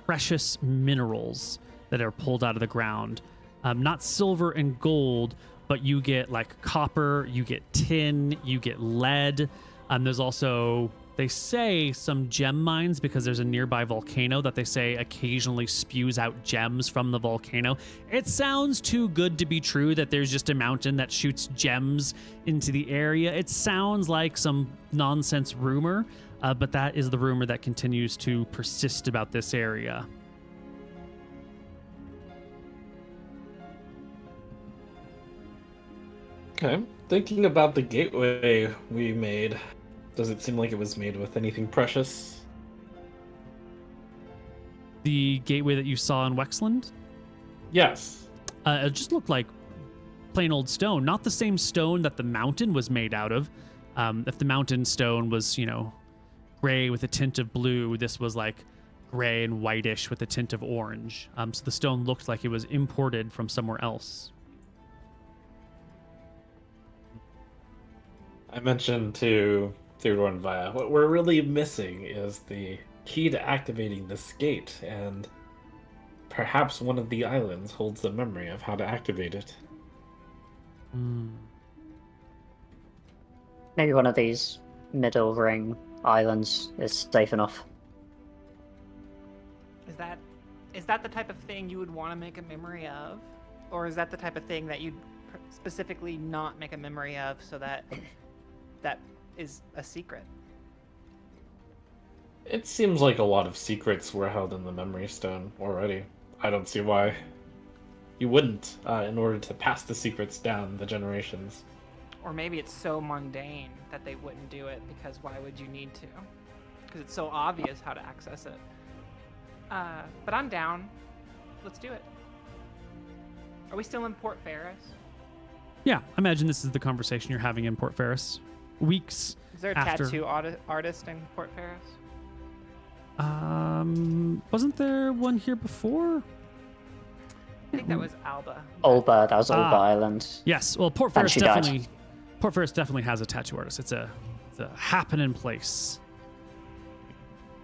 precious minerals that are pulled out of the ground. Not silver and gold, but you get like copper, you get tin, you get lead. There's also, they say, some gem mines because there's a nearby volcano that they say occasionally spews out gems from the volcano. It sounds too good to be true that there's just a mountain that shoots gems into the area. It sounds like some nonsense rumor, but that is the rumor that continues to persist about this area. Okay. Thinking about the gateway we made, does it seem like it was made with anything precious? The gateway that you saw in Wexland? Yes. It just looked like plain old stone, not the same stone that the mountain was made out of. If the mountain stone was, gray with a tint of blue, this was like gray and whitish with a tint of orange. So the stone looked like it was imported from somewhere else. I mentioned to Theodore and Via, what we're really missing is the key to activating this gate, and perhaps one of the islands holds the memory of how to activate it. Maybe one of these middle ring islands is safe enough. Is that the type of thing you would want to make a memory of? Or is that the type of thing that you'd specifically not make a memory of so that that is a secret? It seems like a lot of secrets were held in the memory stone already. I don't see why you wouldn't, in order to pass the secrets down the generations. Or maybe it's so mundane that they wouldn't do it because why would you need to? Because it's so obvious how to access it. But I'm down. Let's do it. Are we still in Port Ferris? Yeah, I imagine this is the conversation you're having in Port Ferris. Weeks Is there a after... tattoo artist in Port Ferris? Wasn't there one here before? I think that was Alba. Alba, that was Alba Ah. Island. Yes. Well, Port And Ferris she died. definitely has a tattoo artist. It's a happening place.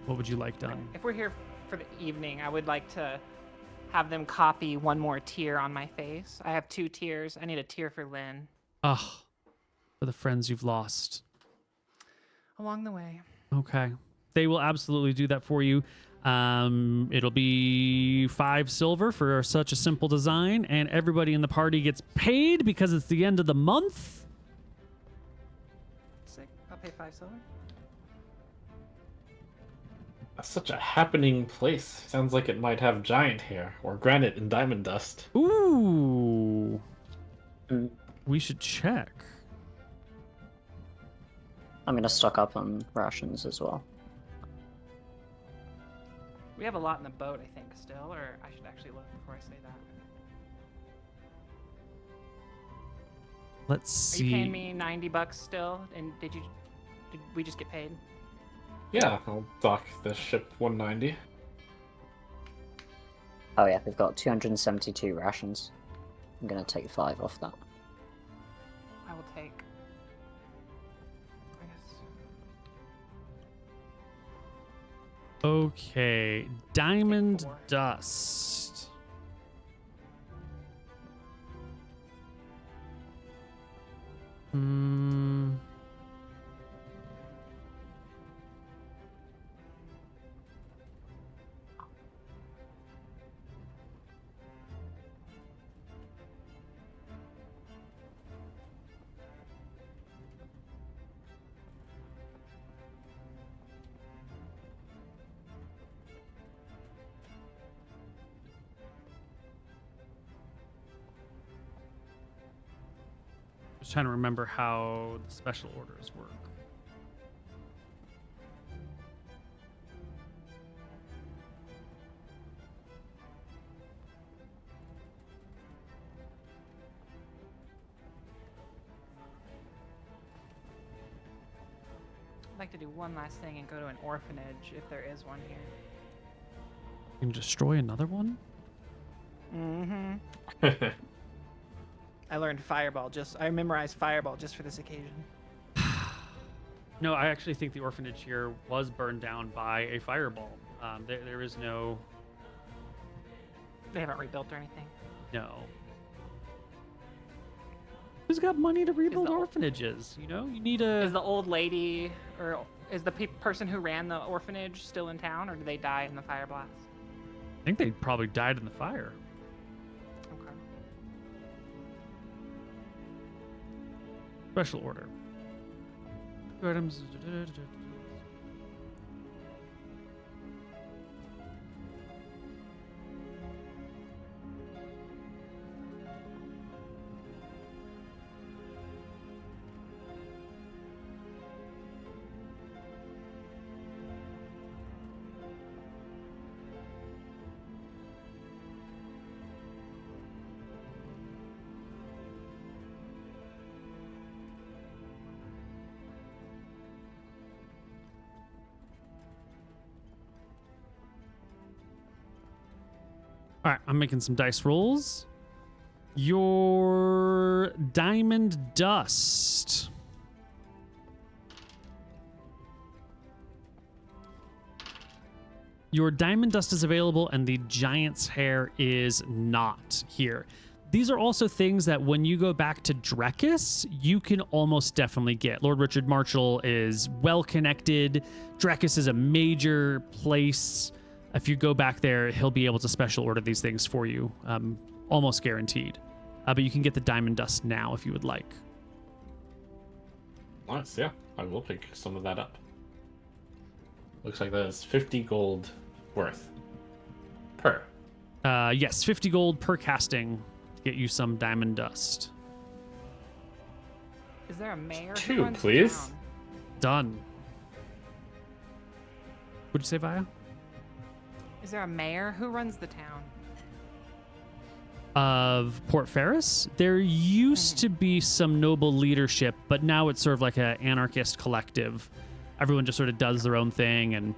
What would you like done? If we're here for the evening, I would like to have them copy one more tear on my face. I have 2 tears. I need a tear for Lynn. Ugh. For the friends you've lost. Along the way. Okay. They will absolutely do that for you. It'll be 5 silver for such a simple design, and everybody in the party gets paid because it's the end of the month. Sick. I'll pay 5 silver. That's such a happening place. Sounds like it might have giant hair or granite and diamond dust. Ooh. Mm. We should check. I'm gonna stock up on rations as well. We have a lot in the boat, I think, still, or I should actually look before I say that. Let's Are see. you paying me $90 still? And did we just get paid? Yeah, I'll dock the ship 190. Oh yeah, we've got 272 rations. I'm gonna take 5 off that. I will take. I guess. Okay, Diamond 4. Dust. Hmm. Just trying to remember how the special orders work. I'd like to do one last thing and go to an orphanage if there is one here. You can destroy another one? Mm-hmm. I learned Fireball I memorized Fireball just for this occasion. No, I actually think the orphanage here was burned down by a fireball. There is no. They haven't rebuilt or anything. No. Who's got money to rebuild the- orphanages? You know, you need Is a. the old lady or is the person who ran the orphanage still in town, or did they die in the fire blast? I think they probably died in the fire. Okay. Special order. Items. All right, I'm making some dice rolls. Your Diamond Dust. Your Diamond Dust is available, and the Giant's Hair is not here. These are also things that when you go back to Drekis, you can almost definitely get. Lord Richard Marshall is well connected. Drekis is a major place. If you go back there, he'll be able to special order these things for you, almost guaranteed. But you can get the Diamond Dust now if you would like. Nice, yeah. I will pick some of that up. Looks like that is 50 gold worth. Per. Yes, 50 gold per casting to get you some Diamond Dust. Is there a mayor? 2, who runs the please. town? Done. What'd you say, Vaya? Is there a mayor? Who runs the town? Of Port Ferris, there used to be some noble leadership, but now it's sort of like an anarchist collective. Everyone just sort of does their own thing, and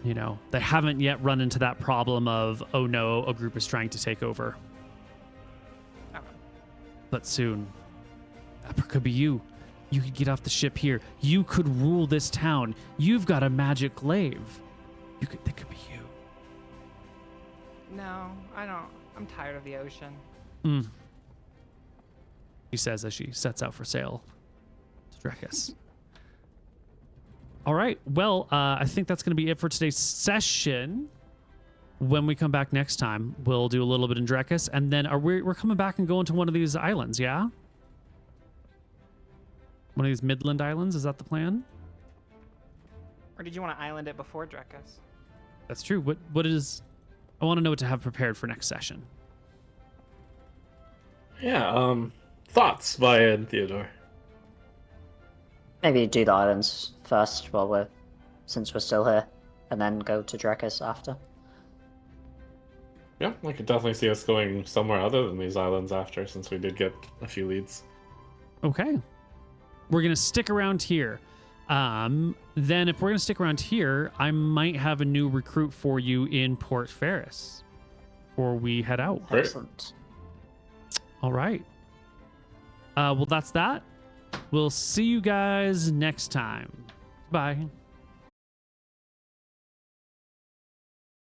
You know, they haven't yet run into that problem of, oh no, a group is trying to take over. Okay. But soon, that could be you. You could get off the ship here. You could rule this town. You've got a magic glaive. That could be you. No, I don't. I'm tired of the ocean. She says as she sets out for sail to Drekus. All right. Well, I think that's going to be it for today's session. When we come back next time, we'll do a little bit in Drekus, and then we're coming back and going to one of these islands, yeah? One of these Midland Islands, is that the plan? Or did you want to island it before Drekus? That's true. What is... I want to know what to have prepared for next session. Yeah, thoughts via Theodore. Maybe do the islands first since we're still here, and then go to Drekus after. Yeah, I could definitely see us going somewhere other than these islands after, since we did get a few leads. Okay. We're going to stick around here. Then if we're going to stick around here, I might have a new recruit for you in Port Ferris before we head out. Excellent. All right. Well, that's that. We'll see you guys next time. Bye.